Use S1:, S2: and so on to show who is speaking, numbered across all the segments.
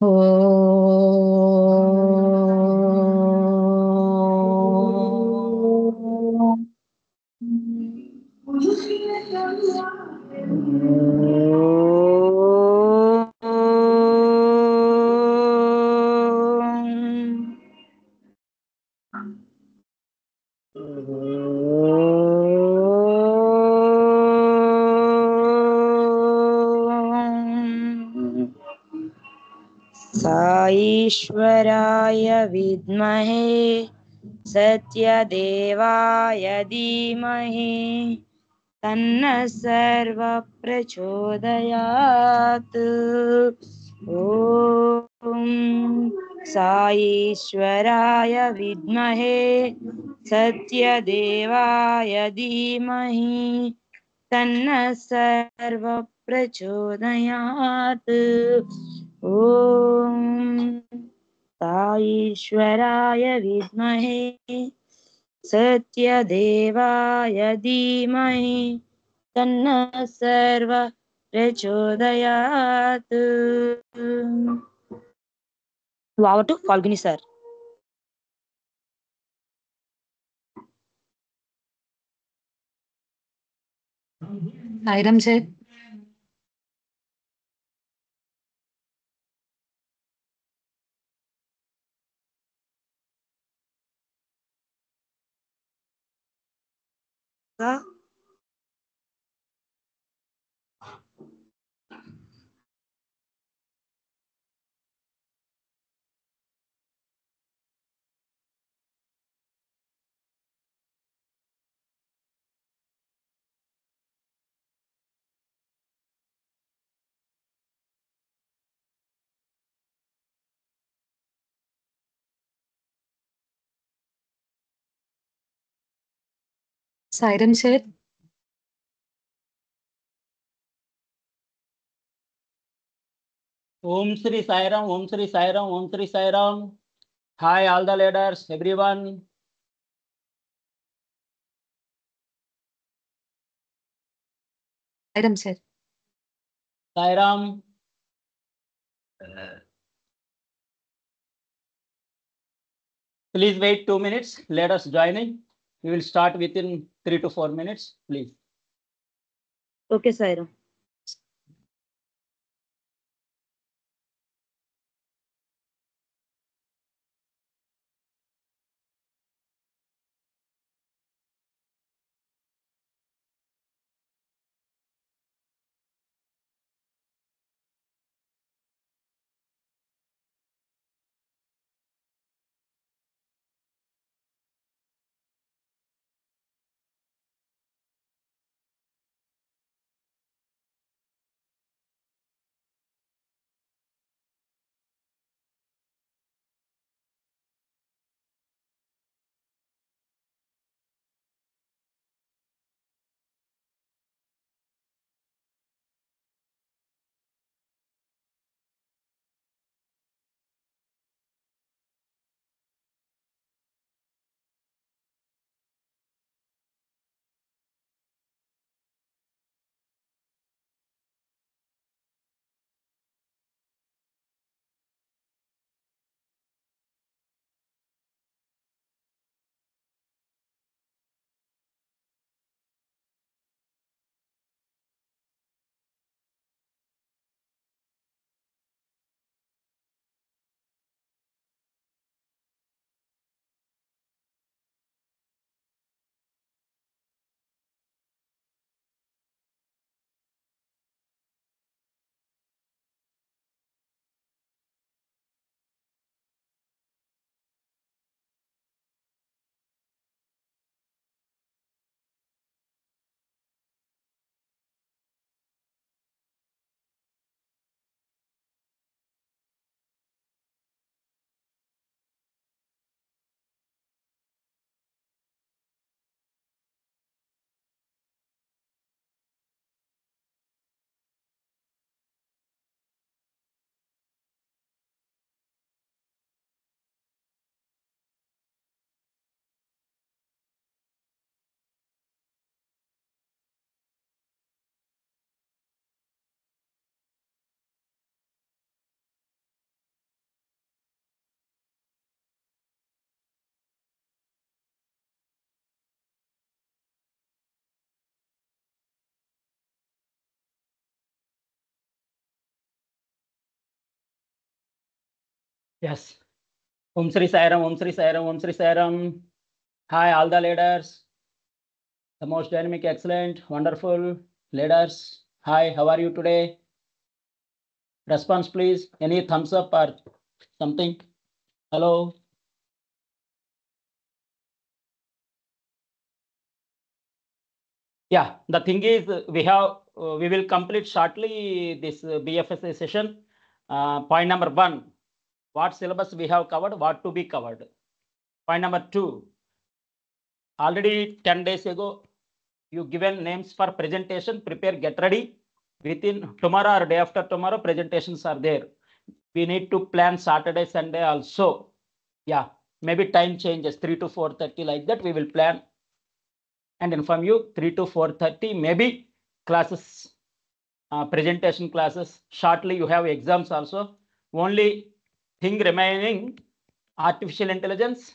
S1: ఓం సాईश्वराय विद्महे सत्यदेवाय धीमहि तन्नः सर्वः प्रचोदयात्। ॐ साईश्वराय विद्महे सत्यदेवाय धीमहि तन्नः सर्वः प्रचोदयात्। ॐ साईश्वराय विद्महे सत्यदेवाय धीमहि तन्नः सर्वः प्रचोदयात्। Over to Falguni sir.
S2: Sairam sir. Sairam sir.
S3: Om Sri Sairam, Om Sri Sairam, Om Sri Sairam. Hi, all the leaders, everyone.
S2: Sairam sir.
S3: Sairam. Please wait 2 minutes. Let us joining. We will start within 3 to 4 minutes, please.
S1: Okay, Sairam.
S3: Yes. Om Sri Sairam, Om Sri Sairam, Om Sri Sairam. Hi, all the leaders. The most dynamic, excellent, wonderful leaders. Hi, how are you today? Response, please. Any thumbs up or something? Hello. Yeah, the thing is, we will complete shortly this BFSA session. Point number 1, what syllabus we have covered, what to be covered. Point number 2, already 10 days ago, you given names for presentation, prepare, get ready. Within tomorrow or day after tomorrow, presentations are there. We need to plan Saturday, Sunday also. Yeah, maybe time changes 3 to 4:30 like that. We will plan and inform you 3 to 4:30. Maybe classes, presentation classes. Shortly, you have exams also. Only thing remaining, artificial intelligence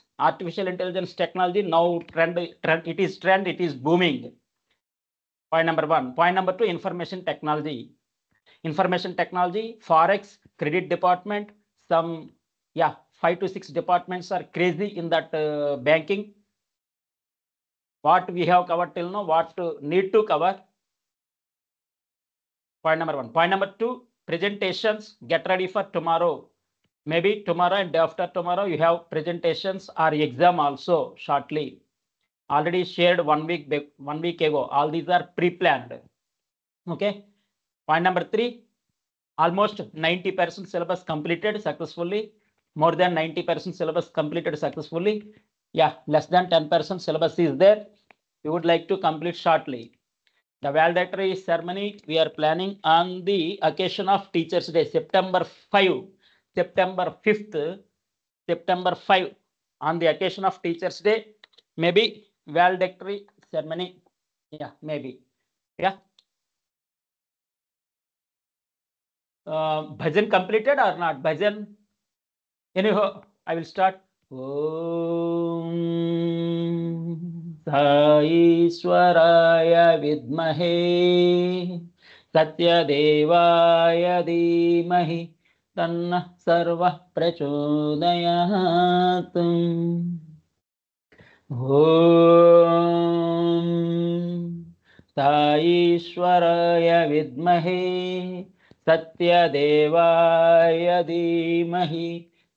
S3: technology. Now trend. It is trend. It is booming. Point number 1. Point number 2, information technology. Information technology, Forex, credit department, some 5 to 6 departments are crazy in that banking. What we have covered till now, what to need to cover. Point number 1. Point number 2, presentations, get ready for tomorrow. Maybe tomorrow and day after tomorrow you have presentations or exam also shortly. Already shared 1 week ago. All these are pre-planned. Okay. Point number 3, almost 90% syllabus completed successfully. More than 90% syllabus completed successfully. Yeah, less than 10% syllabus is there. We would like to complete shortly. The valedictory ceremony we are planning on the occasion of Teachers' Day, September 5th, September 5, on the occasion of Teachers' Day. Maybe valedictory ceremony. Yeah, maybe. Yeah. Bhajan completed or not? Bhajan. Anyhow, I will start. Om Saishwaraya Vidmahe Satyadevaya Dhimahi Tannah Sarvah Prachodayat. Om Saishwaraya Vidmahe Satyadevaya Dhimahi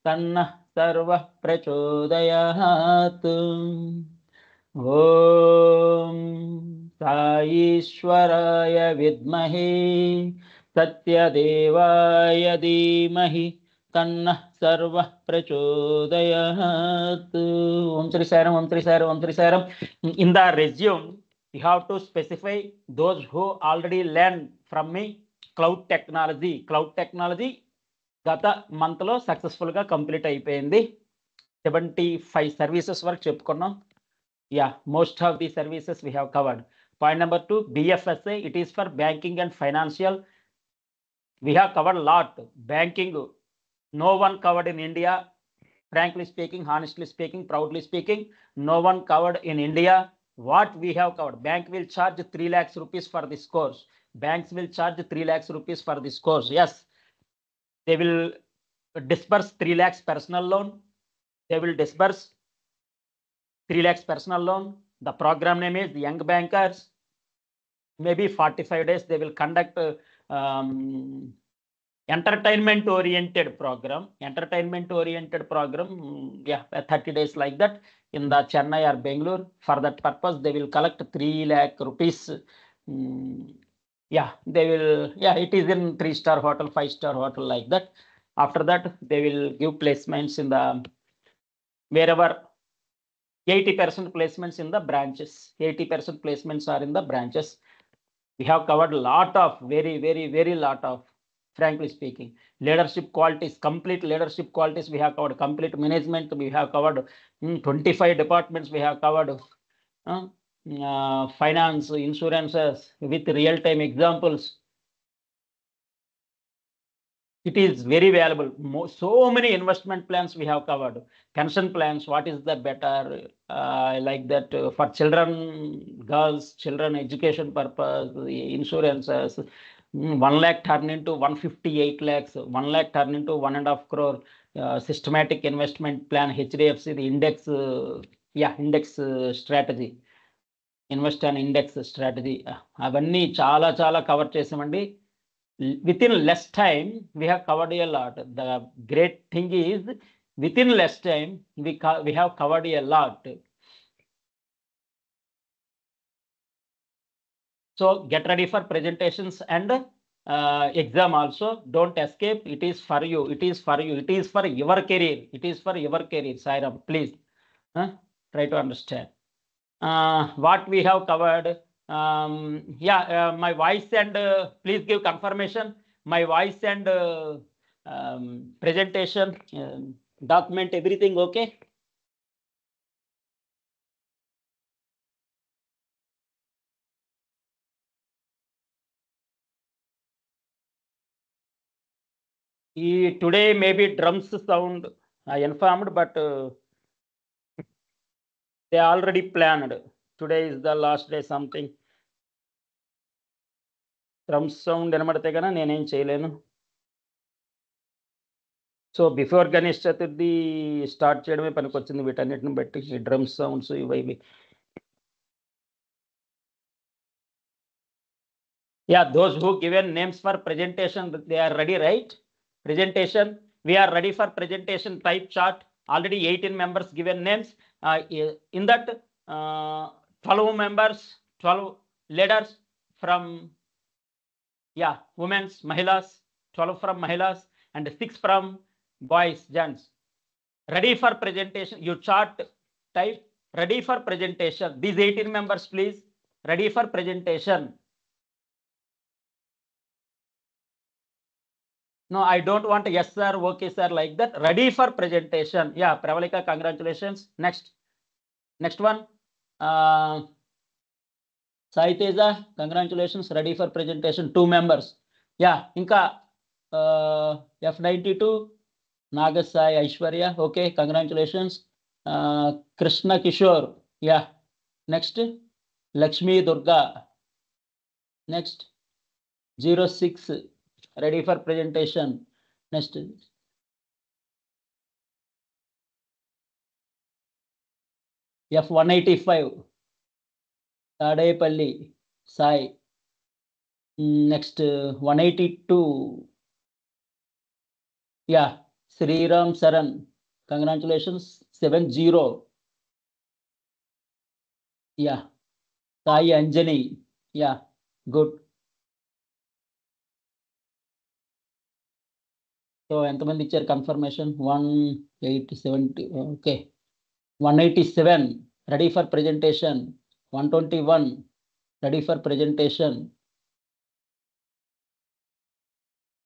S3: Tannah Sarvah Prachodayat. Om Saishwaraya Vidmahe Satyadevaya Dhimahi Tannah Sarvah Prachodayat. Om Sri Sairam, Om Sri Sairam, Om Sri Sairam. In the resume, you have to specify those who already learned from me cloud technology. Cloud technology గత month లో successful గా complete అయిపోయింది. 75 services వరకు చెప్పుకున్నాం. Yeah, most of the services we have covered. Point number 2, BFSA, it is for banking and financial. We have covered lot. Banking, no one covered in India. Frankly speaking, honestly speaking, proudly speaking, no one covered in India. What we have covered, bank will charge 3 lakhs rupees for this course. Banks will charge 3 lakhs rupees for this course. Yes, they will disburse 3 lakhs personal loan. They will disburse 3 lakhs personal loan. The program name is Young Bankers. Maybe 45 days they will conduct entertainment oriented program. 30 days like that in the Chennai or Bangalore. For that purpose, they will collect 3 lakh rupees. They will, it is in 3-star hotel, 5-star hotel like that. After that, they will give placements in the wherever. 80% placements in the branches. 80% placements are in the branches. We have covered a lot of, very lot of, frankly speaking, leadership qualities, complete leadership qualities we have covered, complete management we have covered, 25 departments we have covered, finance, insurances with real-time examples. It is very valuable. So many investment plans we have covered. Pension plans, what is the better, like that, for children, girls, children education purpose, insurances, 1 lakh turn into 158 lakhs, 1 lakh turn into 1.5 crore. Systematic investment plan, HDFC, the index, index strategy, invest and index strategy. అవన్నీ చాలా cover చేసామండి. Within less time we have covered a lot. The great thing is within less time we have covered a lot. So get ready for presentations and exam also. Don't escape. It is for you. It is for you. It is for your career. It is for your career. Sairam, please try to understand what we have covered. My voice and please give confirmation. My voice and presentation document, everything okay? Today maybe drums sound I informed, but they already planned. Today is the last day something. Drums sound వినబడితే కన్నా నేనేం చేయలేను. So before Ganesh Chaturthi start చేయడమే పనికొచ్చింది వీటన్నిటిని బట్టి, ఈ drums sounds ఇవి. Yeah, those who given names for presentation, they are ready, right? Presentation, we are ready for presentation. Type chart. Already 18 members given names. In that 12 members, 12 leaders from women's, mahilas, 12 from mahilas and 6 from boys, gents. Ready for presentation. You chart type ready for presentation. These 18 members, please, ready for presentation. No, I don't want yes sir, okay sir, like that. Ready for presentation. Yeah, Pravalika, congratulations. Next one. Sai Teja, congratulations, ready for presentation. 2 members. Yeah, Inka F92, Nagasai Aishwarya, okay, congratulations. Krishna Kishore, yeah. Next, Lakshmi Durga. Next, 06, ready for presentation. Next, F185, Tadepalli Sai. Next, 182, yeah, Sriram Saran, congratulations, 70. Yeah, Sai Anjani, yeah, good. So ఎంతమంది ఇచ్చారు confirmation? 180, okay. 187 ready for presentation. 121 ready for presentation.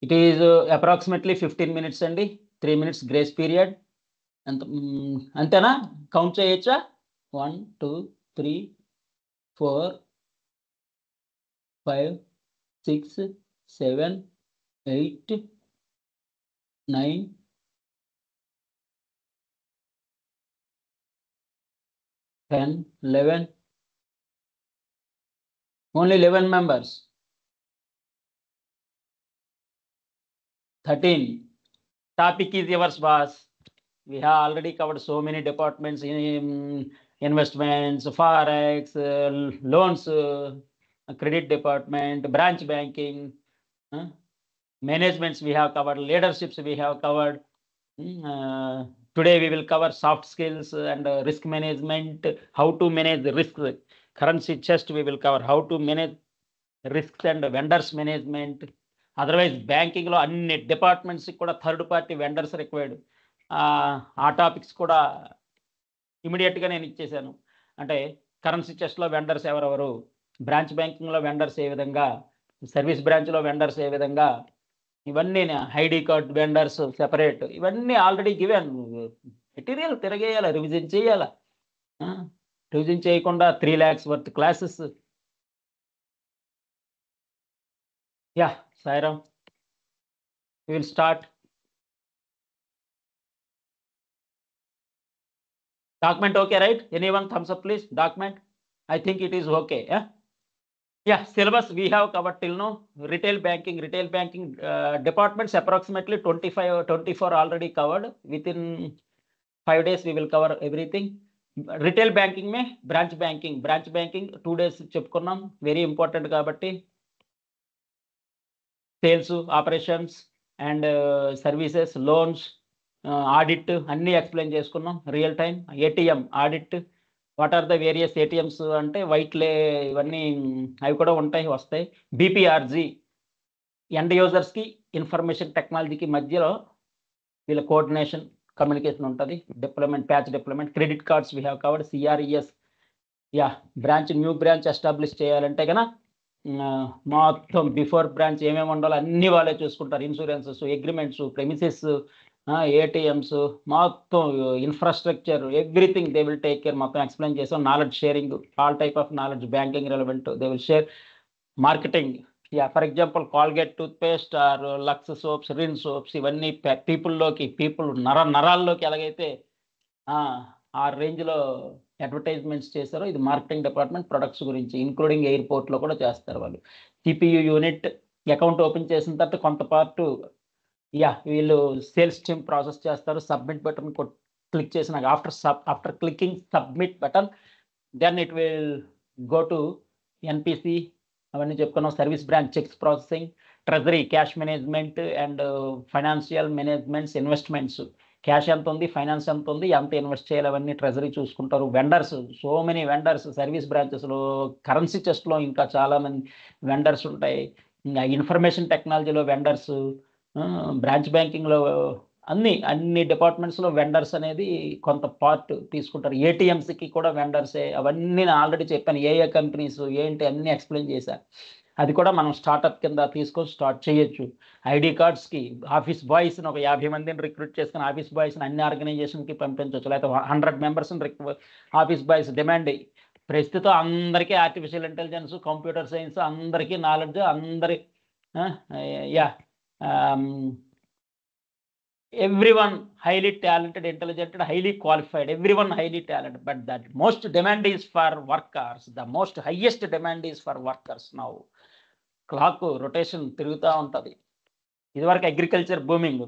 S3: It is approximately 15 minutes అండి, 3 minutes grace period. అంతేనా? Count చేయొచ్చా? 1 2 3 4 5 6 7 8 9 10 11, only 11 members. 13. Topic is yours, boss. We have already covered so many departments in investments, forex, loans, credit department, branch banking, managements we have covered, leaderships we have covered. Today we will cover soft skills and risk management, how to manage the risk. Currency chest we will cover how to manage risks and vendors management. Otherwise banking లో అన్ని departments కూడా third party vendors required. ఆ topics కూడా ఇమీడియట్గా నేను ఇచ్చేసాను. అంటే currency చెస్ట్లో vendors ఎవరెవరు, బ్రాంచ్ బ్యాంకింగ్లో వెండర్స్ ఏ విధంగా, సర్వీస్ బ్రాంచ్లో వెండర్స్ ఏ విధంగా, ఇవన్నీ ఐడి కార్డ్ వెండర్స్ సెపరేట్, ఇవన్నీ ఆల్రెడీ గివెన్. మెటీరియల్ తిరగేయాలి, రివిజన్ చేయాలి. రివిజన్ చేయకుండా 3 lakhs worth classes. Yeah Sairam, we will start. Document okay, right? Anyone thumbs up please? Document, I think it is okay. Yeah. Yeah, syllabus we have covered till now. Retail banking departments approximately 25 or 24 already covered. Within 5 days we will cover everything. Retail banking में branch banking 2 days చెప్పుకున్నాం, very important కాబట్టి. Sales, operations and services, loans, audit అన్ని explain చేసుకున్నాం. Real time ATM audit, what are the various ATMs అంటే వైట్లే ఇవన్నీ అవి కూడా ఉంటాయి, వస్తాయి. BPRG ఎండ్ యూజర్స్కి ఇన్ఫర్మేషన్ టెక్నాలజీకి మధ్యలో వీళ్ళ కోఆర్డినేషన్ కమ్యూనికేషన్ ఉంటుంది. Deployment, patch deployment, credit cards we have covered. CRES new branch establish చేయాలంటే కన్నా మొత్తం బిఫోర్ బ్రాంచ్ ఏమేమి ఉండాలో అన్ని వాళ్ళే చూసుకుంటారు. ఇన్సూరెన్సెస్, అగ్రిమెంట్స్, ప్రెమిసెస్, ATMs, మొత్తం infrastructure, everything they will take care. మొత్తం ఎక్స్ప్లెయిన్ చేసాం. Knowledge sharing, all type of knowledge banking relevant they will share. Marketing, for example Colgate toothpaste or Lux soaps, Rin soaps, ఇవన్నీ people నరాల్లోకి ఎలాగైతే ఆ రేంజ్లో advertisements చేశారో, ఇది మార్కెటింగ్ డిపార్ట్మెంట్ ప్రొడక్ట్స్ గురించి, ఇంక్లూడింగ్ ఎయిర్పోర్ట్లో కూడా చేస్తారు వాళ్ళు. CPU యూనిట్ అకౌంట్ ఓపెన్ చేసిన తర్వాత కొంత పార్ట్ వీళ్ళు సేల్స్ టీమ్ ప్రాసెస్ చేస్తారు. సబ్మిట్ బటన్ క్లిక్ చేసినాక after clicking submit button then it will go to NPC, అవన్నీ చెప్పుకున్నాం. Service branch checks processing, treasury cash management and financial managements, investments, cash ఎంత ఉంది, ఫైనాన్స్ ఎంత ఉంది, ఎంత ఇన్వెస్ట్ చేయాలి, అవన్నీ ట్రెజరీ చూసుకుంటారు. Vendors, so many vendors service బ్రాంచెస్లో. కరెన్సీ చెస్ట్లో ఇంకా చాలామంది వెండర్స్ ఉంటాయి. ఇంకా ఇన్ఫర్మేషన్ టెక్నాలజీలో వెండర్స్, బ్రాంచ్ బ్యాంకింగ్లో అన్ని డిపార్ట్మెంట్స్లో వెండర్స్ అనేది కొంత పార్ట్ తీసుకుంటారు. ATMsకి కూడా వెండర్సే. అవన్నీ నేను ఆల్రెడీ చెప్పాను, ఏ కంపెనీస్ ఏంటి అన్నీ ఎక్స్ప్లెయిన్ చేశాను. అది కూడా మనం స్టార్ట్అప్ కింద తీసుకొని స్టార్ట్ చేయొచ్చు. ID కార్డ్స్కి ఆఫీస్ బాయ్స్ని ఒక 50 మందిని రిక్రూట్ చేసుకుని ఆఫీస్ బాయ్స్ని అన్ని ఆర్గనైజేషన్కి పంపించవచ్చు. లేకపోతే 100 మెంబర్స్ని ఆఫీస్ బాయ్స్ డిమాండ్. ప్రస్తుతం అందరికీ ఆర్టిఫిషియల్ ఇంటెలిజెన్స్, కంప్యూటర్ సైన్స్, అందరికీ నాలెడ్జ్, అందరి everyone highly talented, intelligent, highly qualified, everyone highly talented, but that most demand is for workers. The most highest demand is for workers now. Clock rotation తిరుగుతూ ఉంటుంది. ఇదివరకు agriculture booming,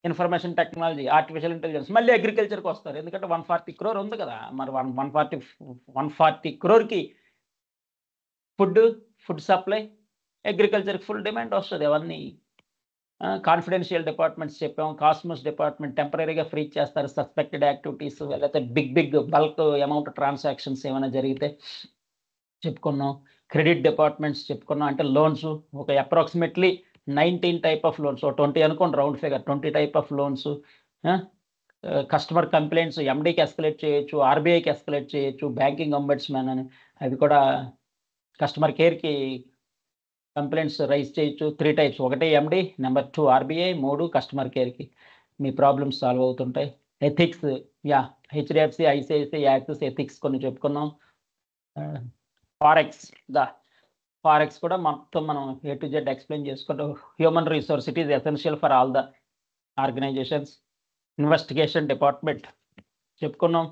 S3: information technology, artificial intelligence, మళ్ళీ అగ్రికల్చర్కి వస్తారు. ఎందుకంటే 140 crore ఉంది కదా, మరి 140 crore food supply, అగ్రికల్చర్కి ఫుల్ డిమాండ్ వస్తుంది. అవన్నీ కాన్ఫిడెన్షియల్ డిపార్ట్మెంట్స్ చెప్పాం. కాస్మోస్ డిపార్ట్మెంట్ టెంపరీగా ఫ్రీ చేస్తారు. సస్పెక్టెడ్ యాక్టివిటీస్, లేకపోతే బిగ్ బల్క్ అమౌంట్ ట్రాన్సాక్షన్స్ ఏమైనా జరిగితే చెప్పుకున్నాం. క్రెడిట్ డిపార్ట్మెంట్స్ చెప్పుకున్నాం. అంటే లోన్స్ ఒక అప్రాక్సిమేట్లీ 19 టైప్ ఆఫ్ లోన్స్, 20 అనుకోండి round figure, 20 type of loans. Customer complaints MDకి ఎస్కలేట్ చేయొచ్చు, RBIకి ఎస్కలేట్ చేయొచ్చు, బ్యాంకింగ్ అంబడ్స్మెన్ అని అవి కూడా కస్టమర్ కేర్కి కంప్లైంట్స్ రైజ్ చేయొచ్చు. 3 types, 1 MD, number 2 RBI, 3 customer కేర్కి మీ ప్రాబ్లమ్స్ సాల్వ్ అవుతుంటాయి. Ethics, HDFC, ICICI, Axis ethics కొన్ని చెప్పుకున్నాం. ఫారెక్స్ కూడా మొత్తం మనం A to Z ఎక్స్ప్లెయిన్ చేసుకుంటాం. Human resource, it is essential for all the organizations. Investigation department చెప్పుకున్నాం.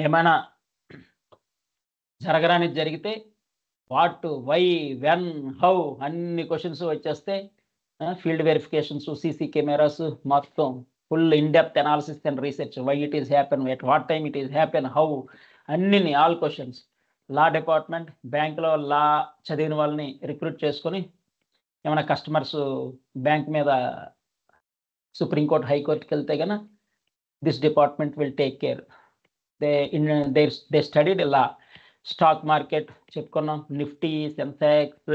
S3: ఏమైనా జరగరానిది జరిగితే వాట్, వై, వెన్, హౌ అన్ని క్వశ్చన్స్ వచ్చేస్తే ఫీల్డ్ వెరిఫికేషన్స్, CC కెమెరాస్, మొత్తం full in depth analysis and research. Why it is happen, at what time it is happen, how, అన్ని all questions. Law department బ్యాంకులో లా చదివిన వాళ్ళని రిక్రూట్ చేసుకొని ఏమైనా కస్టమర్స్ బ్యాంక్ మీద సుప్రీంకోర్టు, హైకోర్టుకి వెళ్తే కనుక this department will take care. They studied law. Stock market చెప్పుకున్నాం. Nifty, Sensex,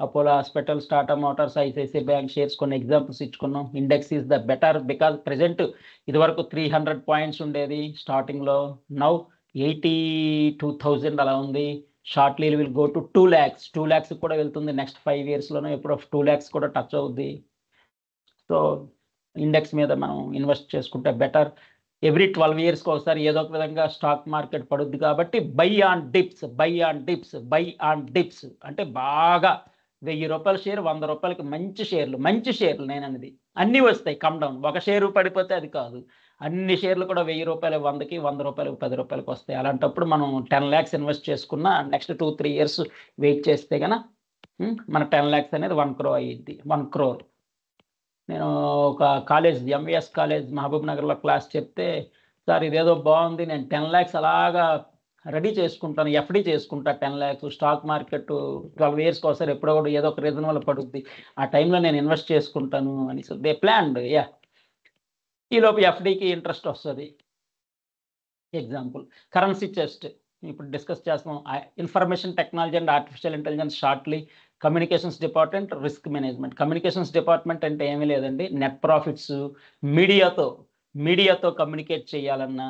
S3: Apollo Hospitals, Tata Motors, ICICI bank shares కొన్ని ఎగ్జాంపుల్స్ ఇచ్చుకున్నాం. Index is the better because present ఇదివరకు 300 points ఉండేది స్టార్టింగ్లో, నౌ 82,000 అలా ఉంది. Shortly will go to 2 lakhs. 2 lakhs కూడా వెళ్తుంది నెక్స్ట్ 5 yearsలోనే. ఎప్పుడు 2 lakhs కూడా టచ్ అవుద్ది. సో ఇండెక్స్ మీద మనం ఇన్వెస్ట్ చేసుకుంటే బెటర్. ఎవ్రీ 12 yearsకి ఒకసారి ఏదో ఒక విధంగా స్టాక్ మార్కెట్ పడుద్ది కాబట్టి బై ఆన్ డిప్స్ అంటే బాగా 1000 రూపాయల షేర్, 100 రూపాయలకి మంచి షేర్లు నేను అనేది అన్నీ వస్తాయి. కమ్ డౌన్, ఒక షేరు పడిపోతే అది కాదు, అన్ని షేర్లు కూడా 1000 రూపాయలు 100కి, 100 రూపాయలు 10 రూపాయలకి వస్తాయి. అలాంటప్పుడు మనం 10 lakhs ఇన్వెస్ట్ చేసుకున్న నెక్స్ట్ 2-3 years వెయిట్ చేస్తే కనుక మన 10 lakhs అనేది 1 crore అయ్యిద్ది. 1 crore. నేను ఒక కాలేజ్ ఎంవిఎస్ కాలేజ్ మహబూబ్ నగర్లో క్లాస్ చెప్తే, సార్ ఇదేదో బాగుంది, నేను 10 lakhs అలాగా రెడీ చేసుకుంటాను, ఎఫ్డి చేసుకుంటా 10 lakhs, స్టాక్ మార్కెట్ 12 yearsకి ఒకసారి ఎప్పుడో కూడా ఏదో ఒక రీజన్ వల్ల పడుద్ది, ఆ టైంలో నేను ఇన్వెస్ట్ చేసుకుంటాను అని. So they planned. ఈలోపు ఎఫ్డికి ఇంట్రెస్ట్ వస్తుంది. ఎగ్జాంపుల్ కరెన్సీ చెస్ట్ ఇప్పుడు డిస్కస్ చేస్తాం. Information technology and artificial intelligence shortly, communications department, risk management. Communications department అంటే ఏమీ లేదండి, నెట్ ప్రాఫిట్స్, మీడియాతో కమ్యూనికేట్ చేయాలన్నా,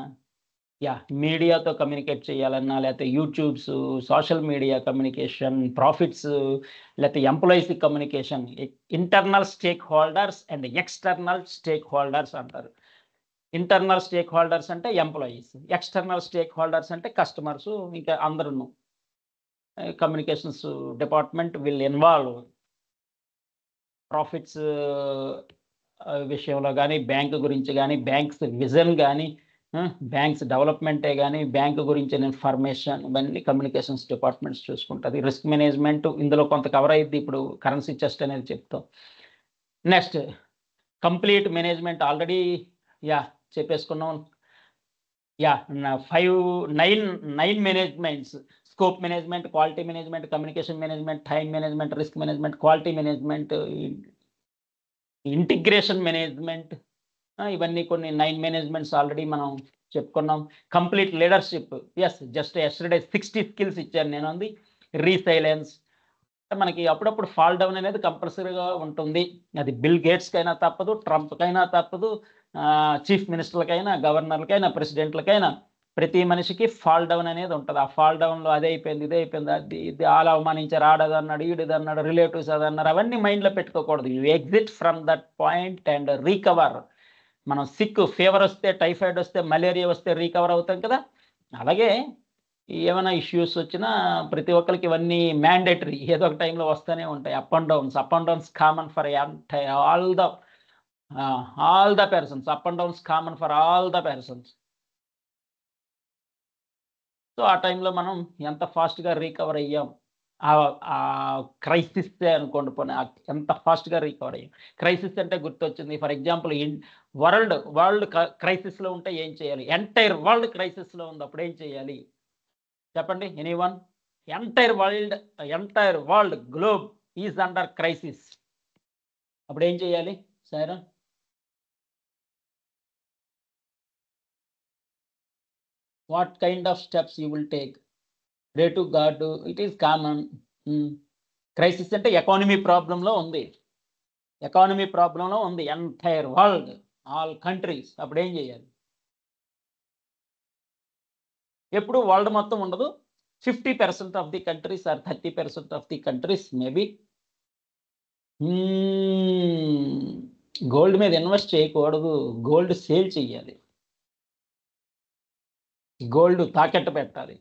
S3: మీడియాతో కమ్యూనికేట్ చేయాలన్నా, లేకపోతే YouTubes, social media communication, profits, లేకపోతే employees communication. Internal stakeholders and external stakeholders అంటారు. ఇంటర్నల్ స్టేక్ హోల్డర్స్ అంటే ఎంప్లాయీస్, ఎక్స్టర్నల్ స్టేక్ హోల్డర్స్ అంటే కస్టమర్స్, ఇంకా అందరూ. Communications department will involve profits విషయంలో కానీ, బ్యాంకు గురించి కానీ, బ్యాంక్స్ విజన్ కానీ, బ్యాంక్స్ డెవలప్మెంటే కానీ, బ్యాంకు గురించిన ఇన్ఫర్మేషన్, ఇవన్నీ కమ్యూనికేషన్స్ డిపార్ట్మెంట్స్ చూసుకుంటుంది. రిస్క్ మేనేజ్మెంట్ ఇందులో కొంత కవర్ అయ్యింది, ఇప్పుడు కరెన్సీ చెస్ట్ అనేది చెప్తాం. Next complete management already చెప్పేసుకున్నాం. 9 managements: scope management, quality management, communication management, time management, risk management, quality management, integration management. ఇవన్నీ కొన్ని 9 మేనేజ్మెంట్స్ ఆల్రెడీ మనం చెప్పుకున్నాం. Complete leadership, just yesterday 60 skills ఇచ్చాను నేను. అంది రీసైలెన్స్. మనకి అప్పుడప్పుడు ఫాల్ డౌన్ అనేది కంపల్సరీగా ఉంటుంది. అది బిల్ గేట్స్కైనా తప్పదు, ట్రంప్కైనా తప్పదు, చీఫ్ మినిస్టర్లకైనా, గవర్నర్లకైనా, ప్రెసిడెంట్లకైనా, ప్రతి మనిషికి ఫాల్ డౌన్ అనేది ఉంటుంది. ఆ ఫాల్ డౌన్లో అదే అయిపోయింది, ఇదే అయిపోయింది, అది ఇది ఆల్ అవమానించారు, ఆడదన్నాడు, ఈడిదన్నాడు, రిలేటివ్స్ అదన్నారు, అవన్నీ మైండ్లో పెట్టుకోకూడదు. You exit from that point and recover. మనం సిక్, ఫీవర్ వస్తే, టైఫాయిడ్ వస్తే, మలేరియా వస్తే రీకవర్ అవుతాం కదా, అలాగే ఏమైనా ఇష్యూస్ వచ్చినా ప్రతి ఒక్కరికి ఇవన్నీ మ్యాండేటరీ, ఏదో ఒక టైంలో వస్తూనే ఉంటాయి. Up and downs common for all the persons. Up and downs common for all the persons. So ఆ టైంలో మనం ఎంత ఫాస్ట్గా రీకవర్ అయ్యాం, ఆ క్రైసిస్ అనుకోండి, పోనీ ఎంత ఫాస్ట్గా రీకవర్ అయ్యాం. క్రైసిస్ అంటే గుర్తొచ్చింది. ఫర్ ఎగ్జాంపుల్ వరల్డ్ క్రైసిస్లో ఉంటే ఏం చేయాలి? ఎంటైర్ వరల్డ్ క్రైసిస్లో ఉంది, అప్పుడు ఏం చేయాలి చెప్పండి? Anyone? Entire world globe is under crisis, అప్పుడు ఏం చేయాలి sir? What kind of steps you will take? Pray to God. It is common. Crisis అంటే ఎకానమీ ప్రాబ్లంలో ఉంది, ఎంటైర్ వరల్డ్, ఆల్ కంట్రీస్. అప్పుడు ఏం చేయాలి? ఎప్పుడు వరల్డ్ మొత్తం ఉండదు, 50% of the countries or 30% of the countries maybe. Gold మీద ఇన్వెస్ట్ చేయకూడదు, గోల్డ్ సేల్ చేయాలి, గోల్డ్ తాకట్టు పెట్టాలి,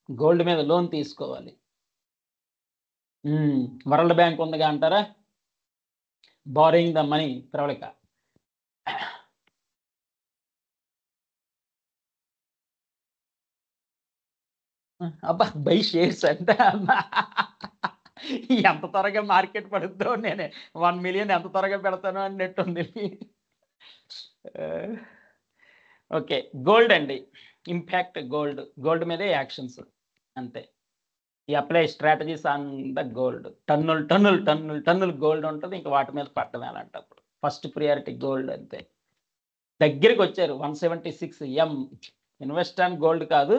S3: గోల్డ్ మీద లోన్ తీసుకోవాలి. వరల్డ్ బ్యాంక్ ఉందిగా అంటారా, బారోయింగ్ ద మనీ ప్రవళిక. అబ్బా బై షేర్స్ అంటే ఎంత త్వరగా మార్కెట్ పడుద్దో, నేనే 1 million ఎంత త్వరగా పెడతాను అన్నట్టుంది. ఓకే, గోల్డ్ అండి, ఇంపాక్ట్ గోల్డ్ మీదే యాక్షన్స్ అంతే. ఈ apply strategies on the gold. టన్నులు గోల్డ్ ఉంటుంది, ఇంకా వాటి మీద పట్టడం అలాంటప్పుడు ఫస్ట్ ప్రియారిటీ గోల్డ్ అంతే. దగ్గరికి వచ్చారు 176 M. ఇన్వెస్ట్ ఆన్ గోల్డ్ కాదు,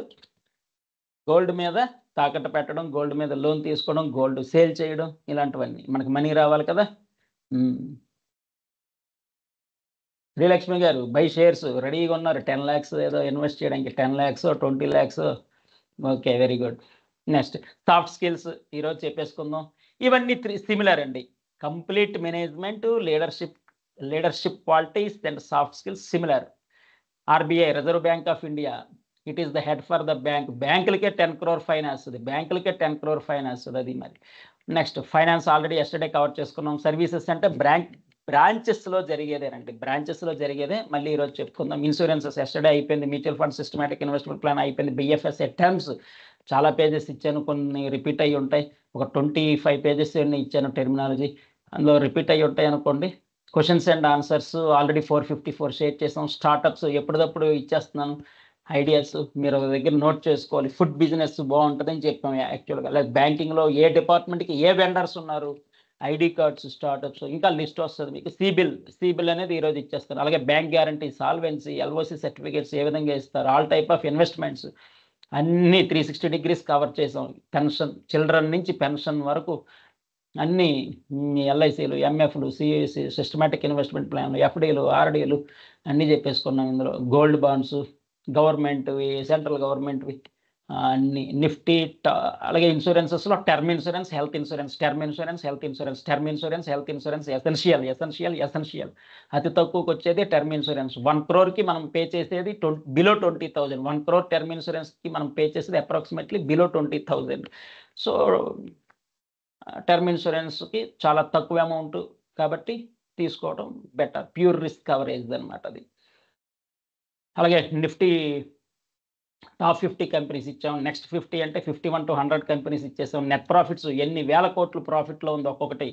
S3: గోల్డ్ మీద తాకట్టు పెట్టడం, గోల్డ్ మీద లోన్ తీసుకోవడం, గోల్డ్ సేల్ చేయడం, ఇలాంటివన్నీ. మనకి మనీ రావాలి కదా. శ్రీలక్ష్మి గారు బై షేర్స్ రెడీగా ఉన్నారు, 10 lakhs ఏదో ఇన్వెస్ట్ చేయడానికి, 10 lakhs 20 lakhs. Okay, very good. Next soft skills ఈరోజు చెప్పేసుకుందాం. ఇవన్నీ సిమిలర్ అండి. Complete management, leadership qualities and soft skills similar. RBI, reserve bank of India, it is the head for the bank. బ్యాంకులకే 10 crore fine వస్తుంది, అది మరి. Next finance already yesterday cover చేసుకున్నాం. Services అంటే బ్రాంచెస్లో జరిగేదేనండి, బ్రాంచెస్లో జరిగేదే. మళ్ళీ ఈరోజు చెప్పుకుందాం. ఇన్సూరెన్సెస్ ఎస్టర్డే అయిపోయింది, mutual fund systematic investment plan అయిపోయింది, బిఎఫ్ఎస్ టర్మ్స్ చాలా పేజెస్ ఇచ్చాను, కొన్ని రిపీట్ అయ్యి ఉంటాయి, ఒక 25 పేజెస్ ఇచ్చాను టెర్మినాలజీ, అందులో రిపీట్ అయ్యి ఉంటాయి అనుకోండి. Questions and answers already 454 share చేసాం. స్టార్టప్స్ ఎప్పటికప్పుడు ఇచ్చేస్తున్నాను ఐడియాస్, మీరు దగ్గర నోట్ చేసుకోవాలి. ఫుడ్ బిజినెస్ బాగుంటుందని చెప్పాం యాక్చువల్గా. లైక్ బ్యాంకింగ్లో ఏ డిపార్ట్మెంట్కి ఏ వెండర్స్ ఉన్నారు, ఐడి కార్డ్స్, స్టార్టప్స్, ఇంకా లిస్ట్ వస్తుంది మీకు. సిబిల్ అనేది ఈరోజు ఇచ్చేస్తారు. అలాగే bank guarantee, solvency, LOC certificates ఏ విధంగా ఇస్తారు, ఆల్ టైప్ ఆఫ్ ఇన్వెస్ట్మెంట్స్ అన్నీ 360 డిగ్రీస్ కవర్ చేసాం. పెన్షన్, చిల్డ్రన్ నుంచి పెన్షన్ వరకు అన్నీ, ఎల్ఐసీలు, ఎంఎఫ్లు, సిఐసి, సిస్టమేటిక్ ఇన్వెస్ట్మెంట్ ప్లాన్లు, ఎఫ్డీలు, ఆర్డీలు అన్నీ చెప్పేసుకున్నాం ఇందులో. గోల్డ్ బాండ్స్, గవర్నమెంట్వి, సెంట్రల్ గవర్నమెంట్వి అన్ని, నిఫ్టీ. అలాగే ఇన్సూరెన్సెస్లో term insurance, health insurance, term insurance, health insurance, term insurance, health insurance essential. అతి తక్కువకి వచ్చేది టర్మ్ ఇన్సూరెన్స్. 1 crore మనం పే చేసేది బిలో 20,000. 1 crore టర్మ్ ఇన్సూరెన్స్కి మనం పే చేసేది అప్రాక్సిమేట్లీ బిలో 20,000. సో టర్మ్ ఇన్సూరెన్స్కి చాలా తక్కువ అమౌంట్ కాబట్టి తీసుకోవడం బెటర్, ప్యూర్ రిస్క్ కవరేజ్ అనమాట అది. అలాగే నిఫ్టీ టాప్ 50 కంపెనీస్ ఇచ్చాం. నెక్స్ట్ 50 అంటే 51 to 100 కంపెనీస్ ఇచ్చేసాం. నెట్ ప్రాఫిట్స్ ఎన్ని వేల కోట్లు ప్రాఫిట్లో ఉంది ఒక్కొక్కటి,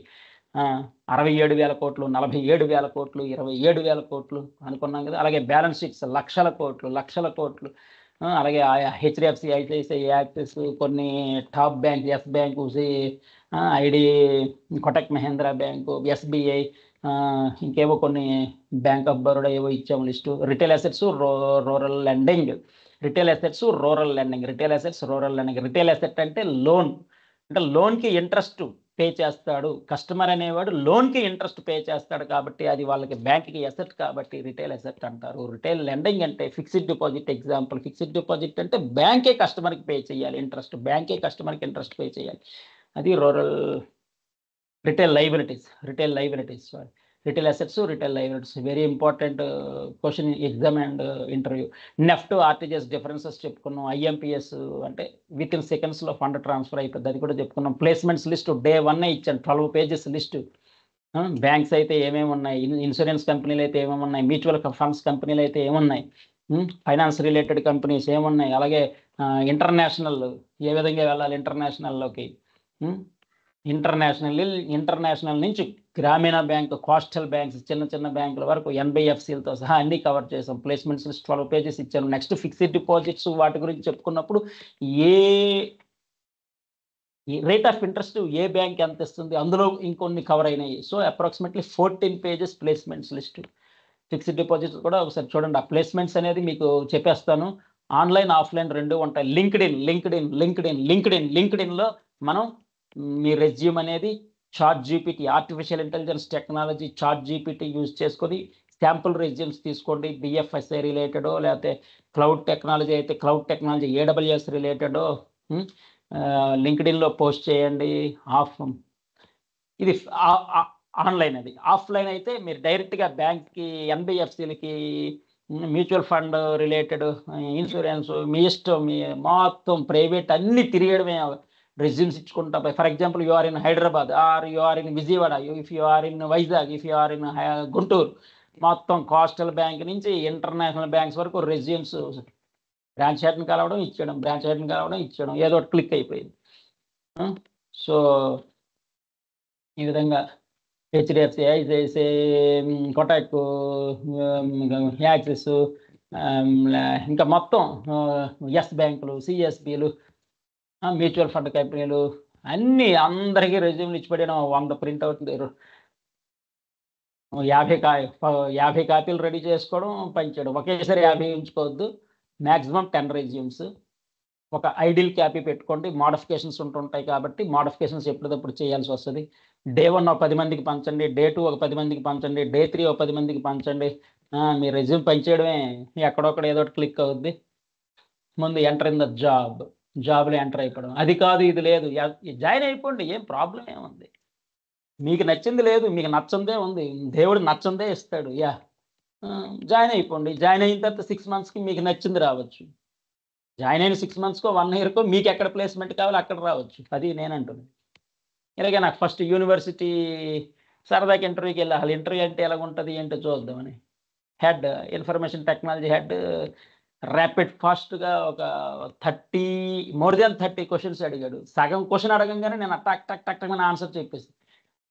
S3: 67,000 కోట్లు, 47,000 కోట్లు, 27,000 కోట్లు అనుకున్నాం కదా. అలాగే బ్యాలెన్స్ షీట్స్ లక్షల కోట్లు. అలాగే హెచ్డిఎఫ్సి, ఐసిఐసిఐ, యాక్సిస్, కొన్ని top bank, yes bank, ID, Kotak Mahindra bank, SBI, ఇంకేవో కొన్ని, బ్యాంక్ ఆఫ్ బరోడా ఏవో ఇచ్చాము list. Retail assets, rural lending. Retail assets, rural lending. Retail asset అంటే లోన్, అంటే లోన్కి ఇంట్రెస్ట్ పే చేస్తాడు కస్టమర్ అనేవాడు, లోన్కి ఇంట్రెస్ట్ పే చేస్తాడు కాబట్టి అది వాళ్ళకి బ్యాంక్కి అసెట్ కాబట్టి రిటైల్ అసెట్ అంటారు. రిటైల్ లెండింగ్ అంటే fixed deposit example. Fixed deposit అంటే బ్యాంకే కస్టమర్కి పే చేయాలి ఇంట్రెస్ట్, బ్యాంకే కస్టమర్కి ఇంట్రెస్ట్ పే చేయాలి. అది rural. Retail liabilities, retail assets, retail liabilities very important question exam and interview. NEFT, RTGS differences చెప్పుకున్నాం. ఐఎంపిఎస్ అంటే విత్ ఇన్ సెకండ్స్లో ఫండ్ ట్రాన్స్ఫర్ అయిపోద్ది, అది కూడా చెప్పుకున్నాం. ప్లేస్మెంట్స్ లిస్ట్ డే 1 ఇచ్చాను, 12 పేజెస్ లిస్టు. బ్యాంక్స్ అయితే ఏమేమి ఉన్నాయి, ఇన్సూరెన్స్ కంపెనీలు అయితే ఏమేమి ఉన్నాయి, మ్యూచువల్ ఫండ్స్ కంపెనీలు అయితే ఏమున్నాయి, ఫైనాన్స్ రిలేటెడ్ కంపెనీస్ ఏమున్నాయి, అలాగే ఇంటర్నేషనల్ ఏ విధంగా వెళ్ళాలి ఇంటర్నేషనల్లోకి, ఇంటర్నేషనల్ నుంచి గ్రామీణ బ్యాంక్, కోస్టల్ బ్యాంక్స్, చిన్న బ్యాంకుల వరకు ఎన్బిఎఫ్సిలతో సహా అన్నీ కవర్ చేసాం. ప్లేస్మెంట్స్ లిస్ట్ 12 పేజెస్ ఇచ్చాను. నెక్స్ట్ ఫిక్స్డ్ డిపాజిట్స్, వాటి గురించి చెప్పుకున్నప్పుడు ఏ రేట్ ఆఫ్ ఇంట్రెస్ట్ ఏ బ్యాంక్ ఎంత ఇస్తుంది, అందులో ఇంకొన్ని కవర్ అయినాయి. So approximately 14 pages placements list. Fixed deposits కూడా ఒకసారి చూడండి. ఆ ప్లేస్మెంట్స్ అనేది మీకు చెప్పేస్తాను. ఆన్లైన్, ఆఫ్లైన్ రెండు ఉంటాయి. లింక్డ్ఇన్లో మనం మీ రెజ్యూమ్ అనేది ChatGPT, artificial intelligence technology ChatGPT use చేసుకొని శాంపుల్ రెజ్యూమ్స్ తీసుకోండి. బిఎఫ్ఎస్ఐ రిలేటెడో, లేకపోతే క్లౌడ్ టెక్నాలజీ అయితే క్లౌడ్ టెక్నాలజీ, AWS రిలేటెడో లింక్డ్ఇన్లో పోస్ట్ చేయండి. ఇది ఆన్లైన్. అది ఆఫ్లైన్ అయితే మీరు డైరెక్ట్గా బ్యాంక్కి, ఎన్బిఎఫ్సిలకి, మ్యూచువల్ ఫండ్ రిలేటెడ్, ఇన్సూరెన్స్, మీ ఇష్టం, మీ మొత్తం ప్రైవేట్ అన్నీ తిరగడమే, రెజ్యూమ్స్ ఇచ్చుకుంటా. For example you are in Hyderabad, are you are in Vijayawada, if you are in Vizag, if you are in Guntur, మొత్తం కోస్టల్ బ్యాంక్ నుంచి ఇంటర్నేషనల్ బ్యాంక్స్ వరకు రెజ్యూమ్స్. బ్రాంచ్ హెడ్ని కలవడం ఇచ్చేయడం, ఏదో ఒకటి క్లిక్ అయిపోయింది. సో ఈ విధంగా హెచ్డిఎఫ్సి, ఐసిఐసిఐ, కోటక్, యాక్సిస్, ఇంకా మొత్తం ఎస్ బ్యాంకులు, సిఎస్బిలు, మ్యూచువల్ ఫండ్ కంపెనీలు అన్నీ అందరికీ రెజ్యూమ్లు ఇచ్చిపెట్టాను. 100 ప్రింట్అవుట్, 50 కాపీలు రెడీ చేసుకోవడం, పంచడం. ఒకేసారి 50 ఉంచుకోవద్దు, మ్యాక్సిమం 10 రెజ్యూమ్స్. ఒక ఐడిల్ కాపీ పెట్టుకోండి. మోడిఫికేషన్స్ ఉంటుంటాయి కాబట్టి మోడిఫికేషన్స్ ఎప్పటికప్పుడు చేయాల్సి వస్తుంది. డే 1 ఒక 10 మందికి పంచండి, డే 2 ఒక 10 మందికి పంచండి, డే 3 ఒక 10 మందికి పంచండి. మీ రెజ్యూమ్ పంచేయడమే, ఎక్కడొక్కడ ఏదో ఒకటి క్లిక్ అవుద్ది. ముందు ఎంటర్ ఇన్ ద జాబ్లో ఎంటర్ అయిపోవడం. అది కాదు, ఇది లేదు, జాయిన్ అయిపోండి, ఏం ప్రాబ్లం ఏముంది. మీకు నచ్చింది లేదు, మీకు నచ్చందే ఉంది, దేవుడు నచ్చందే ఇస్తాడు. జాయిన్ అయిపోండి. జాయిన్ అయిన తర్వాత 6 monthsకి మీకు నచ్చింది రావచ్చు. జాయిన్ అయిన 6 monthsకో 1 yearకో మీకు ఎక్కడ ప్లేస్మెంట్ కావాలో అక్కడ రావచ్చు. అది నేను అంటున్నాను. ఇలాగే నాకు ఫస్ట్ యూనివర్సిటీ సరదాకి ఇంటర్వ్యూకి వెళ్ళి అసలు ఇంటర్వ్యూ అంటే ఎలా ఉంటుంది ఏంటో చూద్దామని. Head information technology head rapid ఫాస్ట్గా ఒక 30 మోర్ దాన్ 30 క్వశ్చన్స్ అడిగాడు. సగం క్వశ్చన్ అడగంగానే నేను టక్ టక్ టక్ టక్ అని ఆన్సర్ చెప్పేసి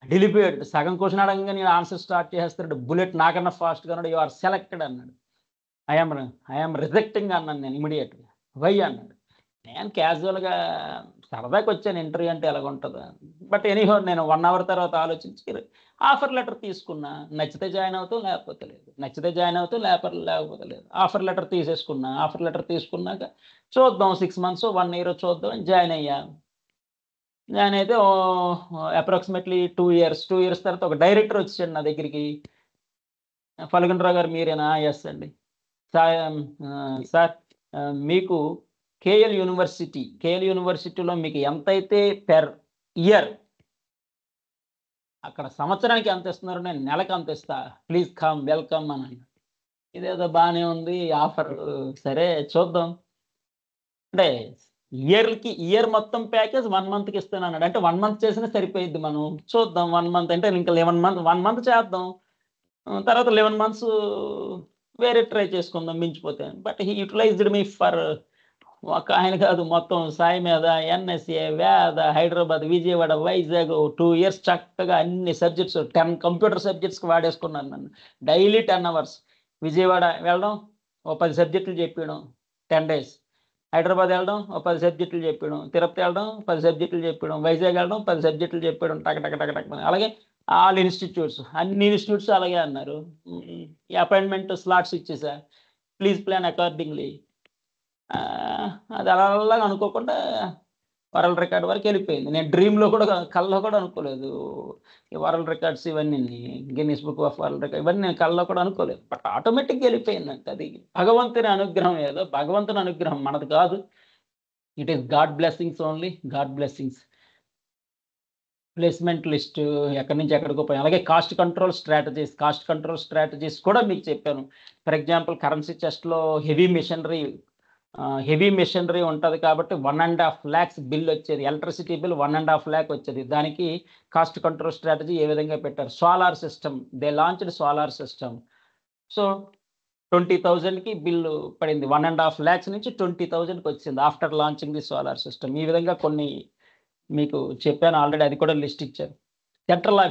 S3: డిలిపోయాడు. సగం క్వశ్చన్ అడగంగానే నేను ఆన్సర్ స్టార్ట్ చేస్తాడు. బుల్లెట్ నాకన్నా ఫాస్ట్గా అన్నాడు. యు ఆర్ సెలెక్టెడ్ అన్నాడు. ఐఎమ్ రిజెక్టింగ్ అన్నాను నేను ఇమీడియట్గా. వై అన్నాడు. నేను క్యాజువల్గా సరదాకి వచ్చాను ఇంటర్వ్యూ అంటే ఎలాగుంటుందా. బట్ ఎనీహో నేను 1 అవర్ తర్వాత ఆలోచించి ఆఫర్ లెటర్ తీసుకున్నా. నచ్చితే జాయిన్ అవుతాం లేకపోతే లేదు, నచ్చితే జాయిన్ అవుతాం లేకపోతే లేదు. ఆఫర్ లెటర్ తీసేసుకున్నా. ఆఫర్ లెటర్ తీసుకున్నాక చూద్దాం 6 months 1 year చూద్దాం అని జాయిన్ అయ్యా. జాయిన్ అయితే అప్రాక్సిమేట్లీ 2 years తర్వాత ఒక డైరెక్టర్ వచ్చాడు నా దగ్గరికి. ఫల్గుణరావు గారు మీరేనా? ఎస్ అండి. సార్ మీకు కేఎల్ యూనివర్సిటీలో మీకు ఎంతైతే పెర్ ఇయర్ అక్కడ సంవత్సరానికి ఎంత ఇస్తున్నారు, నేను నెలకు అంత ఇస్తా, ప్లీజ్ కమ్ వెల్కమ్ అని అన్నాడు. ఇదేదో బాగానే ఉంది ఆఫర్, సరే చూద్దాం అంటే ఇయర్ మొత్తం ప్యాకేజ్ 1 monthకి ఇస్తాను అన్నాడు. అంటే 1 month చేసినా సరిపోయిద్ది, మనం చూద్దాం. 1 month అంటే ఇంకా 1 month చేద్దాం, తర్వాత 11 months వేరే ట్రై చేసుకుందాం మించిపోతే. But he utilized me for ఒక ఆయన కాదు, మొత్తం సాయి మీద, ఎన్ఎస్ఏ, వేద, హైదరాబాద్, విజయవాడ, వైజాగ్ 2 years చక్కగా అన్ని సబ్జెక్ట్స్ 10 కంప్యూటర్ సబ్జెక్ట్స్కి వాడేసుకున్నాను నన్ను. డైలీ 10 hours విజయవాడ వెళ్ళడం, ఓ 10 subjects చెప్పడం 10 days, హైదరాబాద్ వెళ్ళడం, ఓ 10 subjects చెప్పడం, తిరుపతి వెళ్ళడం 10 subjects చెప్పడం, వైజాగ్ వెళ్ళడం 10 subjects చెప్పడం, టక టక టక టక. అలాగే ఆల్ ఇన్స్టిట్యూట్స్, అన్ని ఇన్స్టిట్యూట్స్ అలాగే అన్నారు. ఈ అపాయింట్మెంట్ స్లాట్స్ ఇచ్చేసా, ప్లీజ్ ప్లాన్ అకార్డింగ్లీ. అది అలాగా అనుకోకుండా వరల్డ్ రికార్డ్ వరకు వెళ్ళిపోయింది. నేను డ్రీమ్లో కూడా కల్లో కూడా అనుకోలేదు ఈ వరల్డ్ రికార్డ్స్ ఇవన్నీ, Guinness book of world record ఇవన్నీ నేను కల్లో కూడా అనుకోలేదు. బట్ ఆటోమేటిక్గా వెళ్ళిపోయిందంటే అది భగవంతుని అనుగ్రహం, ఏదో భగవంతుని అనుగ్రహం, మనది కాదు. It is God blessings only, God blessings. Placement list ఎక్కడి నుంచి ఎక్కడికో పోయి. అలాగే కాస్ట్ కంట్రోల్ స్ట్రాటజీస్ కూడా మీకు చెప్పాను. ఫర్ ఎగ్జాంపుల్ కరెన్సీ చెస్ట్లో హెవీ మెషినరీ ఉంటుంది కాబట్టి 1.5 lakhs బిల్ వచ్చేది. ఎలక్ట్రిసిటీ బిల్ 1.5 lakh వచ్చేది. దానికి కాస్ట్ కంట్రోల్ స్ట్రాటజీ ఏ విధంగా పెట్టారు, solar system, they launched solar system. So 20,000కి బిల్లు పడింది. 1.5 lakhs నుంచి 20,000కి వచ్చింది after launching the solar system. ఈ విధంగా కొన్ని మీకు చెప్పాను ఆల్రెడీ, అది కూడా లిస్ట్ ఇచ్చారు. సెంట్రల్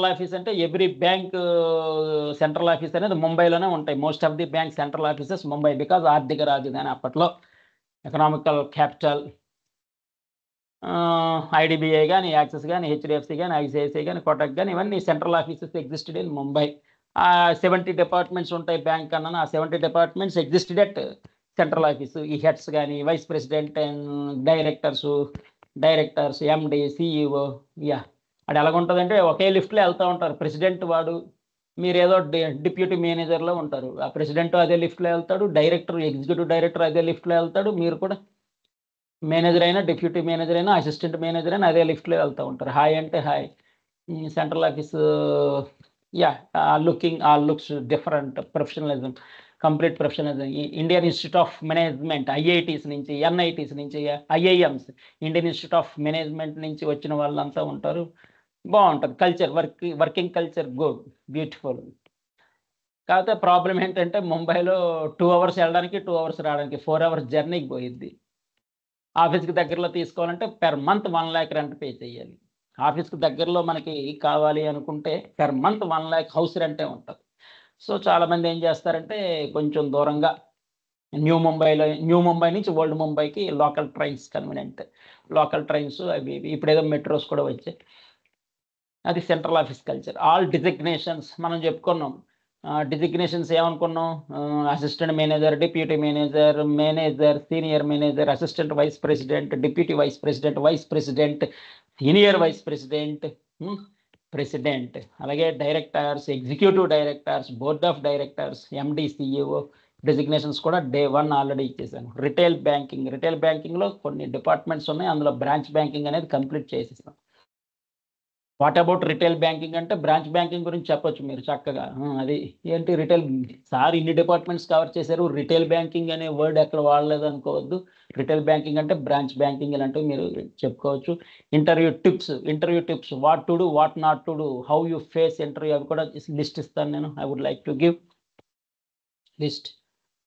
S3: ఆఫీస్ అంటే ఎవ్రీ బ్యాంక్ సెంట్రల్ ఆఫీస్ అనేది ముంబైలోనే ఉంటాయి. Most of the bank central offices Mumbai, because ఆర్థిక రాజధాని అప్పట్లో, ఎకనామికల్ క్యాపిటల్. ఐడిబిఐ కానీ, యాక్సిస్ కానీ, హెచ్డిఎఫ్సి కానీ, ఐసిఐసిఐ కానీ, కోటక్ కానీ, ఇవన్నీ central offices existed in Mumbai. 70 departments ఉంటాయి బ్యాంక్ అన్న, ఆ 70 departments existed at central office. ఈ హెడ్స్ కానీ, vice president and directors, MD, CEO, అది ఎలాగుంటుందంటే ఒకే లిఫ్ట్లో వెళ్తూ ఉంటారు. ప్రెసిడెంట్ వాడు, మీరు ఏదో డిప్యూటీ మేనేజర్లో ఉంటారు. ఆ ప్రెసిడెంట్ అదే లిఫ్ట్లో వెళ్తాడు, ఎగ్జిక్యూటివ్ డైరెక్టర్ అదే లిఫ్ట్లో వెళ్తాడు, మీరు కూడా మేనేజర్ అయినా, డిప్యూటీ మేనేజర్ అయినా, అసిస్టెంట్ మేనేజర్ అయినా అదే లిఫ్ట్లో వెళ్తూ ఉంటారు. హాయ్ అంటే hi. Central office looks different, professionalism, complete professionalism. Indian institute of management, IITs నుంచి, ఎన్ఐటీస్ నుంచి, IIMs, Indian institute of management నుంచి వచ్చిన వాళ్ళంతా ఉంటారు. బాగుంటుంది culture, working culture good, beautiful. కాకపోతే ప్రాబ్లం ఏంటంటే ముంబైలో 2 hours వెళ్ళడానికి, 2 hours రావడానికి, 4 hours జర్నీకి పోయిద్ది. ఆఫీస్కి దగ్గరలో తీసుకోవాలంటే per month 1 lakh rent pay చేయాలి. ఆఫీస్కి దగ్గరలో మనకి కావాలి అనుకుంటే పెర్ మంత్ 1 lakh హౌస్ రెంటే ఉంటుంది. సో చాలామంది ఏం చేస్తారంటే కొంచెం దూరంగా న్యూ ముంబై నుంచి ఓల్డ్ ముంబైకి local trains, convenient local trains అవి ఇప్పుడు ఏదో మెట్రోస్ కూడా వచ్చాయి. అది central office culture. All designations మనం చెప్పుకున్నాం. డిజిగ్నేషన్స్ ఏమనుకున్నాం, assistant manager, deputy manager, senior manager, assistant vice president, deputy vice president, senior vice president, అలాగే directors, executive directors, board of directors, MD, CEO designations కూడా Day 1 already ఇచ్చేసాను. Retail బ్యాంకింగ్లో కొన్ని departments ఉన్నాయి, అందులో బ్రాంచ్ బ్యాంకింగ్ అనేది complete చేసేసాం. What about retail banking అంటే బ్రాంచ్ బ్యాంకింగ్ గురించి చెప్పొచ్చు మీరు చక్కగా. అది ఏంటి రిటైల్ సార్ ఇన్ని డిపార్ట్మెంట్స్ కవర్ చేశారు, రిటైల్ బ్యాంకింగ్ అనే వర్డ్ ఎక్కడ వాడలేదు అనుకోవద్దు. రిటైల్ బ్యాంకింగ్ అంటే బ్రాంచ్ బ్యాంకింగ్ ఇలాంటివి మీరు చెప్పుకోవచ్చు. Interview tips what to do, what not to do, how you face interview, అవి కూడా లిస్ట్ ఇస్తాను నేను. I would like to give list.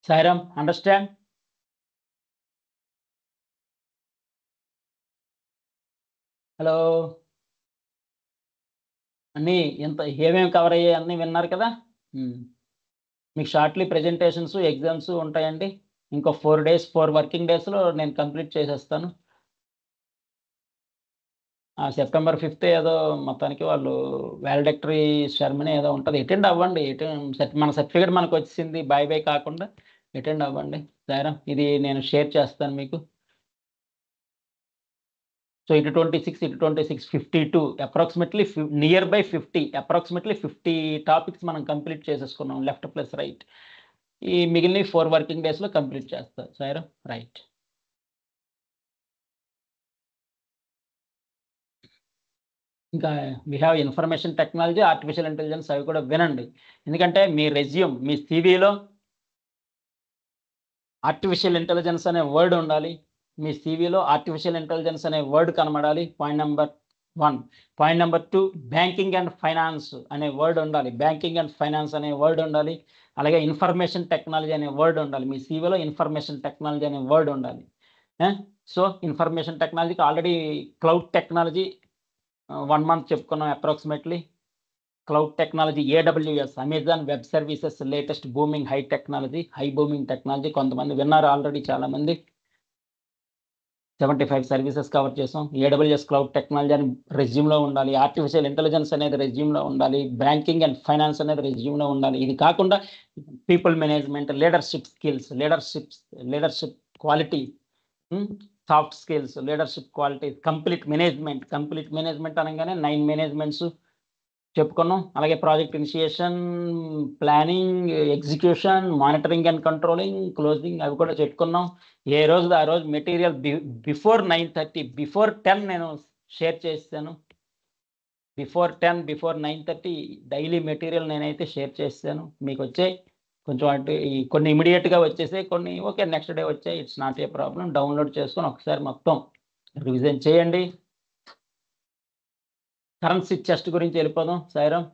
S3: Sairam, understand? Hello, అన్నీ ఎంత ఏమేమి కవర్ అయ్యాయి అన్నీ విన్నారు కదా. మీకు షార్ట్లీ ప్రెజెంటేషన్స్, ఎగ్జామ్స్ ఉంటాయండి. ఇంకో 4 వర్కింగ్ డేస్లో నేను కంప్లీట్ చేసేస్తాను. సెప్టెంబర్ 5th ఏదో మొత్తానికి వాళ్ళు వాలిడక్టరీ సెరమనీ ఏదో ఉంటుంది, అటెండ్ అవ్వండి. మన సర్టిఫికేట్ మనకు వచ్చింది, బై కాకుండా అటెండ్ అవ్వండి. సరే, ఇది నేను షేర్ చేస్తాను మీకు. సో ఇటు 26 52 approximately near by 50 approximately 50 topics మనం కంప్లీట్ చేసేసుకున్నాం, లెఫ్ట్ ప్లస్ రైట్. ఈ మిగిలిన 4 వర్కింగ్ డేస్లో కంప్లీట్ చేస్తారు. సరే, రైట్. ఇంకా we have information technology, artificial intelligence, అవి కూడా వినండి. ఎందుకంటే మీ రెజ్యూమ్, మీ సివిలో ఆర్టిఫిషియల్ ఇంటెలిజెన్స్ అనే వర్డ్ ఉండాలి. మీ సివిలో ఆర్టిఫిషియల్ ఇంటెలిజెన్స్ అనే వర్డ్ కనబడాలి. Point number 1. Point number 2, banking and finance అనే వర్డ్ ఉండాలి. బ్యాంకింగ్ అండ్ ఫైనాన్స్ అనే వర్డ్ ఉండాలి. అలాగే ఇన్ఫర్మేషన్ టెక్నాలజీ అనే వర్డ్ ఉండాలి. మీ సివిలో ఇన్ఫర్మేషన్ టెక్నాలజీ అనే వర్డ్ ఉండాలి. సో ఇన్ఫర్మేషన్ టెక్నాలజీకి ఆల్రెడీ క్లౌడ్ టెక్నాలజీ 1 month చెప్పుకున్నాం approximately. Cloud technology, AWS, Amazon web services, latest booming high booming technology. కొంతమంది విన్నారు ఆల్రెడీ, చాలామంది. 75 సర్వీసెస్ కవర్ చేసాం. AWS క్లౌడ్ టెక్నాలజీ అని రెజ్యూమ్లో ఉండాలి. ఆర్టిఫిషియల్ ఇంటెలిజెన్స్ అనేది రెజ్యూమ్లో ఉండాలి. బ్యాంకింగ్ అండ్ ఫైనాన్స్ అనేది రెజ్యూమ్లో ఉండాలి. ఇది కాకుండా people management, leadership skills, leadership quality, soft skills, leadership quality, complete management అనగానే 9 మేనేజ్మెంట్స్ చెప్పుకున్నాం. అలాగే project initiation, planning, execution, monitoring and controlling, closing, అవి కూడా చెప్పుకున్నాం. ఏ రోజు ఆ రోజు మెటీరియల్ బిఫోర్ 9:30, బిఫోర్ 10 నేను షేర్ చేస్తాను. బిఫోర్ 9:30 డైలీ మెటీరియల్ నేనైతే షేర్ చేస్తాను. మీకు వచ్చే కొంచెం అంటే కొన్ని ఇమీడియట్గా వచ్చేసాయి, కొన్ని ఓకే నెక్స్ట్ డే వచ్చాయి. It's not a problem. Download చేసుకొని ఒకసారి మొత్తం రివిజన్ చేయండి. కరెన్సీ చెస్ట్ గురించి వెళ్ళిపోదాం. సాయిరామ్,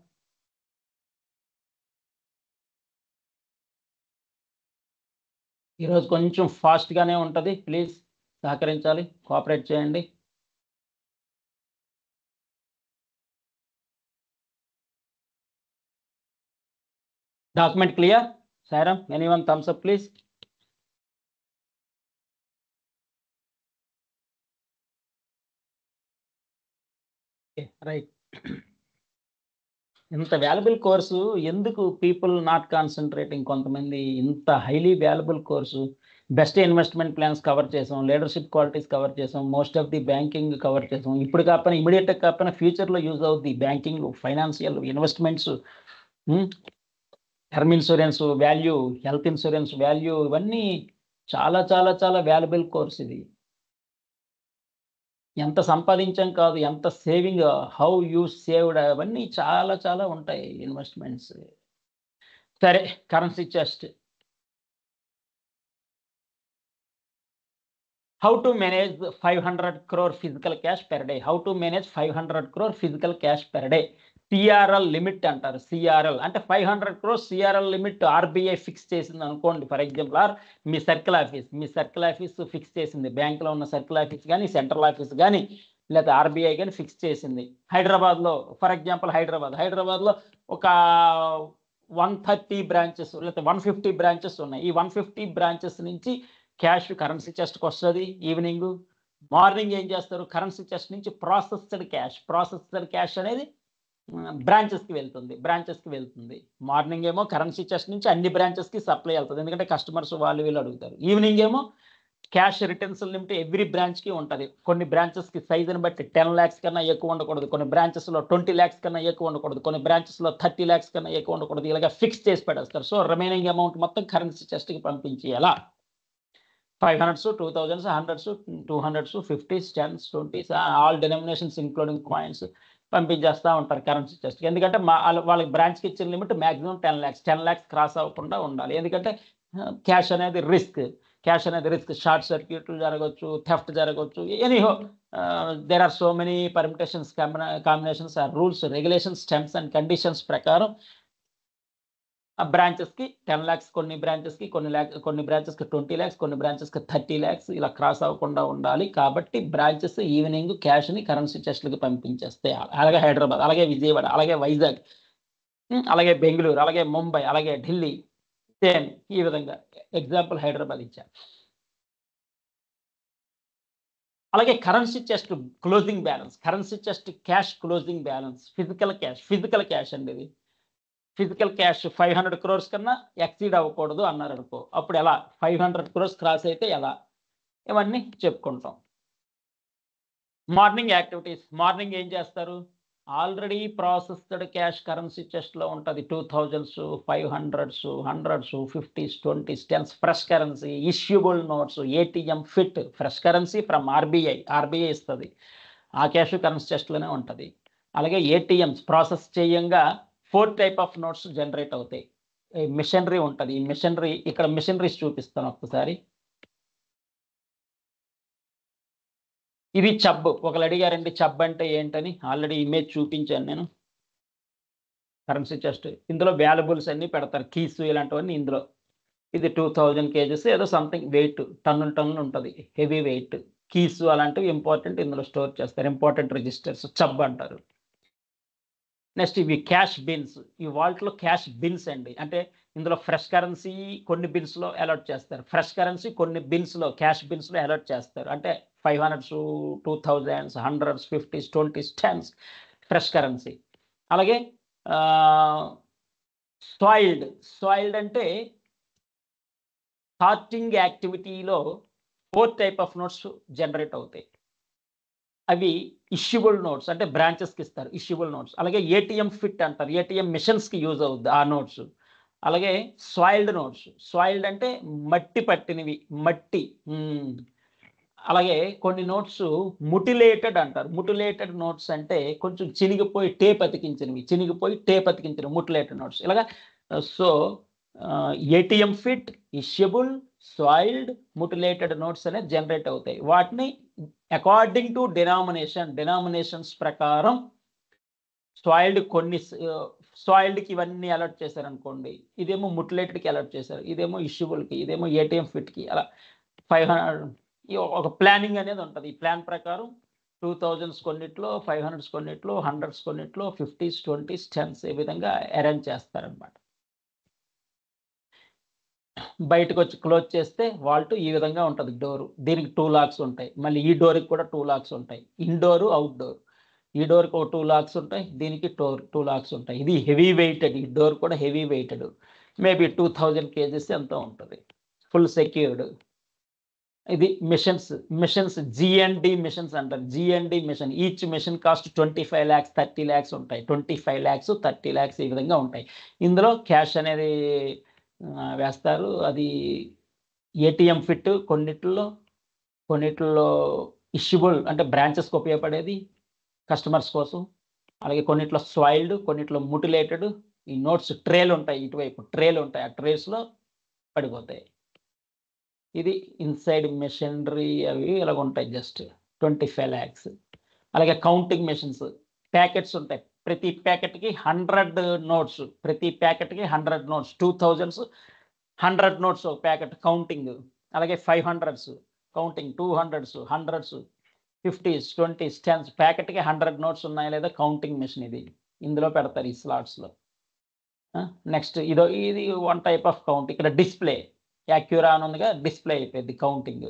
S3: ఈరోజు కొంచెం ఫాస్ట్గానే ఉంటుంది, ప్లీజ్ సహకరించాలి, కోఆపరేట్ చేయండి. Document clear? Sairam, anyone thumbs up please. Right. ఇంత వాల్యుబుల్ కోర్సు ఎందుకు పీపుల్ నాట్ కాన్సన్ట్రేటింగ్? కొంతమంది ఇంత highly valuable course, best investment plans cover చేసాం, లీడర్షిప్ క్వాలిటీస్ కవర్ చేసాం, most of the banking cover చేసాం. ఇప్పుడు కాకపోయినా ఇమీడియట్గా కాకపోయినా ఫ్యూచర్లో యూజ్ అవుద్ది. Banking, financial, investments, term insurance value, health insurance value, ఇవన్నీ చాలా చాలా చాలా వాల్యుబుల్ కోర్స్ ఇది. ఎంత సంపాదించాం కాదు, ఎంత సేవింగ్, హౌ యూ సేవ్డ్, అవన్నీ చాలా చాలా ఉంటాయి ఇన్వెస్ట్మెంట్స్. సరే, currency chest. How to manage 500 crore physical cash per day. How to manage 500 crore physical cash per day. CRL limit అంటారు. సిఆర్ఎల్ అంటే 500 crore CRL limit RBI fix చేసింది అనుకోండి. For example, or మీ సర్కిల్ ఆఫీస్ ఫిక్స్ చేసింది. బ్యాంకులో ఉన్న circle office కానీ, central office కానీ, లేదా ఆర్బీఐ కానీ ఫిక్స్ చేసింది. హైదరాబాద్లో ఫర్ ఎగ్జాంపుల్, హైదరాబాద్లో ఒక 130 బ్రాంచెస్ లేదా 150 బ్రాంచెస్ ఉన్నాయి. ఈ 150 బ్రాంచెస్ నుంచి క్యాష్ కరెన్సీ చెస్ట్కి వస్తుంది. ఈవినింగ్, మార్నింగ్ ఏం చేస్తారు, కరెన్సీ చెస్ట్ నుంచి ప్రాసెస్డ్ క్యాష్ అనేది బ్రాంచెస్కి వెళ్తుంది. మార్నింగ్ ఏమో కరెన్సీ చెస్ట్ నుంచి అన్ని బ్రాంచెస్కి సప్లై అవుతుంది, ఎందుకంటే కస్టమర్స్ వాళ్ళు వీళ్ళు అడుగుతారు. ఈవినింగ్ ఏమో క్యాష్ రిటర్న్స్ లిమిట్ ఎవ్రీ బ్రాంచ్కి ఉంటుంది. కొన్ని బ్రాంచెస్కి సైజుని బట్టి 10 lakhs కన్నా ఎక్కువ ఉండకూడదు, కొన్ని బ్రాంచెస్లో 20 lakhs కన్నా ఎక్కువ ఉండకూడదు, కొన్ని బ్రాంచెస్లో 30 lakhs కన్నా ఎక్కువ ఉండకూడదు. ఇలాగా ఫిక్స్ చేసి పెట్టేస్తారు. సో రిమైనింగ్ అమౌంట్ మొత్తం కరెన్సీ చెస్ట్కి పంపించేయాలా. 500s, 2000s, 100s, 200s, 50s, 10s, 20s, all denominations including coins. పంపించేస్తూ ఉంటారు కరెన్సీ చెస్ట్కి. ఎందుకంటే వాళ్ళకి బ్రాంచ్కి ఇచ్చిన limit maximum 10 lakhs. 10 lakhs cross అవ్వకుండా ఉండాలి. ఎందుకంటే క్యాష్ అనేది రిస్క్. షార్ట్ సర్క్యూట్లు జరగవచ్చు, థెఫ్ట్ జరగవచ్చు. Anyhow there are so many permutations, combinations, or rules, regulations, terms and conditions ప్రకారం ఆ బ్రాంచెస్కి 10 lakhs, కొన్ని బ్రాంచెస్కి 20 lakhs, కొన్ని బ్రాంచెస్కి 30 lakhs ఇలా క్రాస్ అవ్వకుండా ఉండాలి. కాబట్టి బ్రాంచెస్ ఈవినింగ్ క్యాష్ని కరెన్సీ చెస్ట్లకి పంపించేస్తాయి. అలాగే హైదరాబాద్, అలాగే విజయవాడ, అలాగే వైజాగ్, అలాగే బెంగళూరు, అలాగే ముంబై, అలాగే ఢిల్లీ, సేమ్ ఈ విధంగా. ఎగ్జాంపుల్ హైదరాబాద్ ఇచ్చారు. అలాగే currency chest closing balance, currency chest cash closing balance, physical cash అండి. ఇది ఫిజికల్ క్యాష్ 500 crores కన్నా ఎక్సీడ్ అవ్వకూడదు అన్నారు అనుకో. అప్పుడు ఎలా? 500 crores క్రాస్ అయితే ఎలా? ఇవన్నీ చెప్పుకుంటాం. Morning activities. మార్నింగ్ ఏం చేస్తారు? ఆల్రెడీ ప్రాసెస్డ్ క్యాష్ కరెన్సీ చెస్ట్లో ఉంటుంది. 2000s, 500s, 100s, 50s, 20s, 10s, fresh currency, issuable notes, ATM fit, fresh currency from RBI ఇస్తుంది. ఆ క్యాష్ కరెన్సీ చెస్ట్లోనే ఉంటుంది. అలాగే ఏటీఎంస్ ప్రాసెస్ చేయంగా 4 type of నోట్స్ జనరేట్ అవుతాయి. మిషనరీ ఉంటుంది. ఈ మిషనరీ ఇక్కడ మిషనరీస్ చూపిస్తాను ఒకసారి. ఇది చబ్. ఒకరు అడిగారండి చబ్ అంటే ఏంటని. ఆల్రెడీ ఇమేజ్ చూపించాను నేను. కరెన్సీ చెస్ట్ ఇందులో వాల్యుబుల్స్ అన్ని పెడతారు, కీస్ ఇలాంటివన్నీ ఇందులో. ఇది 2000 kgs ఏదో సంథింగ్ వెయిట్, టన్నులు ఉంటుంది, హెవీ వెయిట్. కీస్ అలాంటివి ఇంపార్టెంట్ ఇందులో స్టోర్ చేస్తారు. ఇంపార్టెంట్ రిజిస్టర్స్ చబ్ అంటారు. నెక్స్ట్ ఇవి క్యాష్ బిన్స్. ఈ వాల్ట్లో క్యాష్ బిన్స్ అండి. అంటే ఇందులో ఫ్రెష్ కరెన్సీ కొన్ని బిన్స్లో అలాట్ చేస్తారు. ఫ్రెష్ కరెన్సీ కొన్ని బిన్స్లో, క్యాష్ బిన్స్లో అలాట్ చేస్తారు. అంటే 500s, 2000s, 100s, 50s, 20s, 10s fresh currency. అలాగే సాయిల్డ్ అంటే సార్టింగ్ యాక్టివిటీలో 4 type of నోట్స్ జనరేట్ అవుతాయి. అవి ఇష్యూబుల్ నోట్స్, అంటే బ్రాంచెస్కి ఇస్తారు ఇష్యూబుల్ నోట్స్. అలాగే ఏటీఎం ఫిట్ అంటారు, ఏటీఎం మిషన్స్కి యూజ్ అవుద్ది ఆ నోట్స్. అలాగే సాయిల్డ్ నోట్స్. సాయిల్డ్ అంటే మట్టి పట్టినవి, మట్టి. అలాగే కొన్ని నోట్స్ ముటిలేటెడ్ అంటారు. ముటిలేటెడ్ నోట్స్ అంటే కొంచెం చినిగిపోయి టేప్ అతికించినవి, ముటిలేటెడ్ నోట్స్. ఇలాగా so ATM fit, issuable, soiled, mutilated notes అనేది జనరేట్ అవుతాయి. వాటిని అకార్డింగ్ టు డినామినేషన్స్ ప్రకారం సాయిల్డ్కి ఇవన్నీ అలర్ట్ చేశారు అనుకోండి. ఇదేమో ముటిలేటెడ్కి అలర్ట్ చేశారు, ఇదేమో ఇష్యూబుల్కి, ఇదేమో ఏటీఎం ఫిట్కి. అలా 500 ఒక ప్లానింగ్ అనేది ఉంటుంది. ఈ ప్లాన్ ప్రకారం 2000s కొన్నిట్లో, 500s కొన్నిట్లో, 100s కొన్నిట్లో, 50s, 20s, 10s ఈ విధంగా అరేంజ్ చేస్తారనమాట. బయటకు వచ్చి క్లోజ్ చేస్తే వాల్ట్ ఈ విధంగా ఉంటుంది. డోరు దీనికి 2 locks ఉంటాయి. మళ్ళీ ఈ డోర్కి కూడా 2 locks ఉంటాయి. ఇండోరు, అవుట్డోర్. ఈ డోర్కి 2 locks ఉంటాయి, దీనికి 2 locks ఉంటాయి. ఇది హెవీ వెయిటెడ్. ఈ డోర్ కూడా హెవీ వెయిటెడ్. మేబీ 2000 kgs ఎంతో ఉంటుంది. Full secured. ఇది మిషన్స్ జిఎన్డి మిషన్స్ అంటారు. GND machine, each machine cost 25 lakhs, 30 lakhs ఉంటాయి. 25 lakhs, 30 lakhs ఈ విధంగా ఉంటాయి. ఇందులో క్యాష్ అనేది వేస్తారు. అది ఏటీఎం ఫిట్ కొన్నిట్లో ఇష్యూబుల్ అంటే బ్రాంచెస్కి ఉపయోగపడేది కస్టమర్స్ కోసం. అలాగే కొన్నిట్లో సాయిల్డ్, కొన్నిట్లో ముటిలేటెడ్. ఈ నోట్స్ ట్రేలు ఉంటాయి, ఇటువైపు ట్రేలు ఉంటాయి, ఆ ట్రేస్లో పడిపోతాయి. ఇది ఇన్సైడ్ మెషినరీ అవి ఇలాగ ఉంటాయి. Just 25 lakhs. అలాగే కౌంటింగ్ మెషిన్స్, ప్యాకెట్స్ ఉంటాయి. ప్రతి ప్యాకెట్కి 100 నోట్స్, 2000s 100 నోట్స్ ఒక ప్యాకెట్ కౌంటింగ్. అలాగే 500s counting, 200s, 100s, 50s, 20s, 10s ప్యాకెట్కి 100 notes ఉన్నాయా లేదా కౌంటింగ్ మెషిన్. ఇది ఇందులో పెడతారు ఈ స్లాట్స్లో. నెక్స్ట్ ఇది 1 type ఆఫ్ కౌంట్. ఇక్కడ డిస్ప్లే యాక్యూరా అని ఉందిగా, డిస్ప్లే అయిపోయింది కౌంటింగ్.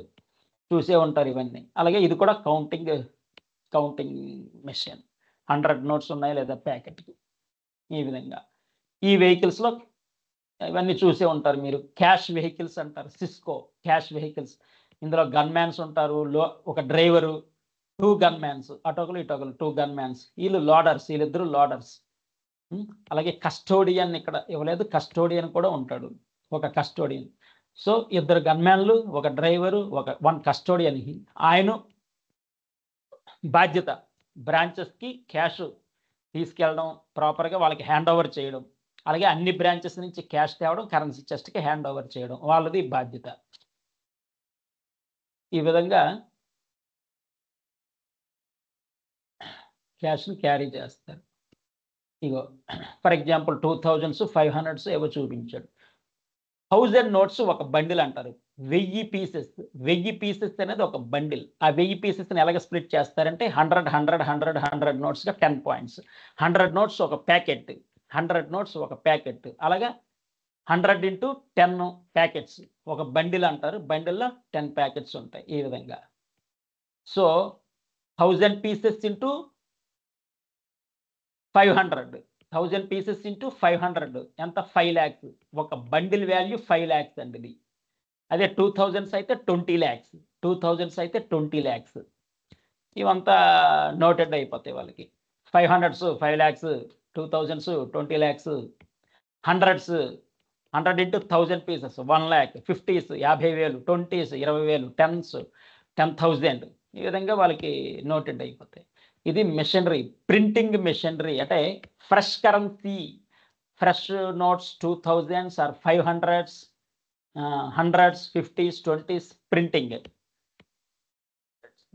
S3: చూసే ఉంటారు ఇవన్నీ. అలాగే ఇది కూడా కౌంటింగ్ మెషిన్. 100 నోట్స్ ఉన్నాయా లేదా ప్యాకెట్కి. ఈ విధంగా ఈ వెహికల్స్లో ఇవన్నీ చూసే ఉంటారు మీరు. క్యాష్ వెహికల్స్ అంటారు, సిస్కో క్యాష్ వెహికల్స్. ఇందులో గన్ మ్యాన్స్ ఉంటారు, ఒక డ్రైవరు, 2 గన్ మ్యాన్స్, అటొకరు ఇటొకరు 2 గన్ మ్యాన్స్. వీళ్ళిద్దరు లాడర్స్. అలాగే కస్టోడియన్ ఇక్కడ ఇవ్వలేదు, కస్టోడియన్ కూడా ఉంటాడు, ఒక కస్టోడియన్. సో 2 గన్మ్యాన్లు, ఒక డ్రైవరు, 1 కస్టోడియన్. ఆయన బాధ్యత బ్రాంచెస్కి క్యాష్ తీసుకెళ్ళడం, ప్రాపర్గా వాళ్ళకి హ్యాండ్ ఓవర్ చేయడం, అలాగే అన్ని బ్రాంచెస్ నుంచి క్యాష్ తేవడం, కరెన్సీ చెస్ట్కి హ్యాండ్ ఓవర్ చేయడం వాళ్ళది బాధ్యత. ఈ విధంగా క్యాష్ని క్యారీ చేస్తారు. ఇగో ఫర్ ఎగ్జాంపుల్ 2000s 500s ఏవో చూపించాడు. 1000 నోట్స్ ఒక బండిల్ అంటారు. 1000 పీసెస్ అనేది ఒక బండిల్. ఆ 1000 పీసెస్ని ఎలాగ స్ప్లిట్ చేస్తారంటే 100 నోట్స్గా 10 పాయింట్స్. 100 నోట్స్ ఒక ప్యాకెట్, 100 నోట్స్ ఒక ప్యాకెట్, అలాగా 100 into 10 ప్యాకెట్స్ ఒక బండిల్ అంటారు. బండిల్లో 10 ప్యాకెట్స్ ఉంటాయి ఈ విధంగా. So 1000 pieces into 500, 1000 pieces into 500 ఎంత? 5 lakhs. ఒక బండిల్ వాల్యూ 5 lakhs అండి ఇది. అదే 2000s అయితే 20 lakhs, 2000s అయితే 20 lakhs. ఇవంతా నోటెడ్ అయిపోతాయి వాళ్ళకి. 500s 5 lakhs, 2000s 20 lakhs, 100s 100 into 1000 pieces 1 lakh, 50s 50,000, 20s 20,000, 10s 10,000. ఈ విధంగా వాళ్ళకి నోటెడ్ అయిపోతాయి. ఇది మెషినరీ, ప్రింటింగ్ మెషినరీ. అంటే fresh currency, fresh notes 2000s or 500s, 100s, 50s, 20s printing.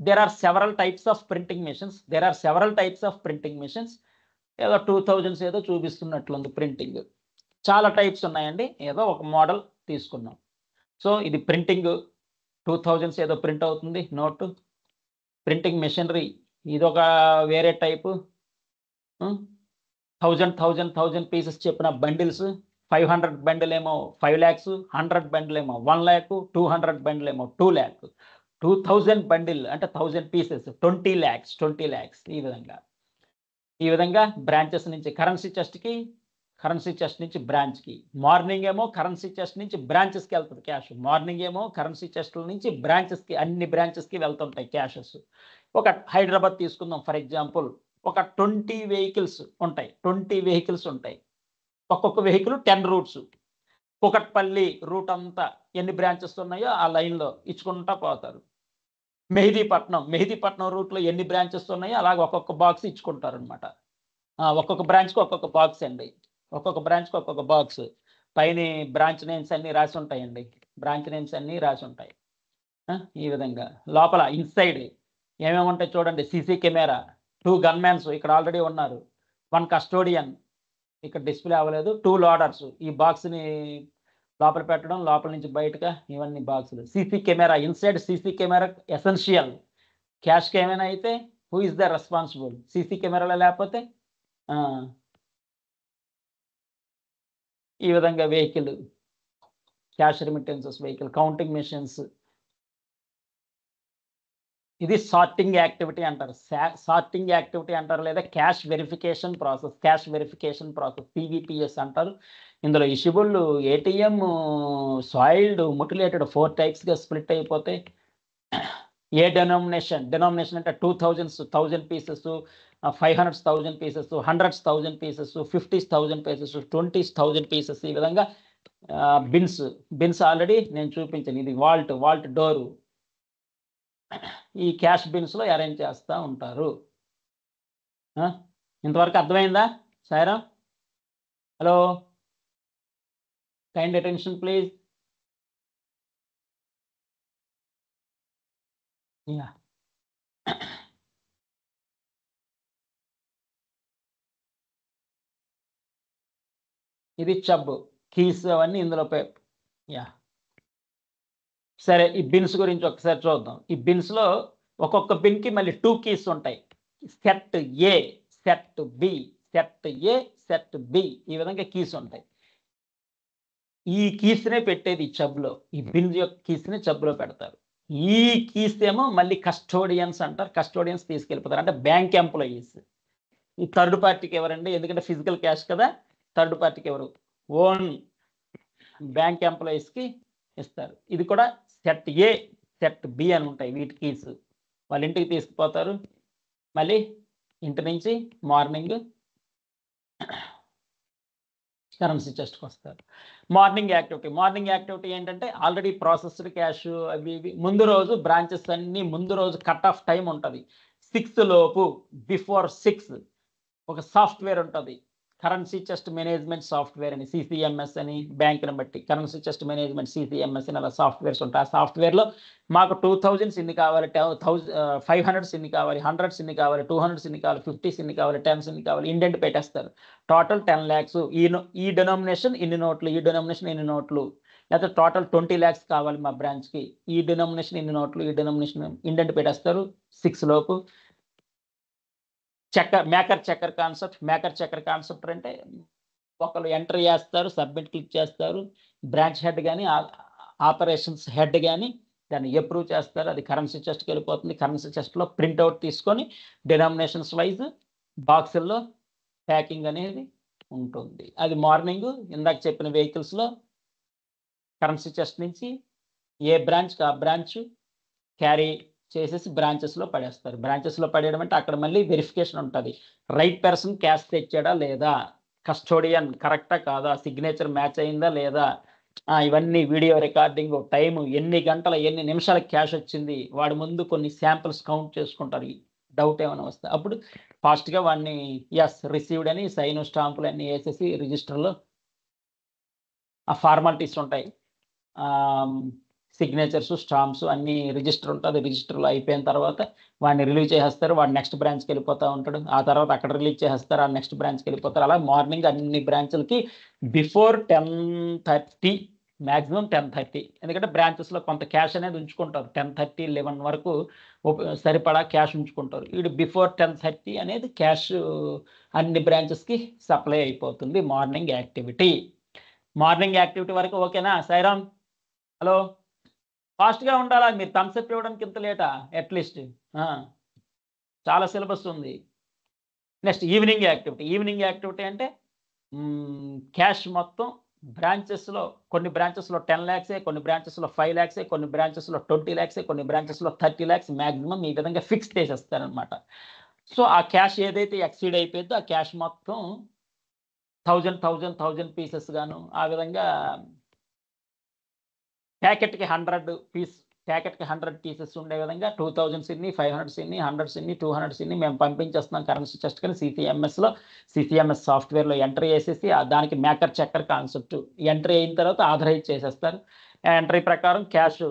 S3: There are several types of printing machines. ఏదో 2000s ఏదో చూపిస్తున్నట్లుంది printing. చాలా types ఉన్నాయండి, ఏదో ఒక మోడల్ తీసుకున్నాం. సో ఇది ప్రింటింగ్, 2000s ఏదో ప్రింట్ అవుతుంది నోటు. ప్రింటింగ్ మెషినరీ ఇదొక వేరే టైపు. 1000 పీసెస్ చెప్పిన బండిల్స్. 500 బండిల్ ఏమో 5 lakhs, 100 బండిల్ ఏమో 1 lakh, 200 బండిల్ ఏమో 2 lakh, 2000 బండిల్ అంటే 1000 పీసెస్ 20 lakhs. ఈ విధంగా బ్రాంచెస్ నుంచి కరెన్సీ చెస్ట్కి, కరెన్సీ చెస్ట్ నుంచి బ్రాంచ్కి. మార్నింగ్ ఏమో కరెన్సీ చెస్ట్ నుంచి బ్రాంచెస్కి వెళ్తుంది క్యాష్. మార్నింగ్ ఏమో కరెన్సీ చెస్ట్ల నుంచి బ్రాంచెస్కి, అన్ని బ్రాంచెస్కి వెళ్తుంటాయి క్యాషెస్. ఒక హైదరాబాద్ తీసుకుందాం ఫర్ ఎగ్జాంపుల్. ఒక 20 వెహికల్స్ ఉంటాయి. ఒక్కొక్క వెహికల్ 10 రూట్స్. కుకట్పల్లి రూట్ అంతా ఎన్ని బ్రాంచెస్ ఉన్నాయో ఆ లైన్లో ఇచ్చుకుంటా పోతారు. మెహదీపట్నం రూట్లో ఎన్ని బ్రాంచెస్ ఉన్నాయో అలాగే ఒక్కొక్క బాక్స్ ఇచ్చుకుంటారు అనమాట. ఒక్కొక్క బ్రాంచ్కి ఒక్కొక్క బాక్స్ అండి, ఒక్కొక్క బ్రాంచ్కి ఒక్కొక్క బాక్స్. పైన బ్రాంచ్ నేమ్స్ అన్నీ రాసి ఉంటాయండి, ఈ విధంగా. లోపల ఇన్సైడ్ ఏమేమి ఉంటాయి చూడండి. సీసీ కెమెరా, 2 గన్మెన్స్ ఇక్కడ ఆల్రెడీ ఉన్నారు, 1 కస్టోడియన్ ఇక్కడ డిస్ప్లే అవ్వలేదు, 2 లోడర్స్ ఈ బాక్స్ని లోపల పెట్టడం, లోపల నుంచి బయటగా ఇవన్నీ బాక్సులు. CC camera, inside CC camera essential. క్యాష్కి ఏమైనా అయితే who is the responsible? CC కెమెరాలో లేకపోతే ఈ విధంగా vehicle, cash remittances vehicle, counting machines. ఇది సార్టింగ్ యాక్టివిటీ అంటారు, లేదా క్యాష్ వెరిఫికేషన్ ప్రాసెస్, CVPS అంటారు. ఇందులో ఇష్యూబుల్, ATM, సాయిల్డ్, ముటిలేటెడ్ 4 typesగా స్ప్లిట్ అయిపోతాయి. ఏ డెనామినేషన్ అంటే 2000s 1000 pieces, 500s 1000 pieces, 100s 1000 pieces, 50s 1000 pieces, 20s 1000 pieces. ఈ విధంగా బిన్స్ ఆల్రెడీ నేను చూపించాను. ఇది వాల్ట్ డోరు. ఈ క్యాష్ బిన్స్లో అరేంజ్ చేస్తూ ఉంటారు. ఇంతవరకు అర్థమైందా Saira? Hello, kind attention please. ఇది చబ్బు, కీస్ అవన్నీ ఇందులో సరే. ఈ బిన్స్ గురించి ఒకసారి చూద్దాం. ఈ బిన్స్లో ఒక్కొక్క బిన్కి మళ్ళీ 2 keys ఉంటాయి. సెట్ ఏ, సెట్ బి, సెట్ బి, ఈ విధంగా కీస్ ఉంటాయి. ఈ కీస్నే పెట్టేది ఈ చబ్లో. ఈ బిన్ యొక్క కీస్ని చబ్లో పెడతారు. ఈ కీస్ ఏమో మళ్ళీ కస్టోడియన్స్ అంటారు. కస్టోడియన్స్ తీసుకెళ్ళిపోతారు, అంటే బ్యాంక్ ఎంప్లాయీస్. ఈ థర్డ్ పార్టీకి ఎవరండి? ఎందుకంటే ఫిజికల్ క్యాష్ కదా, థర్డ్ పార్టీకి ఎవరు? ఓన్ బ్యాంక్ ఎంప్లాయీస్కి ఇస్తారు. ఇది కూడా సెట్ ఏ, సెట్ బి అని ఉంటాయి వీటి కీస్. వాళ్ళ ఇంటికి తీసుకుపోతారు, మళ్ళీ ఇంటి నుంచి మార్నింగ్ కరెన్సీ చెస్ట్కి వస్తారు. మార్నింగ్ యాక్టివిటీ ఏంటంటే ఆల్రెడీ ప్రాసెస్డ్ క్యాష్ అవి ఇవి ముందు రోజు బ్రాంచెస్ అన్నీ ముందు రోజు కట్ ఆఫ్ టైం ఉంటుంది. 6 లోపు, బిఫోర్ 6 ఒక సాఫ్ట్వేర్ ఉంటుంది, కరెన్సీ చెస్ట్ మేనేజ్మెంట్ సాఫ్ట్వేర్ అని, సిసిఎంఎస్ అని, బ్యాంకుని బట్టి కరెన్సీ చెస్ట్ మేనేజ్మెంట్ సిసిఎంఎస్ అని అలా సాఫ్ట్వేర్స్ ఉంటాయి. ఆ సాఫ్ట్వేర్లో మాకు 2000s ఇన్ని కావాలి, 500s ఇన్ని కావాలి, 100s ఇన్ని కావాలి, 200s ఇన్ని కావాలి, 50s ఇన్ని కావాలి, 10s ఇన్ని కావాలి, ఇండెంట్ పెట్టేస్తారు. టోటల్ 10 lakhs, ఈ డెనామినేషన్ ఇన్ని నోట్లు, ఈ డెనామినేషన్ ఇన్ని నోట్లు, లేకపోతే టోటల్ 20 lakhs కావాలి మా బ్రాంచ్కి, ఈ డెనామినేషన్ ఇన్ని నోట్లు, ఈ డెనామినేషన్ ఇండెంట్ పెట్టేస్తారు 6 లోపు. మేకర్ చెక్కర్ కాన్సెప్ట్ అంటే ఒకళ్ళు ఎంటర్ చేస్తారు, సబ్మిట్ క్లిక్ చేస్తారు, బ్రాంచ్ హెడ్ కానీ ఆపరేషన్స్ హెడ్ కానీ దాన్ని అప్రూవ్ చేస్తారు, అది కరెన్సీ చెస్ట్కి వెళ్ళిపోతుంది. కరెన్సీ చెస్ట్లో ప్రింట్అవుట్ తీసుకొని డెనామినేషన్స్ వైజ్ బాక్సుల్లో ప్యాకింగ్ అనేది ఉంటుంది. అది మార్నింగ్ ఇందాక చెప్పిన వెహికల్స్లో కరెన్సీ చెస్ట్ నుంచి ఏ బ్రాంచ్కి ఆ బ్రాంచ్ క్యారీ చేసేసి బ్రాంచెస్లో పడేస్తారు. బ్రాంచెస్లో పడేయడం అంటే అక్కడ మళ్ళీ వెరిఫికేషన్ ఉంటుంది, రైట్ పర్సన్ క్యాష్ తెచ్చాడా లేదా, కస్టోడియన్ కరెక్టా కాదా, సిగ్నేచర్ మ్యాచ్ అయిందా లేదా, ఇవన్నీ వీడియో రికార్డింగ్, టైము, ఎన్ని గంటల ఎన్ని నిమిషాలకు క్యాష్ వచ్చింది, వాడి ముందు కొన్ని శాంపిల్స్ కౌంట్ చేసుకుంటారు, డౌట్ ఏమైనా వస్తే అప్పుడు ఫాస్ట్గా వాడిని ఎస్ రిసీవ్డ్ అని సైన్ స్టాంపులు అన్నీ వేసేసి రిజిస్టర్లో ఆ ఫార్మాలిటీస్ ఉంటాయి, సిగ్నేచర్స్ స్టాంప్స్ అన్ని రిజిస్టర్ ఉంటుంది. రిజిస్టర్లో అయిపోయిన తర్వాత వాడిని రిలీవ్ చేసేస్తారు, వాడు నెక్స్ట్ బ్రాంచ్కి వెళ్ళిపోతూ ఉంటాడు, ఆ తర్వాత అక్కడ రిలీజ్ చేసేస్తారు, ఆ నెక్స్ట్ బ్రాంచ్కి వెళ్ళిపోతారు. అలా మార్నింగ్ అన్ని బ్రాంచులకి బిఫోర్ 10:30, మ్యాక్సిమం 10:30, ఎందుకంటే బ్రాంచెస్లో కొంత క్యాష్ అనేది ఉంచుకుంటారు, 10:30, 11 వరకు సరిపడా క్యాష్ ఉంచుకుంటారు. వీడు బిఫోర్ 10:30 అనేది క్యాష్ అన్ని బ్రాంచెస్కి సప్లై అయిపోతుంది. మార్నింగ్ యాక్టివిటీ వరకు ఓకేనా సాయిరామ్? హలో, ఫాస్ట్గా ఉండాలా, మీరు థమ్స్అప్ ఇవ్వడానికి ఇంత లేటా? అట్లీస్ట్ చాలా సిలబస్ ఉంది. నెక్స్ట్ ఈవినింగ్ యాక్టివిటీ అంటే క్యాష్ మొత్తం బ్రాంచెస్లో, కొన్ని బ్రాంచెస్లో 10 lakhs, కొన్ని బ్రాంచెస్లో 5 lakhs, కొన్ని బ్రాంచెస్లో 20 lakhs, కొన్ని బ్రాంచెస్లో 30 lakhs మ్యాక్సిమం ఈ విధంగా ఫిక్స్ చేసేస్తారనమాట. సో ఆ క్యాష్ ఏదైతే ఎక్సీడ్ అయిపోయిందో ఆ క్యాష్ మొత్తం 1000 పీసెస్ గాను, ఆ విధంగా ప్యాకెట్కి 100 పీసెస్ ఉండే విధంగా 2000s ఇన్ని, 500s ఇన్ని, 100s ఇన్ని, 200s ఇన్ని మేము పంపించేస్తున్నాం కరెన్సీ చెస్ట్ కానీ సిసిఎంఎస్ సాఫ్ట్వేర్లో ఎంట్రీ చేసేసి దానికి మేకర్ చెక్కర్ కాన్సెప్ట్ ఎంట్రీ అయిన తర్వాత ఆథరైజ్ చేసేస్తారు. ఎంట్రీ ప్రకారం క్యాష్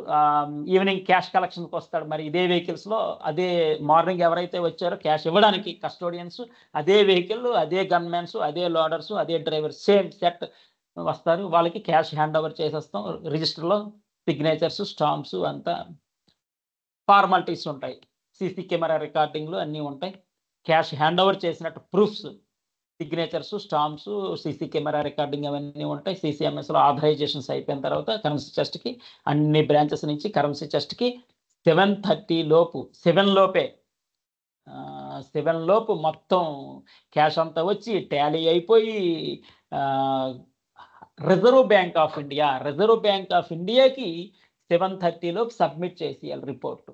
S3: ఈవినింగ్ క్యాష్ కలెక్షన్కి వస్తాడు. మరి ఇదే వెహికల్స్లో అదే మార్నింగ్ ఎవరైతే వచ్చారో క్యాష్ ఇవ్వడానికి కస్టోడియన్స్, అదే వెహికల్, అదే గన్మెన్స్, అదే లోడర్స్, అదే డ్రైవర్స్ సేమ్ సెట్ వస్తారు. వాళ్ళకి క్యాష్ హ్యాండ్ ఓవర్ చేసేస్తాం. రిజిస్టర్లో సిగ్నేచర్స్ స్టాంప్స్ అంతా ఫార్మాలిటీస్ ఉంటాయి, సీసీ కెమెరా రికార్డింగ్లు అన్నీ ఉంటాయి. క్యాష్ హ్యాండ్ ఓవర్ చేసినట్టు proofs, signatures stamps, CC camera recording అవన్నీ ఉంటాయి. సిసిఎంఎస్లో ఆథరైజేషన్స్ అయిపోయిన తర్వాత కరెన్సీ చెస్ట్కి అన్ని బ్రాంచెస్ నుంచి కరెన్సీ చెస్ట్కి 7:30 లోపు 7 లోపు మొత్తం క్యాష్ అంతా వచ్చి టాలీ అయిపోయి రిజర్వ్ బ్యాంక్ ఆఫ్ ఇండియాకి 7:30 లోపు సబ్మిట్ చేసేయాలి రిపోర్టు.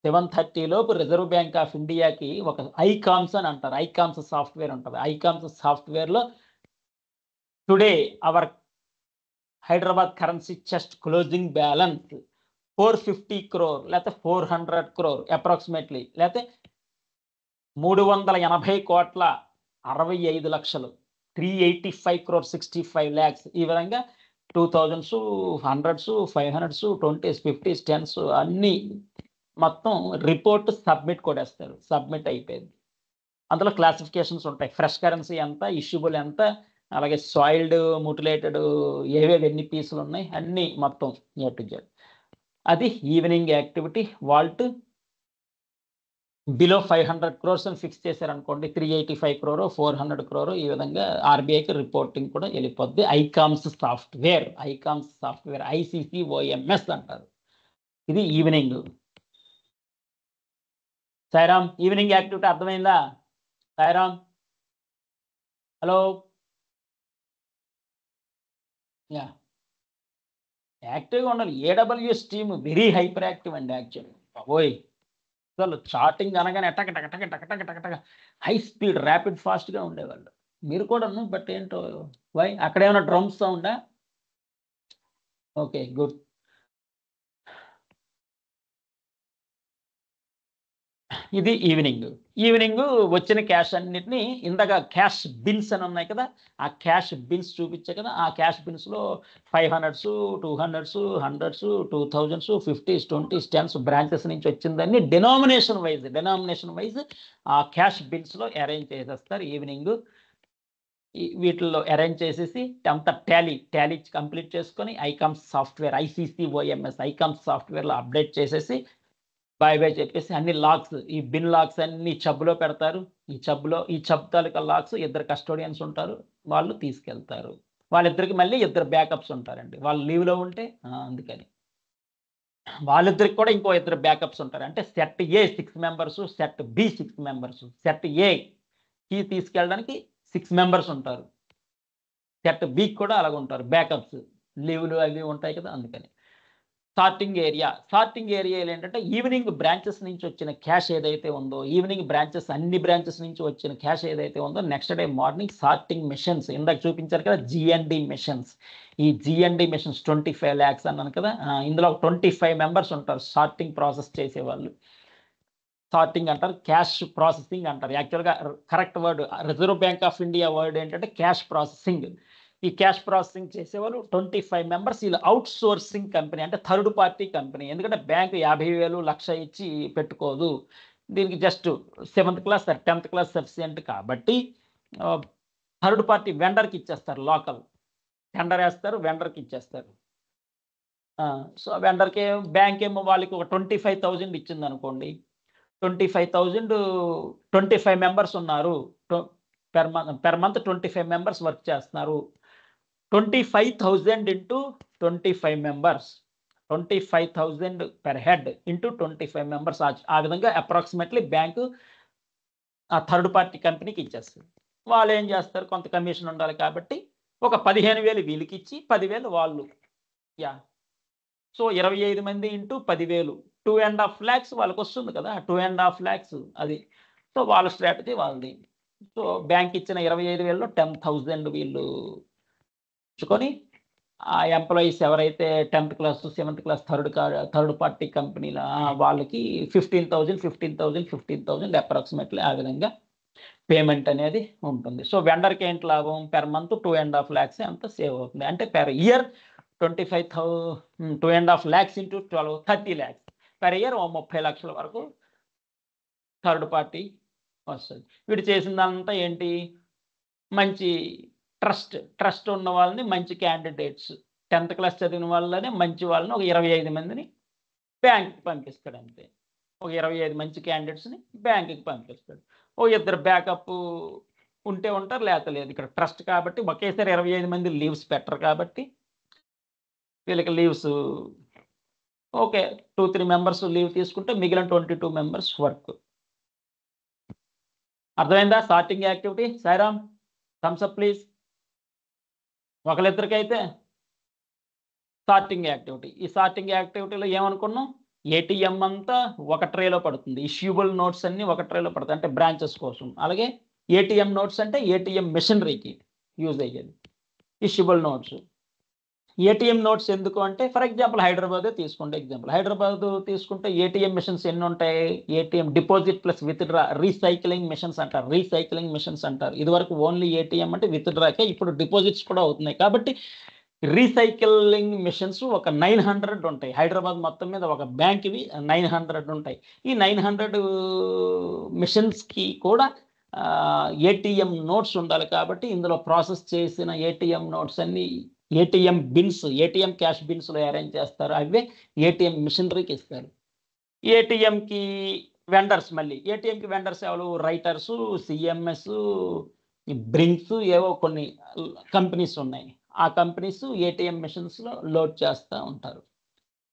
S3: 7:30 లోపు రిజర్వ్ బ్యాంక్ ఆఫ్ ఇండియాకి ఒక ఐకామ్స్ అని అంటారు, ఐకామ్స్ సాఫ్ట్వేర్ ఉంటుంది. ఐకామ్స్ సాఫ్ట్వేర్లో today our Hyderabad currency chest closing balance 450 crore లేకపోతే 400 crore అప్రాక్సిమేట్లీ, లేకపోతే 380,65,00,000 385 crore 65 lakhs, ఈ విధంగా 2000s, 100s, 500s, 20s, 50s, 10s అన్నీ మొత్తం రిపోర్ట్ సబ్మిట్ కొడేస్తారు. సబ్మిట్ అయిపోయింది. అందులో క్లాసిఫికేషన్స్ ఉంటాయి, ఫ్రెష్ కరెన్సీ ఎంత, ఇష్యూబుల్ ఎంత, అలాగే సాయిల్డ్, ముటిలేటెడ్ ఏవేవి ఎన్ని పీసులు ఉన్నాయి అన్నీ మొత్తం జెడ్. అది evening activity. Vault below 500 crores అని ఫిక్స్ చేశారనుకోండి, 385 crore, 400 crore, ఈ విధంగా ఆర్బీఐకి రిపోర్టింగ్ కూడా వెళ్ళిపోద్ది. ఐకామ్స్ సాఫ్ట్వేర్ ICCOMS అంటారు. ఇది ఈవినింగ్. సాయిరామ్, ఈవినింగ్ యాక్టివిటీ అర్థమైందా? సాయిరామ్, హలో, యా, యాక్టివ్గా ఉండాలి. AWS team very hyper active అండి యాక్చువల్లీ. బాబోయ్, అసలు చాటింగ్ అనగానే టక హై స్పీడ్ ర్యాపిడ్ ఫాస్ట్గా ఉండేవాళ్ళు. మీరు కూడా, బట్ ఏంటో వై అక్కడ ఏమైనా డ్రమ్స్ సౌండా? Okay, good. ఇది ఈవినింగ్. ఈవినింగ్ వచ్చిన క్యాష్ అన్నిటిని ఇందాక క్యాష్ బిన్స్ అని ఉన్నాయి కదా, ఆ క్యాష్ బిన్స్ చూపించే కదా, ఆ cash బిన్స్లో 500s 200s 100s 2000s 50s 20s 10s branches నుంచి వచ్చిందని డెనామినేషన్ వైజ్ ఆ క్యాష్ బిన్స్లో అరేంజ్ చేసేస్తారు. ఈవినింగ్ వీటిల్లో అరేంజ్ చేసేసి అంతా టాలీ కంప్లీట్ చేసుకొని ఐకామ్స్ సాఫ్ట్వేర్ ICCOMS ఐకామ్స్ సాఫ్ట్వేర్లో అప్డేట్ చేసేసి బాయ్ చెప్పేసి అన్ని లాక్స్, ఈ బిన్ లాక్స్ అన్ని చబ్బులో పెడతారు. ఈ చబ్ తాలూకా లాక్స్ ఇద్దరు కస్టోడియన్స్ ఉంటారు, వాళ్ళు తీసుకెళ్తారు. వాళ్ళిద్దరికి మళ్ళీ ఇద్దరు బ్యాకప్స్ ఉంటారండి. వాళ్ళు లీవ్లో ఉంటే అందుకని వాళ్ళిద్దరికి కూడా ఇంకో ఇద్దరు బ్యాకప్స్ ఉంటారు. అంటే set A 6 members, set B 6 members. Set Aకి తీసుకెళ్ళడానికి 6 మెంబర్స్ ఉంటారు, సెట్ Bకి కూడా అలాగ ఉంటారు బ్యాకప్స్, లీవ్లు అవి ఉంటాయి కదా, అందుకని. సార్టింగ్ ఏరియాలు ఏంటంటే ఈవినింగ్ బ్రాంచెస్ నుంచి వచ్చిన క్యాష్ ఏదైతే ఉందో, అన్ని బ్రాంచెస్ నుంచి వచ్చిన క్యాష్ ఏదైతే ఉందో next day morning sorting machines, ఇందాక చూపించారు కదా GND మిషన్స్, ఈ GND మిషన్స్ 25 lakhs అన్నాను కదా, ఇందులో 25 మెంబర్స్ ఉంటారు సార్టింగ్ ప్రాసెస్ చేసేవాళ్ళు. సార్టింగ్ అంటారు, క్యాష్ ప్రాసెసింగ్ అంటారు. యాక్చువల్గా correct word reserve bank of India word ఏంటంటే క్యాష్ ప్రాసెసింగ్. ఈ క్యాష్ ప్రాసెసింగ్ చేసేవాళ్ళు 25 మెంబర్స్. వీళ్ళు అవుట్ సోర్సింగ్ కంపెనీ, అంటే థర్డ్ పార్టీ కంపెనీ. ఎందుకంటే బ్యాంకు 50,000 లక్ష ఇచ్చి పెట్టుకోదు, దీనికి just 7th class 10th class sufficient కాబట్టి థర్డ్ పార్టీ వెండర్కి ఇచ్చేస్తారు. లోకల్ టెండర్ వేస్తారు, వెండర్కి ఇచ్చేస్తారు. సో వెండర్కి బ్యాంక్ ఏమో వాళ్ళకి ఒక 25,000 ఇచ్చింది అనుకోండి, 25,000 25 మెంబర్స్ ఉన్నారు, పెర్ మంత్ 25 మెంబర్స్ వర్క్ చేస్తున్నారు. 25,000 into 25 members, 25,000 per head into 25 members. ఆ విధంగా అప్రాక్సిమేట్లీ బ్యాంకు ఆ థర్డ్ పార్టీ కంపెనీకి ఇచ్చేస్తుంది. వాళ్ళు ఏం చేస్తారు, కొంత కమిషన్ ఉండాలి కాబట్టి ఒక 15,000 వీళ్ళకి ఇచ్చి 10,000 వాళ్ళు. సో 25 మంది ఇంటూ 10,000 2.5 lakhs వాళ్ళకి వస్తుంది కదా, 2.5 lakhs అది. సో వాళ్ళ స్ట్రాటజీ వాళ్ళది. సో బ్యాంక్ ఇచ్చిన 25,000లో 10,000 వీళ్ళు కొని ఆ ఎంప్లాయీస్ ఎవరైతే 10th class 7th class third party కంపెనీల వాళ్ళకి 15,000 అప్రాక్సిమేట్లీ ఆ విధంగా పేమెంట్ అనేది ఉంటుంది. సో వెండర్కి ఏంటి లాభం, పెర్ మంత్ 2.5 lakhs అంత సేవ్ అవుతుంది. అంటే per year 2.5 lakhs into 12 30 lakhs per year 30 లక్షల వరకు థర్డ్ పార్టీ వస్తుంది. వీడు చేసిందంతా ఏంటి, మంచి ట్రస్ట్ ఉన్న వాళ్ళని, మంచి క్యాండిడేట్స్ 10th క్లాస్ చదివిన వాళ్ళనే మంచి వాళ్ళని ఒక 25 మందిని బ్యాంక్కి పంపిస్తాడు. అంతే, ఒక 25 మంచి క్యాండిడేట్స్ని బ్యాంక్కి పంపిస్తాడు. ఓ ఇద్దరు బ్యాకప్ ఉంటే ఉంటారు, లేదు. ఇక్కడ ట్రస్ట్ కాబట్టి ఒకేసారి 25 మంది లీవ్స్ పెట్టరు కాబట్టి వీళ్ళకి లీవ్స్ ఓకే 2-3 మెంబర్స్ లీవ్ తీసుకుంటే మిగిలిన 22 మెంబర్స్ వర్క్. అర్థమైందా sorting activity? Sairam thumbs up please. ఒకరిద్దరికైతే సార్టింగ్ యాక్టివిటీ. ఈ సార్టింగ్ యాక్టివిటీలో ఏమనుకున్నాం, ఏటీఎం అంతా ఒక ట్రేలో పడుతుంది, ఇష్యూబుల్ నోట్స్ అన్ని ఒక ట్రేలో పడతాయి, అంటే బ్రాంచెస్ కోసం. అలాగే ఏటీఎం నోట్స్ అంటే ఏటీఎం మిషనరీకి యూజ్ అయ్యేది ఇష్యూబుల్ నోట్స్. ఏటీఎం నోట్స్ ఎందుకు అంటే, ఫర్ ఎగ్జాంపుల్ హైదరాబాదే తీసుకోండి. హైదరాబాద్ తీసుకుంటే ఏటీఎం మిషన్స్ ఎన్ని ఉంటాయి, ATM deposit plus withdraw recycling machines అంటారు. ఇదివరకు ఓన్లీ ఏటీఎం అంటే విత్డ్రాకే, ఇప్పుడు డిపాజిట్స్ కూడా అవుతున్నాయి. కాబట్టి రీసైక్లింగ్ మిషన్స్ ఒక 900 ఉంటాయి. హైదరాబాద్ మొత్తం మీద ఒక బ్యాంక్ ఇవి 900 ఉంటాయి. ఈ 900 మిషన్స్కి కూడా ఏటీఎం నోట్స్ ఉండాలి. కాబట్టి ఇందులో ప్రాసెస్ చేసిన ఏటీఎం నోట్స్ అన్ని ఏటీఎం బిన్స్, ఏటీఎం క్యాష్ బిన్స్లో అరేంజ్ చేస్తారు. అవే ఏటీఎం మిషనరీకి ఇస్తారు. ఏటీఎంకి వెండర్స్, మళ్ళీ ఏటీఎంకి వెండర్స్ ఎవరు, రైటర్స్, సిఎంఎస్, బ్రింక్స్, ఏవో కొన్ని కంపెనీస్ ఉన్నాయి. ఆ కంపెనీస్ ఏటీఎం మిషన్స్లో లోడ్ చేస్తూ ఉంటారు.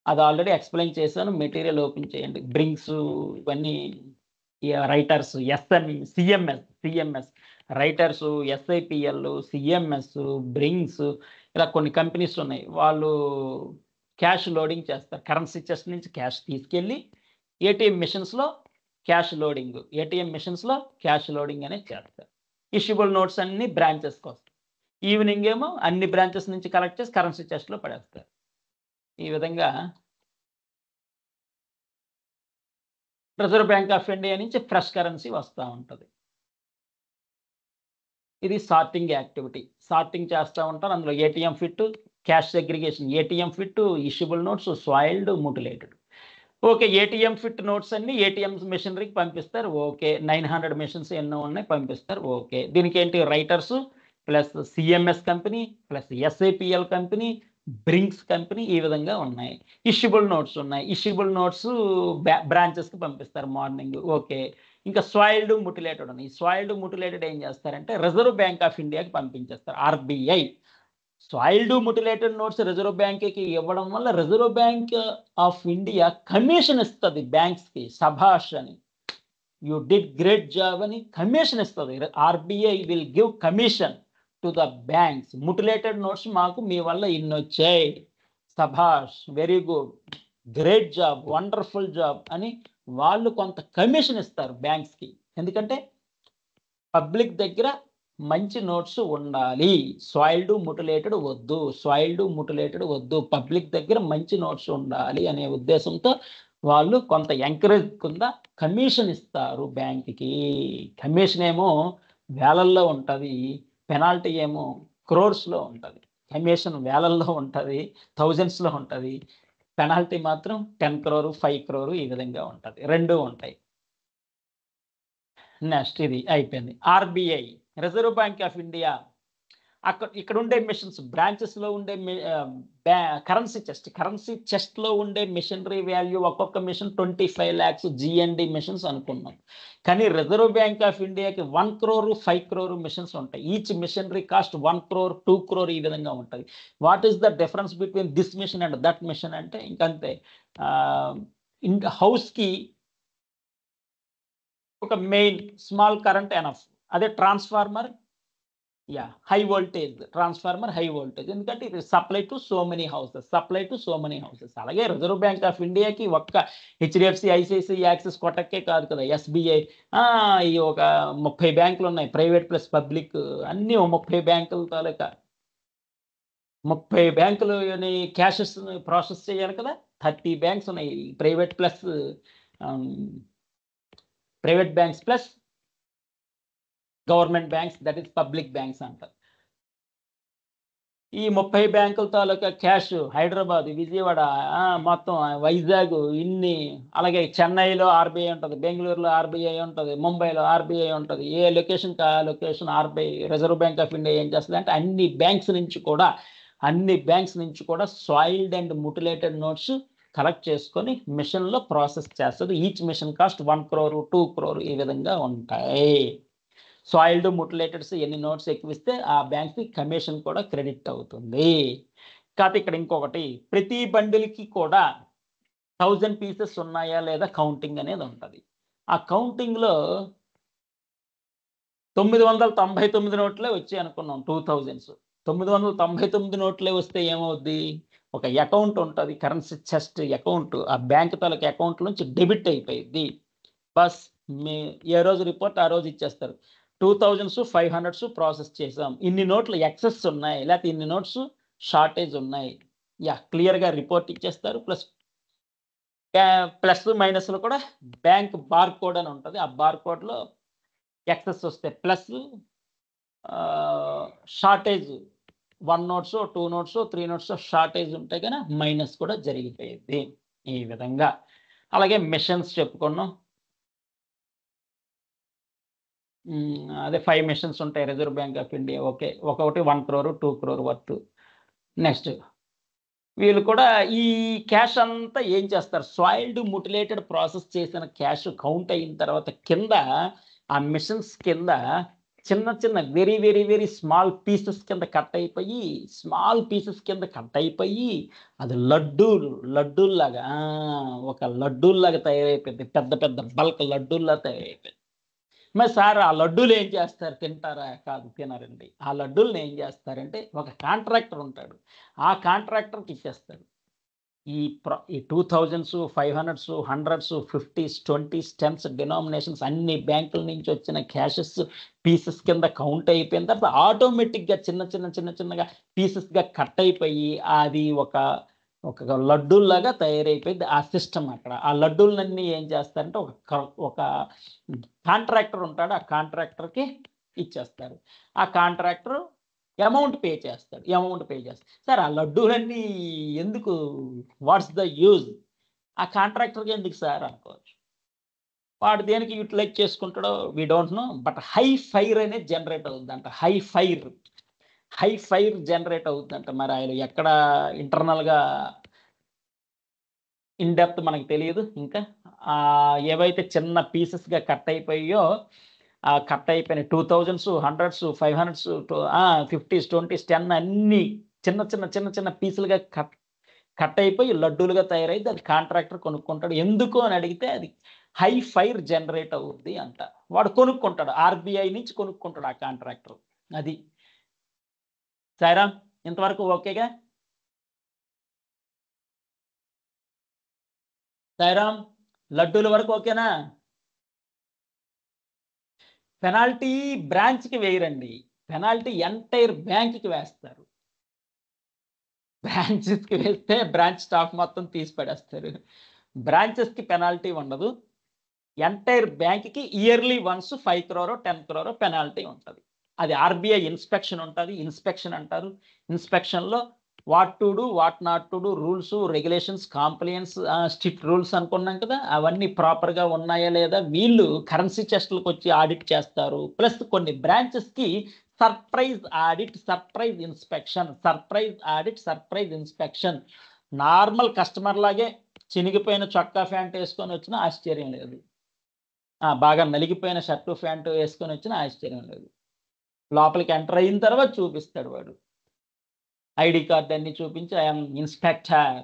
S3: అది ఆల్రెడీ ఎక్స్ప్లెయిన్ చేశాను, మెటీరియల్ ఓపెన్ చేయండి. బ్రింక్స్ ఇవన్నీ రైటర్స్, సిఎంఎస్ రైటర్స్, ఎస్ఐపిఎల్, సిఎంఎస్, బ్రింక్స్, ఇలా కొన్ని కంపెనీస్ ఉన్నాయి. వాళ్ళు క్యాష్ లోడింగ్ చేస్తారు. కరెన్సీ చెస్ట్ నుంచి క్యాష్ తీసుకెళ్ళి ఏటీఎం మిషన్స్లో క్యాష్ లోడింగ్ అనేది చేస్తారు. ఇష్యూబుల్ నోట్స్ అన్ని బ్రాంచెస్కి వస్తాయి. ఈవినింగ్ ఏమో అన్ని బ్రాంచెస్ నుంచి కలెక్ట్ చేసి కరెన్సీ చెస్ట్లో పడేస్తారు. ఈ విధంగా రిజర్వ్ బ్యాంక్ ఆఫ్ ఇండియా నుంచి ఫ్రెష్ కరెన్సీ వస్తూ ఉంటుంది. ఇది సార్టింగ్ యాక్టివిటీ. సార్టింగ్ చేస్తూ ఉంటారు. అందులో ATM fit, cash segregation, ATM fit, issuable notes, soiled, mutilated. Okay, ATM fit notes అన్ని ఏటీఎం మెషినరీకి పంపిస్తారు. ఓకే, 900 మెషిన్స్ ఎన్నో ఉన్నాయి పంపిస్తారు. ఓకే, దీనికి ఏంటి writers plus CMS company plus SAPL company, Brinks company, ఈ విధంగా ఉన్నాయి. ఇష్యూబుల్ నోట్స్ ఉన్నాయి. ఇష్యూబుల్ నోట్స్ బ్రాంచెస్కి పంపిస్తారు మార్నింగ్. ఓకే, ఇంకా సాయిల్డ్, ముటిలేటెడ్ ఉన్నాయి. సాయిల్డ్, ముటిలేటెడ్ ఏం చేస్తారంటే రిజర్వ్ బ్యాంక్ ఆఫ్ ఇండియాకి పంపించేస్తారు, RBI. Soiled, mutilated notes reserve బ్యాంక్కి ఇవ్వడం వల్ల reserve bank of India commission ఇస్తుంది బ్యాంక్స్కి. సభాష్ అని, యూ డిడ్ గ్రేట్ జాబ్ అని కమిషన్ ఇస్తుంది. RBI will give commission to the banks. Mutilated notes మాకు మీ వల్ల ఇన్ని వచ్చాయి, సభాష్, very good, great job, wonderful job అని వాళ్ళు కొంత కమిషన్ ఇస్తారు బ్యాంక్స్కి. ఎందుకంటే పబ్లిక్ దగ్గర మంచి నోట్స్ ఉండాలి. సాయిల్డ్, ముటిలేటెడ్ వద్దు, సాయిల్డ్, ముటిలేటెడ్ వద్దు, పబ్లిక్ దగ్గర మంచి నోట్స్ ఉండాలి అనే ఉద్దేశంతో వాళ్ళు కొంత ఎంకరేజ్ కింద కమిషన్ ఇస్తారు బ్యాంక్కి. కమిషన్ ఏమో వేలల్లో ఉంటుంది, పెనాల్టీ ఏమో క్రోర్స్లో ఉంటుంది. కమిషన్ వేలల్లో ఉంటుంది, థౌజండ్స్లో ఉంటుంది. పెనాల్టీ మాత్రం 10 crore, 5 crore ఈ విధంగా ఉంటుంది. రెండు ఉంటాయి. నెక్స్ట్ ఇది అయిపోయింది. RBI, reserve bank of India. ఇక్కడ ఉండే మిషన్స్, బ్రాంచెస్లో ఉండే కరెన్సీ చెస్ట్లో ఉండే మిషనరీ వాల్యూ ఒక్కొక్క మిషన్ 25 lakhs జిఎన్డి మిషన్స్ అనుకున్నాం. కానీ రిజర్వ్ బ్యాంక్ ఆఫ్ ఇండియాకి 1 crore, 5 crore మిషన్స్ ఉంటాయి. Each machinery cost 1 crore, 2 crore ఈ విధంగా ఉంటుంది. What is the difference between this machine and that machine అంటే ఇంకంతే. హౌస్కి ఒక మెయిన్ స్మాల్ కరెంట్ ఎనఫ్, అదే transformer high voltage, transformer high voltage, ఎందుకంటే ఇది supply to so many houses. అలాగే రిజర్వ్ బ్యాంక్ ఆఫ్ ఇండియాకి ఒక్క హెచ్డిఎఫ్సి, ఐసిఐసిఐ, యాక్సిస్, కొటక్కే కాదు కదా, ఎస్బీఐ, ఈ ఒక 30 బ్యాంకులు ఉన్నాయి, ప్రైవేట్ ప్లస్ పబ్లిక్ అన్నీ 30 బ్యాంకుల తాలూకా 30 బ్యాంకులు క్యాషెస్ ప్రాసెస్ చేయాలి కదా. 30 బ్యాంక్స్ ఉన్నాయి, private banks plus government banks, that is public banks అంటారు. ఈ 30 బ్యాంకుల తాలూకా క్యాష్ హైదరాబాద్, విజయవాడ, మొత్తం వైజాగ్, ఇన్ని, అలాగే చెన్నైలో ఆర్బీఐ ఉంటుంది, బెంగళూరులో ఆర్బీఐ ఉంటుంది, ముంబైలో ఆర్బీఐ ఉంటుంది. ఏ లొకేషన్కి ఆ location RBI, reserve bank of India ఏం చేస్తుంది అంటే అన్ని బ్యాంక్స్ నుంచి కూడా soiled and mutilated notes collect చేసుకొని మిషన్లో ప్రాసెస్ చేస్తుంది. Each machine cost 1 crore, 2 crore ఈ విధంగా ఉంటాయి. సాయిల్డ్, ముటిలేటెడ్స్ ఎన్ని నోట్స్ ఎక్కువిస్తే ఆ బ్యాంక్కి కమిషన్ కూడా క్రెడిట్ అవుతుంది. కాకపోతే ఇక్కడ ఇంకొకటి, ప్రతి బండిల్కి కూడా 1000 pieces ఉన్నాయా లేదా కౌంటింగ్ అనేది ఉంటుంది. ఆ కౌంటింగ్లో 999 నోట్లే వచ్చాయి అనుకున్నాం, 2000s. 999 నోట్లే వస్తే ఏమవుద్ది, ఒక అకౌంట్ ఉంటుంది, కరెన్సీ చెస్ట్ అకౌంట్, ఆ బ్యాంక్ తాలూకా అకౌంట్ నుంచి డెబిట్ అయిపోయింది. బస్ మీ ఏ రోజు రిపోర్ట్ ఆ రోజు ఇచ్చేస్తారు. 2000s, 500s ప్రాసెస్ చేసాం, ఇన్ని నోట్లు ఎక్సెస్ ఉన్నాయి, లేకపోతే ఇన్ని నోట్స్ షార్టేజ్ ఉన్నాయి, క్లియర్గా రిపోర్ట్ ఇచ్చేస్తారు. ప్లస్ మైనస్లో కూడా బ్యాంక్ బార్ కోడ్ అని ఉంటుంది. ఆ బార్ కోడ్లో ఎక్సెస్ వస్తే plus, shortage 1 notes, 2 notes, 3 notes shortage ఉంటే కానీ మైనస్ కూడా జరిగిపోయింది ఈ విధంగా. అలాగే మిషన్స్ చెప్పుకున్నాం, అదే 5 మిషన్స్ ఉంటాయి reserve bank of India. Okay, ఒక్కొక్కటి 1 crore, 2 crore వర్త్. నెక్స్ట్ వీళ్ళు కూడా ఈ క్యాష్ అంతా ఏం చేస్తారు, సాయిల్డ్, ముటిలేటెడ్ ప్రాసెస్ చేసిన క్యాష్ కౌంట్ అయిన తర్వాత కింద ఆ మిషన్స్ కింద చిన్న very very very small pieces కింద కట్ అయిపోయి అది లడ్డూల్లాగా ఒక లడ్డూల్లాగా తయారైపోయింది, పెద్ద బల్క్ లడ్డూల్లా తయారైపోయింది. మరి సార్ ఆ లడ్డూలు ఏం చేస్తారు, తింటారా? కాదు, తినరండి. ఆ లడ్డూలను ఏం చేస్తారంటే ఒక కాంట్రాక్టర్ ఉంటాడు, ఆ కాంట్రాక్టర్కి ఇచ్చేస్తారు. ఈ 2000s, 500s, 100s, 50s, 20s, 10s denominations అన్ని బ్యాంకుల నుంచి వచ్చిన క్యాషెస్ పీసెస్ కింద కౌంట్ అయిపోయిన తర్వాత ఆటోమేటిక్గా చిన్నగా పీసెస్గా కట్ అయిపోయి అది ఒక ఒక లడ్డూల్లాగా తయారైపోయింది ఆ సిస్టమ్. అక్కడ ఆ లడ్డూలన్నీ ఏం చేస్తారంటే ఒక కాంట్రాక్టర్ ఉంటాడు, ఆ కాంట్రాక్టర్కి ఇచ్చేస్తారు. ఆ కాంట్రాక్టర్ అమౌంట్ పే చేస్తాడు. సార్ ఆ లడ్డూలన్నీ ఎందుకు, వాట్స్ ద యూజ్, ఆ కాంట్రాక్టర్కి ఎందుకు సార్ అనుకోవచ్చు. వాడు దేనికి యూటిలైజ్ చేసుకుంటాడో we don't know. But high fire అనేది జనరేట్ అవుతుందంట. హై ఫైర్ జనరేట్ అవుతుందంట. మరి ఆయన ఎక్కడ ఇంటర్నల్గా ఇన్ డెప్త్ మనకు తెలియదు. ఇంకా ఏవైతే చిన్న పీసెస్గా కట్ అయిపోయాయో, ఆ కట్ అయిపోయిన 2000s 100s 500s 50s 20s 10 అన్ని చిన్న పీసులుగా కట్ అయిపోయి లడ్డూలుగా తయారైతే అది కాంట్రాక్టర్ కొనుక్కుంటాడు. ఎందుకు అని అడిగితే అది హై ఫైర్ జనరేట్ అవుద్ది అంట. వాడు కొనుక్కుంటాడు, ఆర్బీఐ నుంచి కొనుక్కుంటాడు ఆ కాంట్రాక్టర్. అది సాయిరామ్, ఇంతవరకు ఓకేగా? సాయిరామ్, లడ్డూల వరకు ఓకేనా? పెనాల్టీ బ్రాంచ్కి వేయరండి, పెనాల్టీ ఎంటైర్ బ్యాంక్కి వేస్తారు. బ్రాంచెస్కి వేస్తే బ్రాంచ్ స్టాఫ్ మొత్తం తీసి పడేస్తారు. బ్రాంచెస్కి పెనాల్టీ ఉండదు. ఎంటైర్ బ్యాంక్కి yearly once 5 crore 10 crore penalty ఉంటుంది. అది ఆర్బీఐ ఇన్స్పెక్షన్ ఉంటుంది. ఇన్స్పెక్షన్ అంటారు. ఇన్స్పెక్షన్లో what to do, what not to do, rules regulations compliance strict rules అనుకున్నాం కదా, అవన్నీ ప్రాపర్గా ఉన్నాయా లేదా వీళ్ళు కరెన్సీ చెస్ట్లకు వచ్చి ఆడిట్ చేస్తారు. ప్లస్ కొన్ని బ్రాంచెస్కి surprise audit, surprise inspection, surprise audit, surprise inspection. Normal customer లాగే చినిగిపోయిన చొక్కా ప్యాంట్ వేసుకొని వచ్చినా ఆశ్చర్యం లేదు, బాగా నలిగిపోయిన షర్టు ప్యాంటు వేసుకొని వచ్చినా ఆశ్చర్యం లేదు. లోపలికి ఎంటర్ అయిన తర్వాత చూపిస్తాడు వాడు ఐడి కార్డ్ అన్ని చూపించి, I'm inspector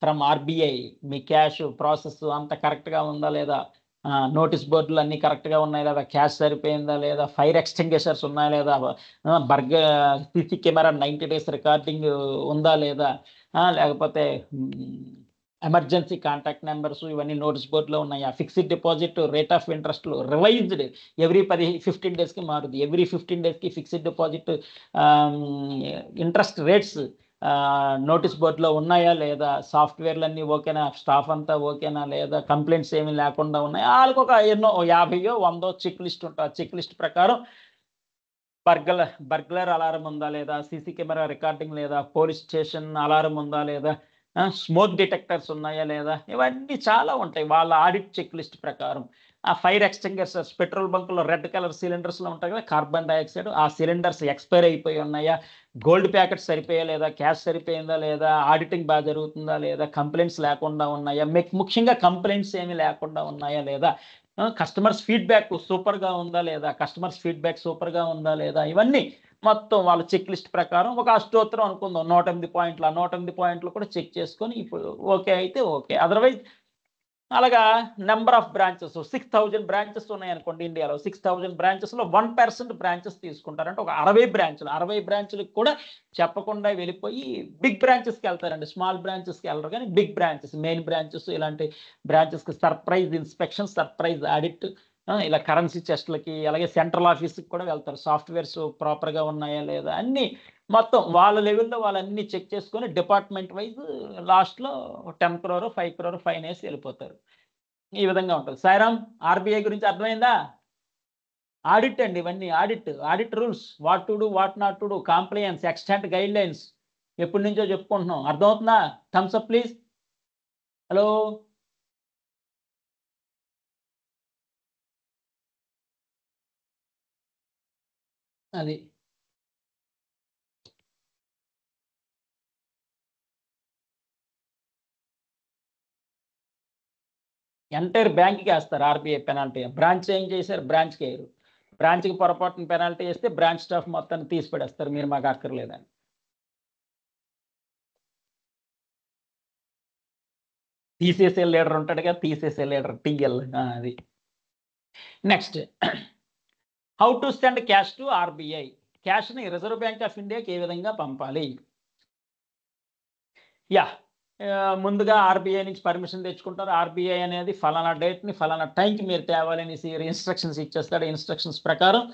S3: from RBI, me cash process అంత కరెక్ట్గా ఉందా లేదా, నోటీస్ బోర్డులు అన్నీ కరెక్ట్గా ఉన్నాయా లేదా, క్యాష్ సరిపోయిందా లేదా, ఫైర్ ఎక్స్టింగ్విషర్స్ ఉన్నాయా లేదా, సీసీ కెమెరా 90 days రికార్డింగ్ ఉందా లేదా, లేకపోతే ఎమర్జెన్సీ కాంటాక్ట్ నెంబర్స్ ఇవన్నీ నోటీస్ బోర్డులో ఉన్నాయా, ఫిక్స్డ్ డిపాజిట్ రేట్ ఆఫ్ ఇంట్రెస్ట్లు రివైజ్డ్ ఎవ్రీ 15 daysకి మారుది, ఎవ్రీ 15 daysకి fixed deposit interest rates notice బోర్డులో ఉన్నాయా లేదా, సాఫ్ట్వేర్లు అన్నీ ఓకేనా, స్టాఫ్ అంతా ఓకేనా లేదా, కంప్లైంట్స్ ఏమీ లేకుండా ఉన్నాయా, వాళ్ళకి ఒక 50 100 చెక్ లిస్ట్ ఉంటుంది. చెక్ లిస్ట్ ప్రకారం బర్గ్లర్ అలారం ఉందా లేదా, సీసీ కెమెరా రికార్డింగ్ లేదా, పోలీస్ స్టేషన్ అలారం ఉందా లేదా, స్మోక్ డిటెక్టర్స్ ఉన్నాయా లేదా, ఇవన్నీ చాలా ఉంటాయి వాళ్ళ ఆడిట్ చెక్ లిస్ట్ ప్రకారం. ఆ ఫైర్ ఎక్స్టింగ్విషర్స్ పెట్రోల్ బంకులో రెడ్ కలర్ సిలిండర్స్లో ఉంటాయి కదా, కార్బన్ డైఆక్సైడ్, ఆ సిలిండర్స్ ఎక్స్పైర్ అయిపోయి ఉన్నాయా, గోల్డ్ ప్యాకెట్స్ సరిపోయా లేదా, క్యాష్ సరిపోయిందా లేదా, ఆడిటింగ్ బాగా జరుగుతుందా లేదా, కంప్లైంట్స్ లేకుండా ఉన్నాయా, ముఖ్యంగా కంప్లైంట్స్ ఏమీ లేకుండా ఉన్నాయా లేదా, కస్టమర్స్ ఫీడ్బ్యాక్ సూపర్గా ఉందా లేదా, కస్టమర్స్ ఫీడ్బ్యాక్ సూపర్గా ఉందా లేదా, ఇవన్నీ మొత్తం వాళ్ళ చెక్ లిస్ట్ ప్రకారం ఒక అష్టోత్తరం అనుకుందాం 108 పాయింట్లు, ఆ 108 పాయింట్లు కూడా చెక్ చేసుకొని ఇప్పుడు ఓకే అయితే ఓకే. అదర్వైజ్ అలాగా నెంబర్ ఆఫ్ బ్రాంచెస్ 6000 బ్రాంచెస్ ఉన్నాయనుకోండి ఇండియాలో, 6000 బ్రాంచెస్లో 1% బ్రాంచెస్ తీసుకుంటారంటే ఒక 60 బ్రాంచులకు కూడా చెప్పకుండా వెళ్ళిపోయి బిగ్ బ్రాంచెస్కి వెళ్తారండి. స్మాల్ బ్రాంచెస్కి వెళ్ళరు కానీ బిగ్ బ్రాంచెస్, మెయిన్ బ్రాంచెస్ ఇలాంటి బ్రాంచెస్కి సర్ప్రైజ్ ఇన్స్పెక్షన్, సర్ప్రైజ్ ఆడిట్, ఇలా కరెన్సీ చెస్ట్లకి, అలాగే సెంట్రల్ ఆఫీస్కి కూడా వెళ్తారు. సాఫ్ట్వేర్స్ ప్రాపర్గా ఉన్నాయా లేదా అన్నీ మొత్తం వాళ్ళ లెవెల్లో వాళ్ళన్నీ చెక్ చేసుకొని డిపార్ట్మెంట్ వైజ్ లాస్ట్లో 10 crore 5 crore ఫైన్ వేసి వెళ్ళిపోతారు. ఈ విధంగా ఉంటుంది. సాయిరామ్, ఆర్బీఐ గురించి అర్థమైందా? ఆడిట్ అండి ఇవన్నీ, audit rules, what to do, what not to do, compliance, extent guidelines ఎప్పటి నుంచో చెప్పుకుంటున్నాం. అర్థమవుతుందా? Thumbs up please. హలో, అది ఎంటైర్ బ్యాంక్కి వేస్తారు ఆర్బీఐ పెనాల్టీ. బ్రాంచ్ ఏం చేశారు, బ్రాంచ్కి వేయరు. బ్రాంచ్కి పొరపాటున పెనాల్టీ వేస్తే బ్రాంచ్ స్టాఫ్ మొత్తాన్ని తీసి పడేస్తారు, మీరు మాకు అక్కర్లేదని. తీసేసే లీడర్ ఉంటాడుగా, తీసేసే లీడర్ టీఎల్, అది. Next, how to send cash to RBI. క్యాష్ని రిజర్వ్ బ్యాంక్ ఆఫ్ ఇండియాకి ఏ విధంగా పంపాలి? యా, ముందుగా ఆర్బీఐ నుంచి పర్మిషన్ తెచ్చుకుంటారు. ఆర్బీఐ అనేది ఫలానా డేట్ని ఫలానా టైంకి మీరు తేవాలని ఇన్స్ట్రక్షన్స్ ఇచ్చేస్తాడు. ఇన్స్ట్రక్షన్స్ ప్రకారం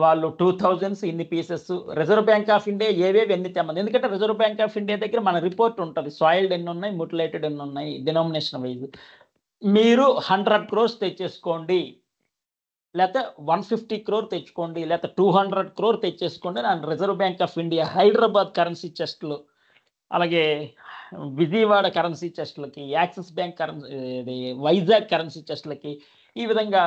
S3: వాళ్ళు 2000s ఇన్ని pieces reserve bank of India ఏవేవి ఎన్ని తెమ్మని. ఎందుకంటే రిజర్వ్ బ్యాంక్ ఆఫ్ ఇండియా దగ్గర మన రిపోర్ట్ ఉంటుంది. సాయిల్డ్ ఎన్ని ఉన్నాయి, ముటిలేటెడ్ ఎన్ని ఉన్నాయి, డినామినేషన్ వైజ్. మీరు 100 crores తెచ్చేసుకోండి, లేకపోతే 150 crore తెచ్చుకోండి, లేకపోతే 200 crore తెచ్చేసుకోండి అని reserve bank of India Hyderabad currency చెస్ట్లు, అలాగే విజయవాడ కరెన్సీ చెస్ట్లకి, Axis bank currency, Vizag currency చెస్ట్లకి ఈ విధంగా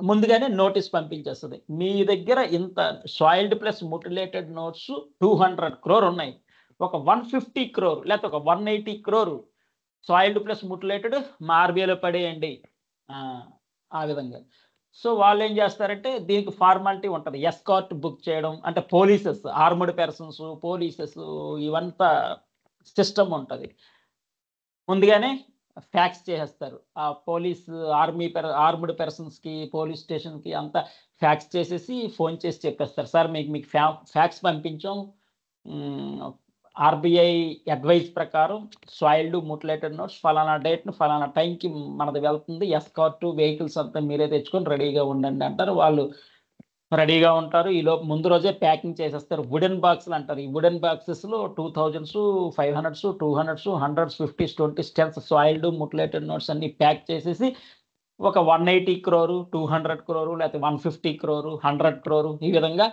S3: ముందుగానే నోటీస్ పంపించేస్తుంది. మీ దగ్గర ఇంత soiled plus mutilated notes 200 crore ఉన్నాయి, ఒక 150 crore లేకపోతే ఒక 180 crore సాయిల్డ్ ప్లస్ ముటిలేటెడ్ మా ఆర్బీఐలో పడేయండి. ఆ విధంగా. సో వాళ్ళు ఏం చేస్తారంటే దీనికి ఫార్మాలిటీ ఉంటుంది. ఎస్కార్ట్ బుక్ చేయడం అంటే పోలీసెస్, ఆర్మడ్ పర్సన్స్, పోలీసెస్ ఇవంతా సిస్టమ్ ఉంటుంది. ముందుగానే ఫ్యాక్స్ చేసేస్తారు. ఆ పోలీస్ ఆర్మడ్ పర్సన్స్కి, పోలీస్ స్టేషన్కి అంతా ఫ్యాక్స్ చేసేసి ఫోన్ చేసి చెప్పేస్తారు, సార్ మీకు ఫ్యాక్స్ పంపించాం, ఆర్బీఐ అడ్వైస్ ప్రకారం సాయిల్డ్ ముటిలేటెడ్ నోట్స్ ఫలానా డేట్ను ఫలానా టైంకి మనది వెళ్తుంది, ఎస్కార్ట్ వెహికల్స్ అంతా మీరే తెచ్చుకొని రెడీగా ఉండండి అంటారు. వాళ్ళు రెడీగా ఉంటారు. ఈలోపు ముందు రోజే ప్యాకింగ్ చేసేస్తారు. వుడెన్ బాక్సులు అంటారు. ఈ వుడెన్ బాక్సెస్లో 2000s, 500s, 200s, 100s, 50s, 20s, 10s soiled mutilated notes అన్ని ప్యాక్ చేసేసి ఒక 180 crore, 200 crore లేకపోతే 150 crore, 100 crore ఈ విధంగా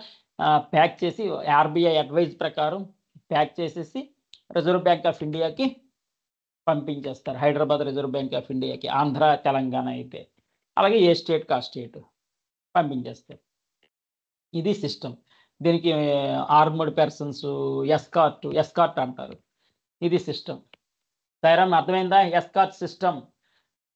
S3: ప్యాక్ చేసి ఆర్బీఐ అడ్వైజ్ ప్రకారం ప్యాక్ చేసేసి రిజర్వ్ బ్యాంక్ ఆఫ్ ఇండియాకి పంపించేస్తారు. హైదరాబాద్ రిజర్వ్ బ్యాంక్ ఆఫ్ ఇండియాకి, ఆంధ్ర, తెలంగాణ అయితే, అలాగే ఏ స్టేట్కి ఆ స్టేట్ పంపించేస్తారు. ఇది సిస్టమ్. దీనికి ఆర్మడ్ పర్సన్స్, ఎస్కార్ట్ అంటారు. ఇది సిస్టమ్. సైరామ్ అర్థమైందా? ఎస్కార్ట్ సిస్టమ్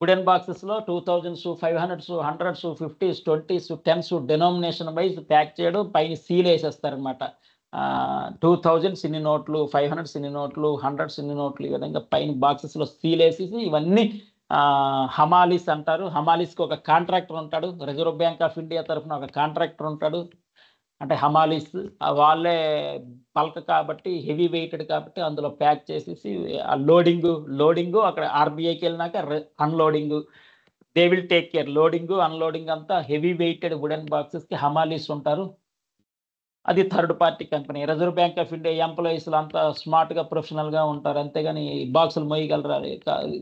S3: వుడెన్ బాక్సెస్లో 2000s, 500s, 100s, 50s, 20s, 10s denomination wise pack చేయడం, పైన సీల్ వేసేస్తారనమాట. 2000s ఇన్ని నోట్లు, 500s ఇన్ని నోట్లు, 100s ఇన్ని నోట్లు ఈ విధంగా పైన బాక్సెస్లో సీల్ వేసేసి ఇవన్నీ హమాలీస్ అంటారు. హమాలీస్కి ఒక కాంట్రాక్టర్ ఉంటాడు. రిజర్వ్ బ్యాంక్ ఆఫ్ ఇండియా తరఫున ఒక కాంట్రాక్టర్ ఉంటాడు. అంటే హమాలీస్ వాళ్ళే బల్క్ కాబట్టి, హెవీ వెయిటెడ్ కాబట్టి అందులో ప్యాక్ చేసేసి ఆ లోడింగు అక్కడ ఆర్బీఐకి వెళ్ళినాక unloading, they will take care. Loading unloading అంతా హెవీ వెయిటెడ్ వుడెన్ బాక్సెస్కి హమాలీస్ ఉంటారు. అది థర్డ్ పార్టీ కంపెనీ. రిజర్వ్ బ్యాంక్ ఆఫ్ ఇండియా ఎంప్లాయీస్లు అంతా స్మార్ట్గా, ప్రొఫెషనల్గా ఉంటారు, అంతేగాని బాక్సులు మోయగలరా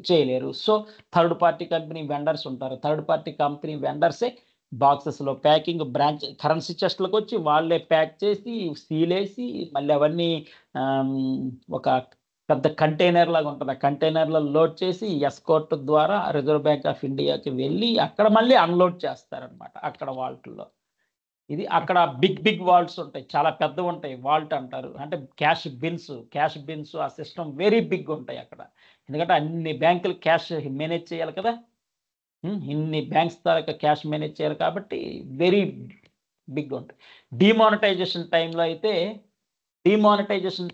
S3: చేయలేరు. So third party company vendors ఉంటారు. థర్డ్ పార్టీ కంపెనీ వెండర్సే బాక్సెస్లో ప్యాకింగ్, బ్రాంచ్ కరెన్సీ చెస్ట్లకు వచ్చి వాళ్ళే ప్యాక్ చేసి సీలేసి మళ్ళీ అవన్నీ ఒక పెద్ద కంటైనర్ లాగా ఉంటుంది. ఆ కంటైనర్లో లోడ్ చేసి ఎస్కార్ట్ ద్వారా రిజర్వ్ బ్యాంక్ ఆఫ్ ఇండియాకి వెళ్ళి అక్కడ మళ్ళీ అన్లోడ్ చేస్తారనమాట. అక్కడ వాల్ట్లో ఇది అక్కడ బిగ్ వాల్ట్స్ ఉంటాయి, చాలా పెద్దవి ఉంటాయి. వాల్ట్ అంటారు. అంటే క్యాష్ బిన్స్ ఆ సిస్టమ్ వెరీ బిగ్ ఉంటాయి అక్కడ. ఎందుకంటే అన్ని బ్యాంకులు క్యాష్ మేనేజ్ చేయాలి కదా, ఇన్ని బ్యాంక్స్ తాలూకా క్యాష్ మేనేజ్ చేయాలి కాబట్టి వెరీ బిగ్ ఉంటాయి. డిమానిటైజేషన్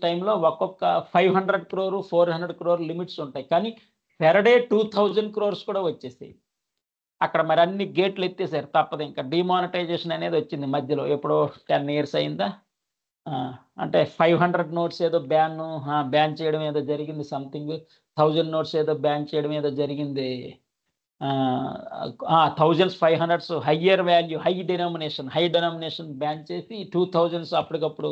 S3: టైంలో ఒక్కొక్క 500 crore, 400 crore లిమిట్స్ ఉంటాయి. కానీ పెర్ డే 2000 crores కూడా వచ్చేసాయి. అక్కడ మరి అన్ని గేట్లు ఎత్తేసారు, తప్పదు. ఇంకా డిమానిటైజేషన్ అనేది వచ్చింది మధ్యలో, ఎప్పుడో 10 years అయిందా. అంటే 500 notes ఏదో బ్యాన్ చేయడం ఏదో జరిగింది, సంథింగ్ 1000 notes ఏదో బ్యాన్ చేయడం ఏదో జరిగింది. 1000s, 500s higher value, high denomination ban చేసి 2000s అప్పటికప్పుడు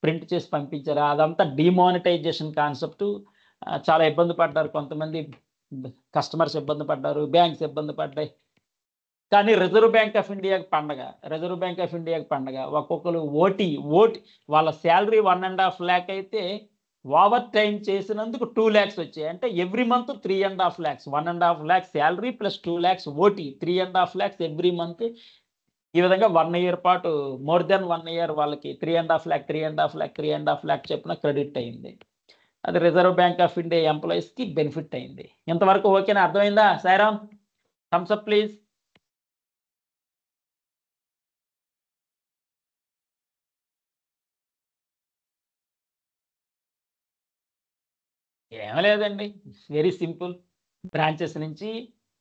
S3: ప్రింట్ చేసి పంపించారు. అదంతా డిమానిటైజేషన్ కాన్సెప్ట్. చాలా ఇబ్బంది పడ్డారు కొంతమంది కస్టమర్స్, ఇబ్బంది పడ్డారు, బ్యాంక్స్ ఇబ్బంది పడ్డాయి. కానీ రిజర్వ్ బ్యాంక్ ఆఫ్ ఇండియాకి పండగ. ఒక్కొక్కరు ఓటీ వాళ్ళ శాలరీ 1.5 lakh అయితే ఓవర్ టైం చేసినందుకు 2 lakhs వచ్చాయి. అంటే every month 3.5 lakhs, 1.5 lakh salary plus 2 lakhs OT, 3.5 lakhs every month. ఈ విధంగా 1 year పాటు, మోర్ దెన్ 1 year వాళ్ళకి 3.5 lakh చెప్పిన క్రెడిట్ అయింది. అది రిజర్వ్ బ్యాంక్ ఆఫ్ ఇండియా ఎంప్లాయీస్కి బెనిఫిట్ అయింది. ఇంతవరకు ఓకేనా? అర్థమైందా సాయిరామ్? Thums up please. ఏం లేదండి, వెరీ సింపుల్. బ్రాంచెస్ నుంచి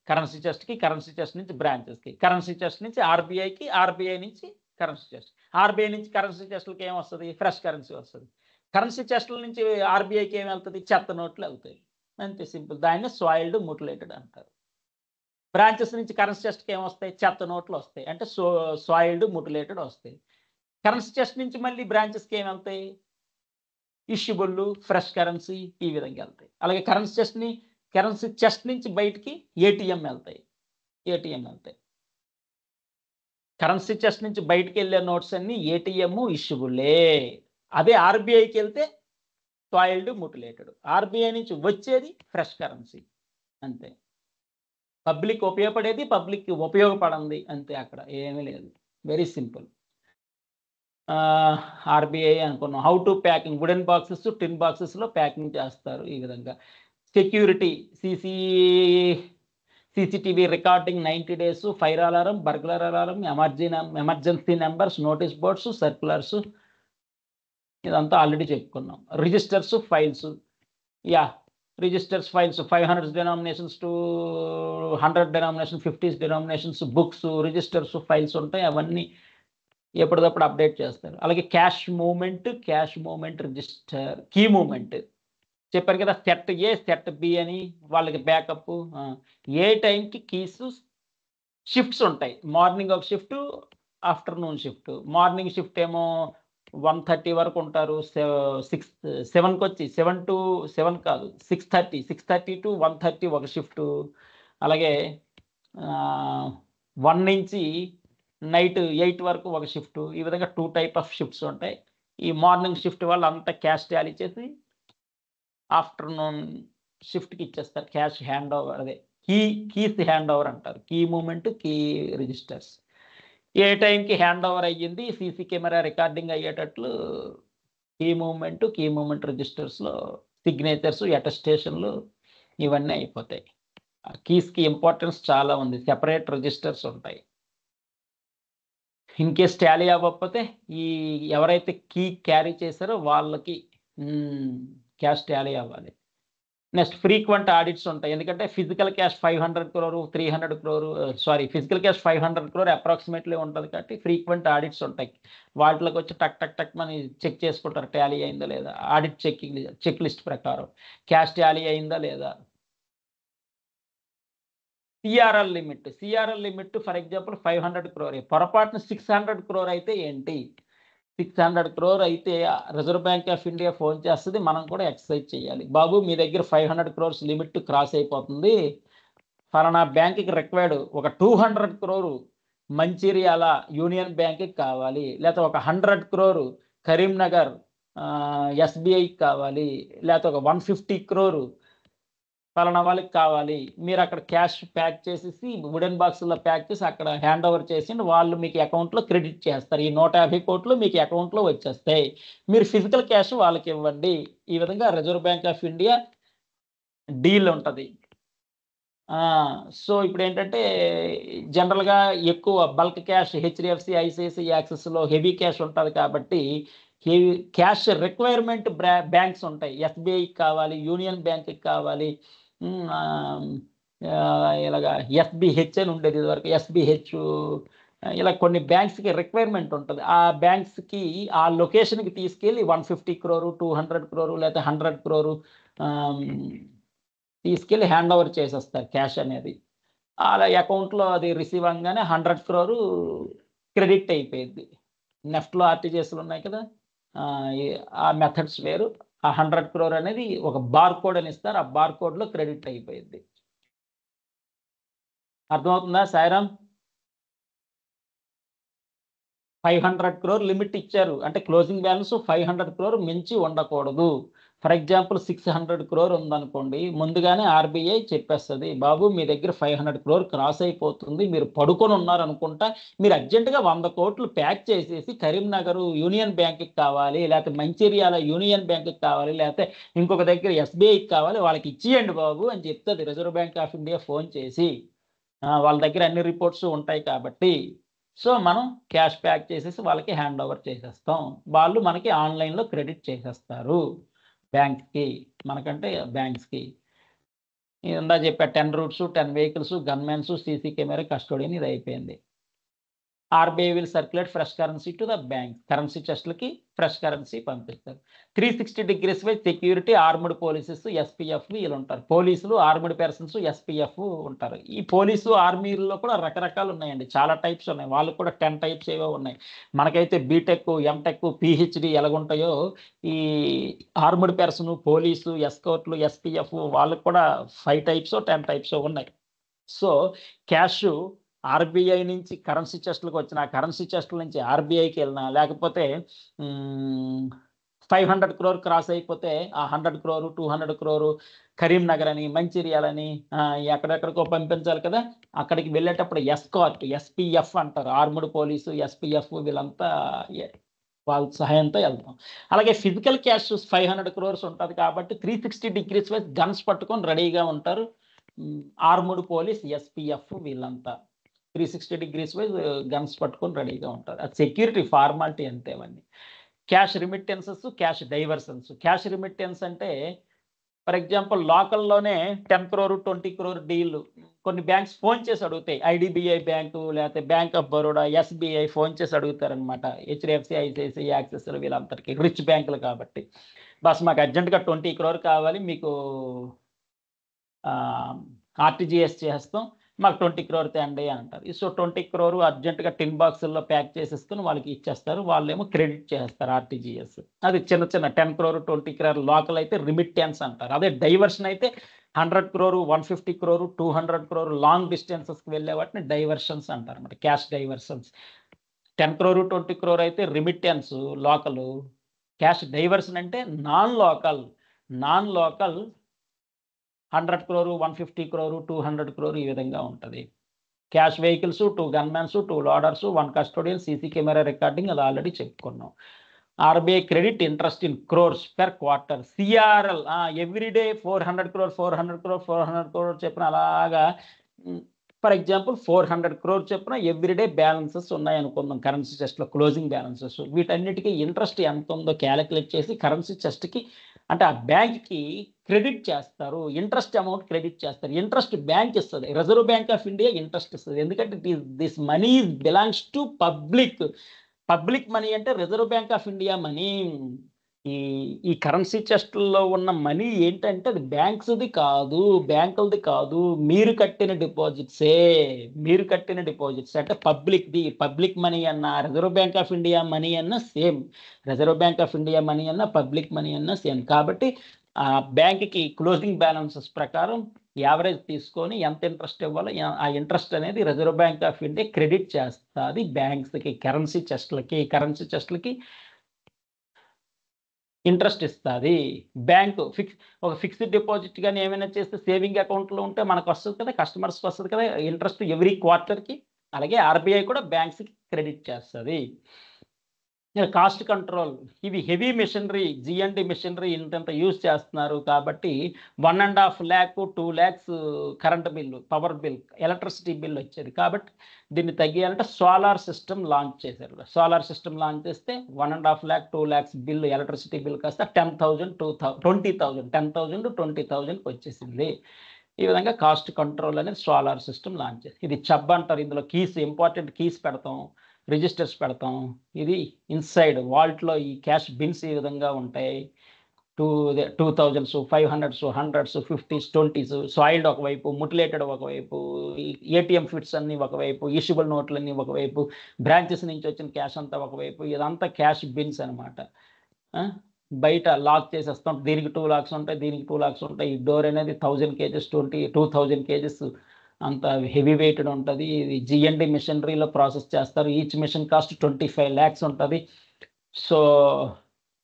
S3: కరెన్సీ చెస్ట్కి, కరెన్సీ చెస్ట్ నుంచి బ్రాంచెస్కి, కరెన్సీ చెస్ట్ నుంచి ఆర్బీఐకి, ఆర్బీఐ నుంచి కరెన్సీ చెస్ట్, ఆర్బీఐ నుంచి కరెన్సీ చెస్ట్లకి ఏం వస్తుంది? ఫ్రెష్ కరెన్సీ వస్తుంది. కరెన్సీ చెస్ట్ల నుంచి ఆర్బీఐకి ఏమి వెళ్తుంది? చెత్త నోట్లు వెళ్తాయి. అంతే సింపుల్. దాన్ని సాయిల్డ్ ముటిలేటెడ్ అంటారు. బ్రాంచెస్ నుంచి కరెన్సీ చెస్ట్కి ఏమొస్తాయి? చెత్త నోట్లు వస్తాయి. అంటే సాయిల్డ్ ముటిలేటెడ్ వస్తాయి. కరెన్సీ చెస్ట్ నుంచి మళ్ళీ బ్రాంచెస్కి ఏమి వెళ్తాయి? ఇష్యూబుల్, ఫ్రెష్ కరెన్సీ ఈ విధంగా వెళ్తాయి. అలాగే కరెన్సీ చెస్ట్ నుంచి బయటికి ఏటీఎం వెళ్తాయి. కరెన్సీ చెస్ట్ నుంచి బయటికి వెళ్ళే నోట్స్ అన్ని ఏటీఎం ఇష్యూబుల్లే. అదే ఆర్బీఐకి వెళ్తే సాయిల్డ్ ముటిలేటెడ్. ఆర్బీఐ నుంచి వచ్చేది ఫ్రెష్ కరెన్సీ. అంతే. పబ్లిక్ ఉపయోగపడేది, పబ్లిక్ ఉపయోగపడంది, అంతే. అక్కడ ఏమీ లేదు. Very simple. ఆర్బీఐ అనుకున్నాం. How to packing wooden boxes, tin బాక్సెస్లో ప్యాకింగ్ చేస్తారు ఈ విధంగా. Security CCTV recording 90 days, fire alarm, burglar alarm, emergency numbers, notice boards, circulars, ఇదంతా ఆల్రెడీ చెప్పుకున్నాం. Registers, files, registers, files 500 denominations to 100 denominations, 50 denominations, books, registers, files ఉంటాయి. అవన్నీ ఎప్పటికప్పుడు update చేస్తారు. అలాగే cash moment register, key moment చెప్పారు కదా, set ఏ set B అని వాళ్ళకి బ్యాకప్. ఏ టైంకి కీస్ షిఫ్ట్స్ ఉంటాయి. మార్నింగ్ ఒక shift, afternoon shift. Morning shift ఏమో 1:30 వరకు ఉంటారు. 7కి వచ్చి 7 to 7 కాదు, 6:30 to 1:30 ఒక షిఫ్ట్. అలాగే 1 నుంచి నైట్ 8 వరకు ఒక షిఫ్ట్. ఈ విధంగా 2 type of షిఫ్ట్స్ ఉంటాయి. ఈ మార్నింగ్ షిఫ్ట్ వాళ్ళు అంతా క్యాష్ టాలీ చేసి ఆఫ్టర్నూన్ షిఫ్ట్కి ఇచ్చేస్తారు. క్యాష్ హ్యాండ్ ఓవర్, అదే కీస్ హ్యాండ్ ఓవర్ అంటారు. Key moment, key registers. ఏ టైంకి హ్యాండ్ ఓవర్ అయ్యింది, సీసీ కెమెరా రికార్డింగ్ అయ్యేటట్లు కీ మూమెంట్ రిజిస్టర్స్లో సిగ్నేచర్స్, అటెస్టేషన్లు ఇవన్నీ అయిపోతాయి. కీస్కి ఇంపార్టెన్స్ చాలా ఉంది. సెపరేట్ రిజిస్టర్స్ ఉంటాయి. ఇన్ కేస్ టాలీ అవ్వకపోతే ఎవరైతే కీ క్యారీ చేశారో వాళ్ళకి క్యాష్ టాలీ అవ్వాలి. నెక్స్ట్ ఫ్రీక్వెంట్ ఆడిట్స్ ఉంటాయి. ఎందుకంటే physical cash 500 crore, 300 crore, physical cash 500 crore approximately ఉంటుంది కాబట్టి ఫ్రీక్వెంట్ ఆడిట్స్ ఉంటాయి. వాటిలోకి వచ్చి టక్ మని చెక్ చేసుకుంటారు టాలీ అయిందా లేదా. ఆడిట్ చెక్ లిస్ట్ ప్రకారం క్యాష్ టాలీ అయిందా లేదా. CRL limit for example 500 crore, పొరపాటున 600 crore అయితే ఏంటి? 600 crore అయితే reserve bank of India phone చేస్తుంది, మనం కూడా ఎక్సర్సైజ్ చేయాలి. బాబు మీ దగ్గర 500 crores లిమిట్ క్రాస్ అయిపోతుంది, ఫలానా బ్యాంక్కి రిక్వైర్డ్ ఒక 200 crore మంచిర్యాల యూనియన్ బ్యాంక్కి కావాలి, లేకపోతే ఒక 100 crore కరీంనగర్ ఎస్బీఐకి కావాలి, లేకపోతే ఒక 150 crore ఫలానా వాళ్ళకి కావాలి. మీరు అక్కడ క్యాష్ ప్యాక్ చేసేసి వుడెన్ బాక్స్లో ప్యాక్ చేసి అక్కడ హ్యాండ్ ఓవర్ చేసి వాళ్ళు మీకు అకౌంట్లో క్రెడిట్ చేస్తారు. ఈ 150 కోట్లు మీకు అకౌంట్లో వచ్చేస్తాయి. మీరు ఫిజికల్ క్యాష్ వాళ్ళకి ఇవ్వండి. ఈ విధంగా reserve bank of India deal ఉంటుంది. సో ఇప్పుడు ఏంటంటే జనరల్గా ఎక్కువ బల్క్ క్యాష్ హెచ్డిఎఫ్సి, ఐసిఐసి, యాక్సిస్లో హెవీ క్యాష్ ఉంటుంది కాబట్టి హెవీ క్యాష్ రిక్వైర్మెంట్ బ్యాంక్స్ ఉంటాయి. ఎస్బీఐకి కావాలి, యూనియన్ బ్యాంక్కి కావాలి, ఇలాగా ఎస్బిహెచ్ అని ఉండేది ఇదివరకు. ఎస్బిహెచ్ ఇలా కొన్ని బ్యాంక్స్కి రిక్వైర్మెంట్ ఉంటుంది. ఆ బ్యాంక్స్కి ఆ లొకేషన్కి తీసుకెళ్ళి 150 crore, 200 crore లేకపోతే 100 crore తీసుకెళ్ళి హ్యాండ్ ఓవర్ చేసేస్తారు క్యాష్ అనేది. అలా అకౌంట్లో అది రిసీవ్ అవ్వగానే 100 crore క్రెడిట్ అయిపోయింది. నెఫ్ట్లో ఆర్టీజీఎస్లు ఉన్నాయి కదా, ఆ మెథడ్స్ వేరు. ఆ 100 crore అనేది ఒక బార్ కోడ్ అని ఇస్తారు, ఆ బార్ కోడ్లో క్రెడిట్ అయిపోయింది. అర్థమవుతుందా సాయిరామ్? 500 crore లిమిట్ ఇచ్చారు అంటే క్లోజింగ్ బ్యాలెన్స్ 500 crore మించి ఉండకూడదు. ఫర్ ఎగ్జాంపుల్ 600 crore ఉందనుకోండి, ముందుగానే ఆర్బీఐ చెప్పేస్తుంది, బాబు మీ దగ్గర 500 crore క్రాస్ అయిపోతుంది, మీరు పడుకొని ఉన్నారనుకుంటా, మీరు అర్జెంటుగా 100 కోట్లు ప్యాక్ చేసేసి కరీంనగర్ యూనియన్ బ్యాంక్కి కావాలి, లేకపోతే మంచిర్యాల యూనియన్ బ్యాంక్కి కావాలి, లేకపోతే ఇంకొక దగ్గర ఎస్బీఐకి కావాలి, వాళ్ళకి ఇచ్చేయండి బాబు అని చెప్తుంది reserve bank of India phone చేసి. వాళ్ళ దగ్గర అన్ని రిపోర్ట్స్ ఉంటాయి కాబట్టి సో మనం క్యాష్ ప్యాక్ చేసేసి వాళ్ళకి హ్యాండ్ ఓవర్ చేసేస్తాం. వాళ్ళు మనకి ఆన్లైన్లో క్రెడిట్ చేసేస్తారు బ్యాంక్కి, మనకంటే బ్యాంక్స్కి. ఇందా చెప్పా 10 routes, 10 vehicles, gunmens, CC camera, custodian, ఇది అయిపోయింది. RBI will circulate fresh currency to the bank. Currency చెస్ట్లకి ఫ్రెష్ కరెన్సీ పంపిస్తారు. 360 degrees Y security armed polices SPF వీళ్ళు ఉంటారు. పోలీసులు, ఆర్మ్డ్ పర్సన్స్, ఎస్పీఎఫ్ ఉంటారు. ఈ పోలీసు ఆర్మీలో కూడా రకరకాలు ఉన్నాయండి, చాలా టైప్స్ ఉన్నాయి. వాళ్ళు కూడా 10 టైప్స్ ఏవో ఉన్నాయి. మనకైతే బీటెక్, ఎంటెక్, పిహెచ్డి ఎలాగుంటాయో ఈ ఆర్మ్డ్ పర్సన్, పోలీసు, ఎస్కౌట్లు, ఎస్పీఎఫ్ వాళ్ళకు కూడా 5 టైప్స్ 10 టైప్స్ ఉన్నాయి. సో క్యాష్ ఆర్బీఐ నుంచి కరెన్సీ చెస్ట్లకు వచ్చిన కరెన్సీ చెస్ట్ల నుంచి ఆర్బీఐకి వెళ్ళినా, లేకపోతే 500 crore క్రాస్ అయిపోతే ఆ 100 crore 200 crore కరీంనగర్ అని, మంచిర్యాల అని ఎక్కడెక్కడికో పంపించాలి కదా. అక్కడికి వెళ్ళేటప్పుడు ఎస్కార్ట్, ఎస్పీఎఫ్ అంటారు. ఆర్మ్డ్ పోలీసు, ఎస్పీఎఫ్ వీళ్ళంతా వాళ్ళ సహాయంతో వెళ్తాం. అలాగే ఫిజికల్ క్యాష్ 500 crores ఉంటుంది కాబట్టి 360 degrees వైజ్ గన్స్ పట్టుకొని రెడీగా ఉంటారు. ఆర్మ్డ్ పోలీస్, ఎస్పీఎఫ్ వీళ్ళంతా 360 degrees వైజ్ గన్స్ పట్టుకొని రెడీగా ఉంటారు. అది సెక్యూరిటీ ఫార్మాలిటీ అంతే. అవన్నీ cash remittances, cash diversions. Cash remittance అంటే ఫర్ ఎగ్జాంపుల్ లోకల్లోనే 10 crore 20 crore డీల్ కొన్ని బ్యాంక్స్ ఫోన్ చేసి అడుగుతాయి. ఐడిబిఐ బ్యాంకు, లేకపోతే bank of Baroda, SBI phone చేసి అడుగుతారనమాట. హెచ్డిఎఫ్సి, ఐసిఐసిఐ, యాక్సిస్ వీళ్ళందరికీ రిచ్ బ్యాంకులు కాబట్టి, బస్ మాకు అర్జెంటుగా 20 crore కావాలి, మీకు ఆర్టీజీఎస్ చేస్తాం, మాకు 20 crore తేండి అంటారు. సో 20 crore అర్జెంటుగా టిన్ బాక్సుల్లో ప్యాక్ చేసేసుకుని వాళ్ళకి ఇచ్చేస్తారు. వాళ్ళేమో క్రెడిట్ చేస్తారు ఆర్టీజీఎస్. అది చిన్న చిన్న 10 crore 20 crore లోకల్ అయితే రిమిట్టెన్స్ అంటారు. అదే డైవర్షన్ అయితే 100 crore 150 crore 200 crore లాంగ్ డిస్టెన్సెస్కి వెళ్ళే వాటిని డైవర్షన్స్ అంటారు అన్నమాట, క్యాష్ డైవర్షన్స్. 10 crore 20 crore అయితే రిమిట్టెన్స్ లోకల్. క్యాష్ డైవర్షన్ అంటే non local 100 crore 150 crore 200 crore ఈ విధంగా ఉంటుంది. Cash vehicles, 2 gunmens, 2 loaders, 1 custodian, CC camera recording, అది ఆల్రెడీ చెప్పుకున్నాం. RBI credit interest in crores per quarter. CRL everyday 400 crore 400 crore 400 crore చెప్పిన అలాగా for example 400 crore చెప్పిన everyday balances ఉన్నాయనుకుందాం కరెన్సీ చెస్ట్లో, క్లోజింగ్ బ్యాలెన్సెస్. వీటన్నిటికీ ఇంట్రెస్ట్ ఎంత ఉందో క్యాలిక్యులేట్ చేసి కరెన్సీ చెస్ట్కి అంటే ఆ బ్యాంక్కి క్రెడిట్ చేస్తారు. ఇంట్రెస్ట్ అమౌంట్ క్రెడిట్ చేస్తారు. ఇంట్రెస్ట్ బ్యాంక్ ఇస్తుంది, reserve bank of India interest ఇస్తుంది. ఎందుకంటే this money belongs to public money అంటే reserve bank of India money. ఈ కరెన్సీ చెస్ట్లో ఉన్న మనీ ఏంటంటే అది బ్యాంక్స్ది కాదు, బ్యాంకులది కాదు, మీరు కట్టిన డిపాజిట్స్ అంటే పబ్లిక్ మనీ అన్న, reserve bank of India money అన్న same. Reserve bank of India money అన్న, పబ్లిక్ మనీ అన్న సేమ్. కాబట్టి ఆ బ్యాంక్కి క్లోజింగ్ బ్యాలెన్సెస్ ప్రకారం యావరేజ్ తీసుకొని ఎంత ఇంట్రెస్ట్ ఇవ్వాలో ఆ ఇంట్రెస్ట్ అనేది reserve bank of India credit చేస్తుంది బ్యాంక్స్కి. కరెన్సీ చెస్ట్లకి ఇంట్రెస్ట్ ఇస్తుంది బ్యాంకు. ఒక ఫిక్స్డ్ డిపాజిట్ కానీ ఏమైనా చేస్తే సేవింగ్ అకౌంట్లో ఉంటే మనకు వస్తుంది కదా, కస్టమర్స్కి వస్తుంది కదా ఇంట్రెస్ట్ ఎవ్రీ క్వార్టర్కి. అలాగే ఆర్బీఐ కూడా బ్యాంక్స్కి క్రెడిట్ చేస్తుంది. కాస్ట్ కంట్రోల్, ఇవి హెవీ మిషనరీ, జిఎండి మిషనరీ ఇంత యూజ్ చేస్తున్నారు కాబట్టి 1.5 lakh 2 lakhs current bill, power bill, electricity bill వచ్చేది. కాబట్టి దీన్ని తగ్గియాలంటే సోలార్ సిస్టమ్ లాంచ్ చేశారు. సోలార్ సిస్టమ్ లాంచ్ చేస్తే 1.5 lakh 2 lakhs bill, electricity bill కాస్త 10,000 20,000కి వచ్చేసింది. ఈ విధంగా కాస్ట్ కంట్రోల్ అనేది సోలార్ సిస్టమ్ లాంచ్ చేసి, ఇది చబ్ అంటారు. ఇందులో కీస్, ఇంపార్టెంట్ కీస్ పెడతాం, రిజిస్టర్స్ పెడతాం. ఇది ఇన్సైడ్ వాల్ట్లో ఈ క్యాష్ బిన్స్ ఈ విధంగా ఉంటాయి. 2,000s 500s 100s 50s 20s soiled ఒకవైపు, ముటిలేటెడ్ ఒకవైపు, ఏటీఎం ఫిట్స్ అన్ని ఒకవైపు, ఈషబుల్ నోట్లన్నీ ఒకవైపు, బ్రాంచెస్ నుంచి వచ్చిన క్యాష్ అంతా ఒకవైపు. ఇదంతా క్యాష్ బిన్స్ అనమాట. బయట లాక్ చేసేస్తాం. దీనికి 2 lakhs ఉంటాయి, దీనికి 2 lakhs ఉంటాయి. ఈ డోర్ అనేది 1000 kgs 2,000 kgs అంత హెవీ వెయిటెడ్ ఉంటుంది. ఇది జిఎండి మిషనరీలో ప్రాసెస్ చేస్తారు. ఈచ్ మిషన్ కాస్ట్ 25 lakhs ఉంటుంది. సో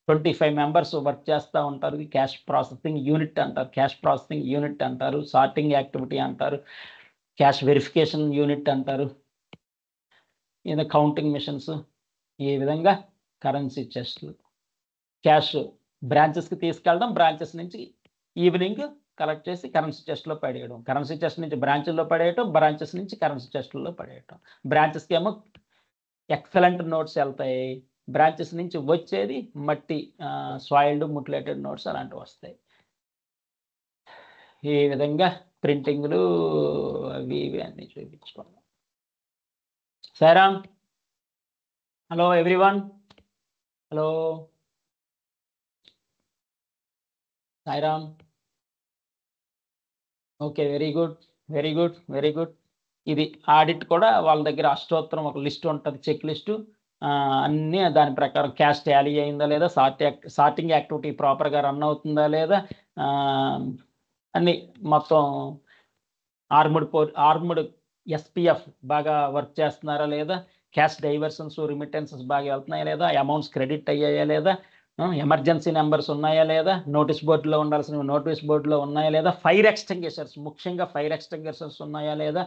S3: 25 members వర్క్ చేస్తూ ఉంటారు. క్యాష్ ప్రాసెసింగ్ యూనిట్ అంటారు, సార్టింగ్ యాక్టివిటీ అంటారు, క్యాష్ వెరిఫికేషన్ యూనిట్ అంటారు, ఇది కౌంటింగ్ మిషన్స్. ఈ విధంగా కరెన్సీ చెస్ట్లు క్యాష్ బ్రాంచెస్కి తీసుకెళ్ళడం, బ్రాంచెస్ నుంచి ఈవినింగ్ కలెక్ట్ చేసి కరెన్సీ చెస్ట్లో పడేయడం, కరెన్సీ చెస్ట్ నుంచి బ్రాంచ్ల్లో పడేయటం, బ్రాంచెస్ నుంచి కరెన్సీ చెస్ట్లో పడేయటం. బ్రాంచెస్కి ఏమో ఎక్సలెంట్ నోట్స్ వెళ్తాయి, బ్రాంచెస్ నుంచి వచ్చేది మట్టి, సాయిల్డ్, ముటిలేటెడ్ నోట్స్ అలాంటివి వస్తాయి. ఈ విధంగా ప్రింటింగ్లు అవి ఇవి అన్నీ చూపించుకున్నాం. Sairam. Hello everyone. Hello. Sairam. Okay, very good, very good, very good. ఇది ఆడిట్ కూడా వాళ్ళ దగ్గర అష్టోత్తరం ఒక లిస్ట్ ఉంటుంది, చెక్ లిస్టు. అన్నీ దాని ప్రకారం క్యాష్ టాలీ అయిందా లేదా, సార్టింగ్ యాక్టివిటీ ప్రాపర్గా రన్ అవుతుందా లేదా, అన్నీ మొత్తం ఆర్ముడ్ ఎస్పీఎఫ్ బాగా వర్క్ చేస్తున్నారా లేదా, క్యాష్ డైవర్షన్స్ రిమిటెన్సెస్ బాగా వెళ్తున్నాయా లేదా, అమౌంట్స్ క్రెడిట్ అయ్యాయా లేదా, ఎమర్జెన్సీ నెంబర్స్ ఉన్నాయా లేదా, నోటీస్ బోర్డులో ఉండాల్సిన నోటీస్ బోర్డులో ఉన్నాయా లేదా, ఫైర్ ఎక్స్టింగ్విషర్స్ ముఖ్యంగా ఫైర్ ఎక్స్టింగ్విషర్స్ ఉన్నాయా లేదా,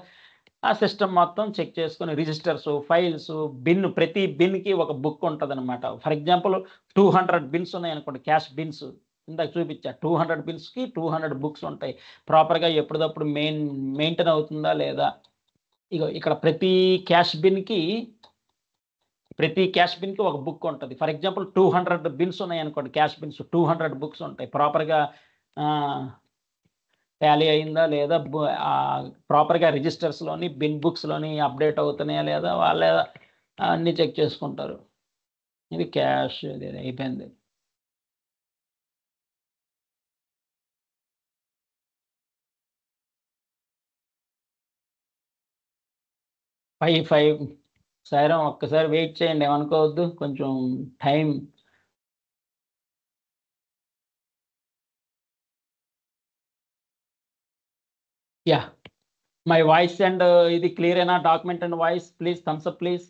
S3: ఆ సిస్టమ్ మొత్తం చెక్ చేసుకొని రిజిస్టర్స్, ఫైల్స్, ప్రతి బిన్కి ఒక బుక్ ఉంటుంది అనమాట. ఫర్ ఎగ్జాంపుల్ 200 బిన్స్ ఉన్నాయనుకోండి, క్యాష్ బిన్స్ ఇందాక చూపించా, 200 బిన్స్కి 200 బుక్స్ ఉంటాయి. ప్రాపర్గా ఎప్పటికప్పుడు మెయింటైన్ అవుతుందా లేదా. ఇక్కడ ప్రతి క్యాష్ బిన్కి ఒక బుక్ ఉంటుంది. ఫర్ ఎగ్జాంపుల్ 200 బిన్స్ ఉన్నాయనుకోండి, క్యాష్ బిన్స్ 200 బుక్స్ ఉంటాయి. ప్రాపర్గా టాలీ అయిందా లేదా, ప్రాపర్గా రిజిస్టర్స్లోని బిన్ బుక్స్లోని అప్డేట్ అవుతున్నాయా లేదా, వాళ్ళే అన్నీ చెక్ చేసుకుంటారు. ఇది క్యాష్ ఇది అయిపోయింది. ఫైవ్ సాయిరాం ఒక్కసారి వెయిట్ చేయండి, ఏమనుకోవద్దు, కొంచెం time. Yeah, my voice and ఇది క్లియర్ అయినా, document and voice please thumbs up please.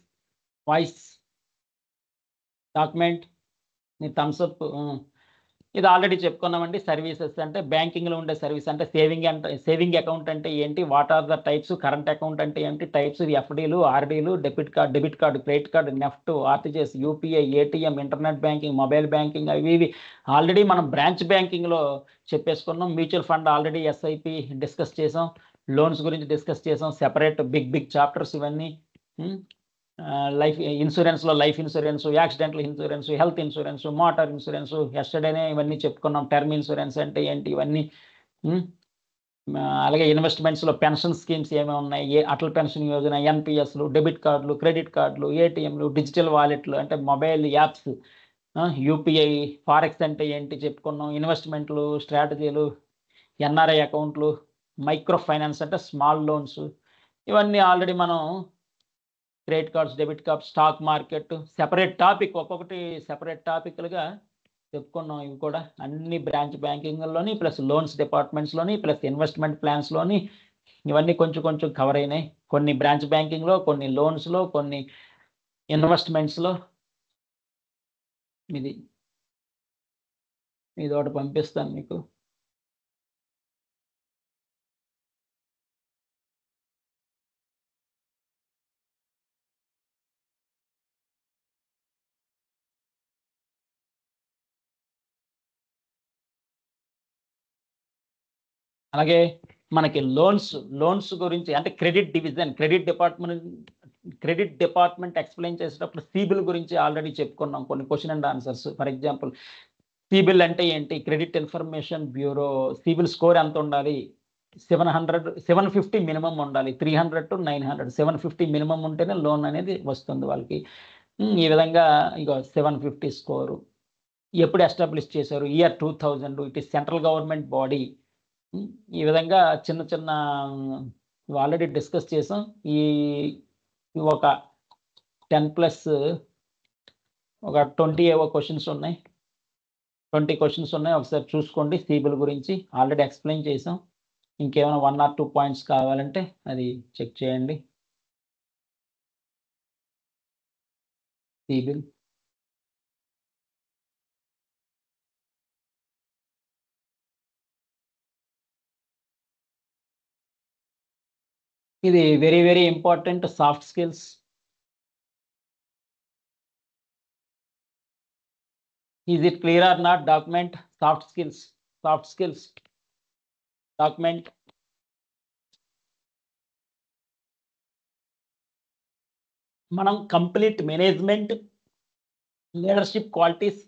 S3: Voice document నీ థమ్స్ అప్. ఇది ఆల్రెడీ చెప్పుకున్నామండి. సర్వీసెస్ అంటే బ్యాంకింగ్లో ఉండే సర్వీస్ అంటే సేవింగ్ అకౌంట్ అంటే ఏంటి, what are the types, current account అంటే ఏంటి టైప్స్, ఎఫ్డీలు, ఆర్డీలు, debit card, credit card, NEFT, RTGS, UPI, ATM, internet banking, mobile banking, ఇవి ఆల్రెడీ మనం బ్రాంచ్ బ్యాంకింగ్లో చెప్పేసుకున్నాం. Mutual fund already SIP discuss చేసాం, లోన్స్ గురించి డిస్కస్ చేసాం, సెపరేట్ బిగ్ చాప్టర్స్ ఇవన్నీ. లైఫ్ ఇన్సూరెన్స్లో life insurance, accidental insurance, health insurance, motor insurance ఎస్టర్డేనే ఇవన్నీ చెప్పుకున్నాం. టర్మ్ ఇన్సూరెన్స్ అంటే ఏంటి ఇవన్నీ. అలాగే ఇన్వెస్ట్మెంట్స్లో పెన్షన్ స్కీమ్స్ ఏమేమి ఉన్నాయి, అటల్ పెన్షన్ యోజన, ఎన్పిఎస్లు, డెబిట్ కార్డులు, క్రెడిట్ కార్డులు, ఏటీఎంలు, డిజిటల్ వాలెట్లు అంటే మొబైల్ యాప్స్, యూపీఐ, ఫారెక్స్ అంటే ఏంటి చెప్పుకున్నాం, ఇన్వెస్ట్మెంట్లు, స్ట్రాటజీలు, ఎన్ఆర్ఐ అకౌంట్లు, మైక్రో ఫైనాన్స్ అంటే స్మాల్ లోన్స్, ఇవన్నీ ఆల్రెడీ మనం credit cards, debit card, stock market separate topic, ఒక్కొక్కటి సెపరేట్ టాపిక్లుగా చెప్పుకున్నాం. ఇవి కూడా అన్ని బ్రాంచ్ బ్యాంకింగ్లోని ప్లస్ లోన్స్ డిపార్ట్మెంట్స్లోని ప్లస్ ఇన్వెస్ట్మెంట్ ప్లాన్స్లోని ఇవన్నీ కొంచెం కవర్ అయినాయి. కొన్ని బ్రాంచ్ బ్యాంకింగ్లో, కొన్ని లోన్స్లో, కొన్ని ఇన్వెస్ట్మెంట్స్లో. ఇది ఒకటి పంపిస్తాను మీకు. అలాగే మనకి లోన్స్ గురించి అంటే credit division, credit department explain చేసేటప్పుడు సిబిల్ గురించి ఆల్రెడీ చెప్పుకున్నాం, కొన్ని question and answers. For example CIBIL అంటే ఏంటి, credit information bureau CIBIL score ఎంత ఉండాలి, 750 మినిమం ఉండాలి, 300 to 900, 750 మినిమం ఉంటేనే లోన్ అనేది వస్తుంది వాళ్ళకి. ఈ విధంగా 750 స్కోరు ఎప్పుడు ఎస్టాబ్లిష్ చేశారు, year 2000, it is central government body. ఈ విధంగా చిన్న ఆల్రెడీ డిస్కస్ చేసాం. ఈ ఒక 10+ ఒక 20 ఏవో క్వశ్చన్స్ ఉన్నాయి, 20 క్వశ్చన్స్ ఉన్నాయి. ఒకసారి చూసుకోండి. సిబిల్ గురించి ఆల్రెడీ ఎక్స్ప్లెయిన్ చేసాం. ఇంకేమైనా 1 or 2 పాయింట్స్ కావాలంటే అది చెక్ చేయండి. సిబిల్ ఇది very important soft skills. Is it clear or not? Document soft skills document. మనం కంప్లీట్ మేనేజ్మెంట్, లీడర్షిప్ క్వాలిటీస్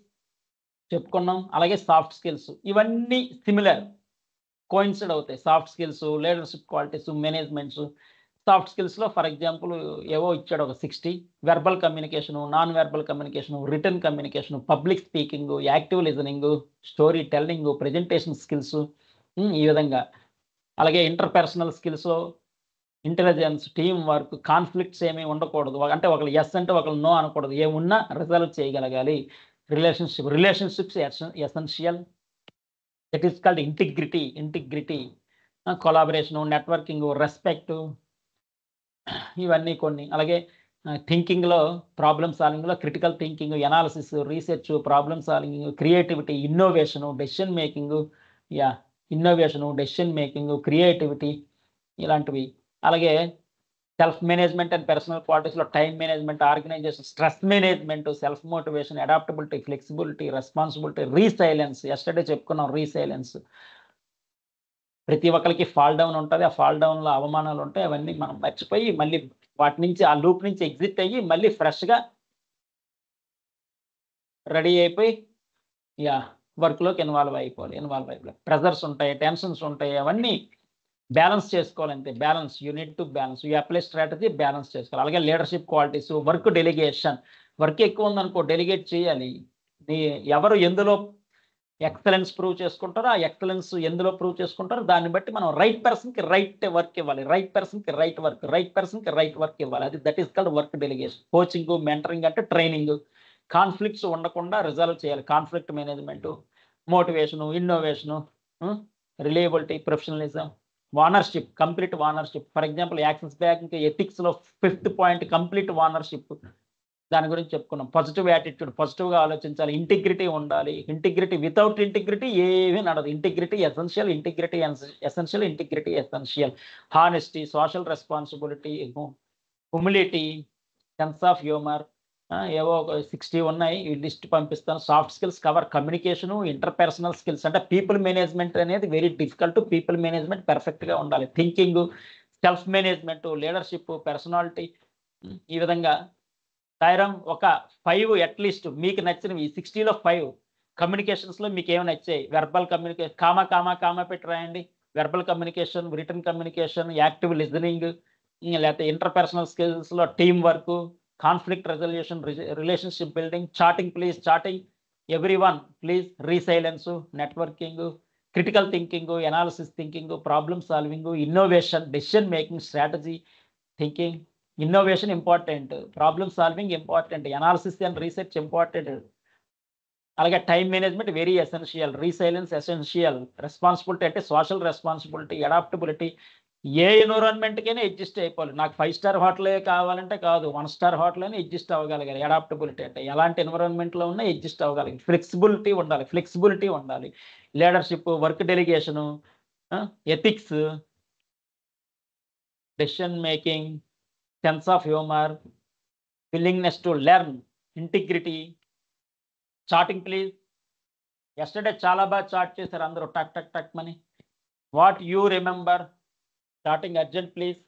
S3: చెప్పుకున్నాం. అలాగే సాఫ్ట్ స్కిల్స్ ఇవన్నీ సిమిలర్ కోయిన్సైడ్ అవుతాయి. Soft skills, leadership qualities, managements soft స్కిల్స్లో ఫర్ ఎగ్జాంపుల్ ఏవో ఇచ్చాడు ఒక 60. Verbal communication, non verbal communication, written communication, public speaking, active listening, story telling, presentation skills, ఈ విధంగా. అలాగే ఇంటర్పర్సనల్ స్కిల్స్లో ఇంటెలిజెన్స్, టీం వర్క్, కాన్ఫ్లిక్ట్స్ ఏమీ ఉండకూడదు. అంటే ఒకళ్ళు ఎస్ అంటే ఒకళ్ళు నో అనకూడదు. ఏమున్నా రిజల్వ్ చేయగలగాలి. Relationships essential. That is called integrity, collaboration, networking, respect, ఇవన్నీ కొన్ని. అలాగే థింకింగ్లో, ప్రాబ్లమ్ సాల్వింగ్లో critical thinking, analysis, research, problem solving, creativity, innovation, decision making, decision making, creativity, ఇలాంటివి. అలాగే సెల్ఫ్ మేనేజ్మెంట్ అండ్ పర్సనల్ క్వాలిటీస్లో time management, organisation, stress management, self motivation, adaptability, flexibility, responsibility, resilience. Yesterday చెప్పుకున్నాం resilience. ప్రతి ఒక్కరికి fall down ఉంటుంది. ఆ fall డౌన్లో అవమానాలు ఉంటాయి. అవన్నీ మనం మర్చిపోయి మళ్ళీ వాటి నుంచి, ఆ లూప్ నుంచి ఎగ్జిట్ అయ్యి మళ్ళీ ఫ్రెష్గా రెడీ అయిపోయి వర్క్లోకి ఇన్వాల్వ్ అయిపోవాలి. ప్రెజర్స్ ఉంటాయి, టెన్షన్స్ ఉంటాయి, అవన్నీ బ్యాలెన్స్ చేసుకోవాలంటే balance. You need to balance. You apply strategy, balance చేసుకోవాలి. అలాగే leadership qualities, work delegation. Work ఎక్కువ ఉందనుకో డెలిగేట్ చేయాలి. ఎవరు ఎందులో ఎక్సలెన్స్ ప్రూవ్ చేసుకుంటారో, ఆ ఎక్సలెన్స్ ఎందులో ప్రూవ్ చేసుకుంటారో దాన్ని బట్టి మనం రైట్ పర్సన్కి రైట్ వర్క్ ఇవ్వాలి. రైట్ పర్సన్కి రైట్ వర్క్ ఇవ్వాలి. అది that is called work delegation. Coaching, mentoring అంటే ట్రైనింగ్. కాన్ఫ్లిక్ట్స్ ఉండకుండా రిజాల్వ్ చేయాలి. Conflict management, motivation, innovation, reliability, professionalism, ownership, complete ownership. For example Axis bank ఎథిక్స్లో 5th పాయింట్ కంప్లీట్ ఓనర్షిప్. దాని గురించి చెప్పుకున్నాం. పాజిటివ్ యాటిట్యూడ్, పాజిటివ్గా ఆలోచించాలి. ఇంటిగ్రిటీ ఉండాలి. ఇంటిగ్రిటీ, వితౌట్ ఇంటిగ్రిటీ ఏమీ నడదు. Integrity essential. Honesty, social responsibility, humility, sense of humour, ఏవో ఒక 60 ఉన్నాయి. ఈ లిస్ట్ పంపిస్తాను. Soft skills cover communication, interpersonal skills. అంటే పీపుల్ మేనేజ్మెంట్ అనేది వెరీ డిఫికల్ట్. పీపుల్ మేనేజ్మెంట్ పర్ఫెక్ట్గా ఉండాలి. Thinking, self management, leadership, personality, ఈ విధంగా. సాయిరామ్ ఒక 5 అట్లీస్ట్ మీకు నచ్చినవి. 60లో 5 కమ్యూనికేషన్స్లో మీకు ఏమి నచ్చాయి? వెర్బల్ కమ్యూనికేషన్, కామా పెట్టి రాయండి. Verbal communication, written communication, active listening, లేకపోతే ఇంటర్పర్సనల్ స్కిల్స్లో team work, conflict resolution, relationship building, chatting everyone please, resilience, networking, critical thinking, analysis thinking, problem solving, innovation, decision making, strategy thinking. Innovation important, problem solving important, analysis and research important. అలాగే time management very essential, resilience essential, responsibility అంటే social responsibility, adaptability. ఏ ఎన్విరాన్మెంట్కైనా adjust అయిపోవాలి. నాకు 5 star హోటలే కావాలంటే కాదు, 1 star hotel అయినా అడ్జస్ట్ అవ్వగలగాలి. అడాప్టబిలిటీ అంటే ఎలాంటి ఎన్విరాన్మెంట్లో ఉన్నా అడ్జస్ట్ అవ్వగలగాలి. ఫ్లెక్సిబిలిటీ ఉండాలి. Leadership, work delegation, ethics, decision making, sense of humour, willingness to learn, integrity. Chatting please. Yesterday చాలా బాగా చాట్ చేశారు అందరూ, టక్ మని. What you remember? Chatting urgent please.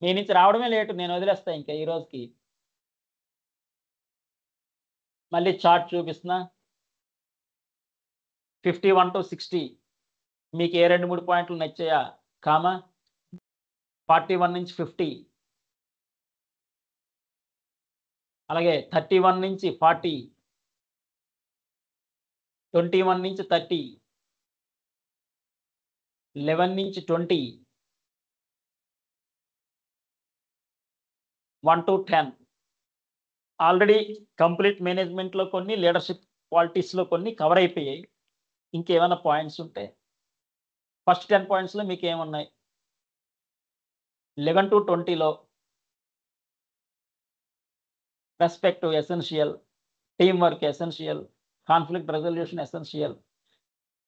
S3: మీ నుంచి రావడమే లేటు, నేను వదిలేస్తా ఇంకా ఈ రోజుకి. మళ్ళీ చార్ట్ చూపిస్తున్నా. 51 to 60 మీకు ఏ 2-3 పాయింట్లు నచ్చాయా? 41 నుంచి 50, అలాగే 31 నుంచి 40, 21 నుంచి 30, 11 నుంచి 20, 1 to 10. ఆల్రెడీ కంప్లీట్ మేనేజ్మెంట్లో కొన్ని, లీడర్షిప్ క్వాలిటీస్లో కొన్ని కవర్ అయిపోయాయి. ఇంకేమైనా పాయింట్స్ ఉంటే ఫస్ట్ 10 పాయింట్స్లో మీకు ఏమున్నాయి? 11 to 20లో respect essential, team work essential, conflict resolution essential.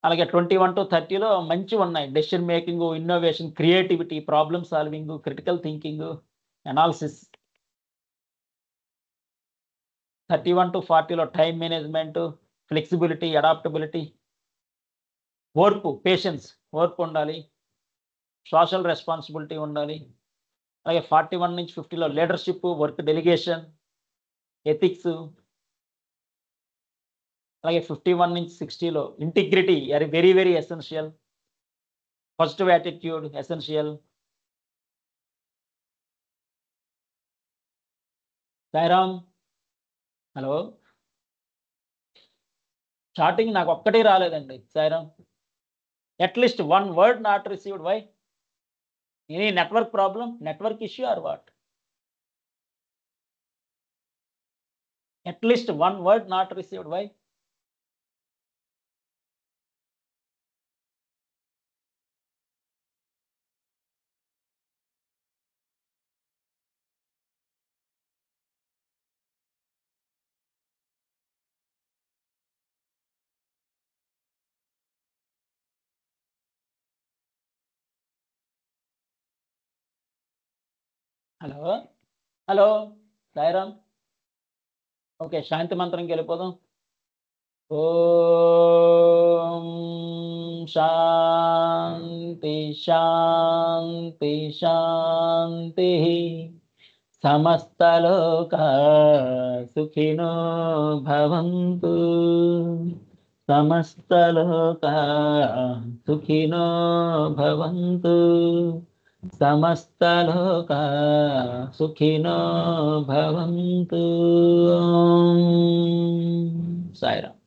S3: అలాగే 21 to 30లో మంచి ఉన్నాయి. Decision making, innovation, creativity, problem solving, critical thinking, analysis. 31 to 40లో time management, flexibility, adaptability, patience, ఓర్పు ఉండాలి, సోషల్ రెస్పాన్సిబిలిటీ ఉండాలి. అలాగే 41 నుంచి 50లో లీడర్షిప్, వర్క్ డెలిగేషన్, ఎథిక్స్. అలాగే 51 నుంచి 60లో integrity very essential, positive attitude essential, Sairam. Hello, starting నాకు ఒక్కటి రాలేదండి. Sairam. At least one word not received. Why? Any network problem, network issue or what? At least one word not received. Why? Hello hello Sairam. Okay, శాంతి మంత్రంకి వెళ్ళిపోదాం. ఓం శాంతి శాంతి శాంతి. సమస్తలోకా సుఖినో భవంతు. సమస్తలోకా సుఖినో భవంతు. సమస్తలోకా సుఖినో భవంతు. సాయిరామ్.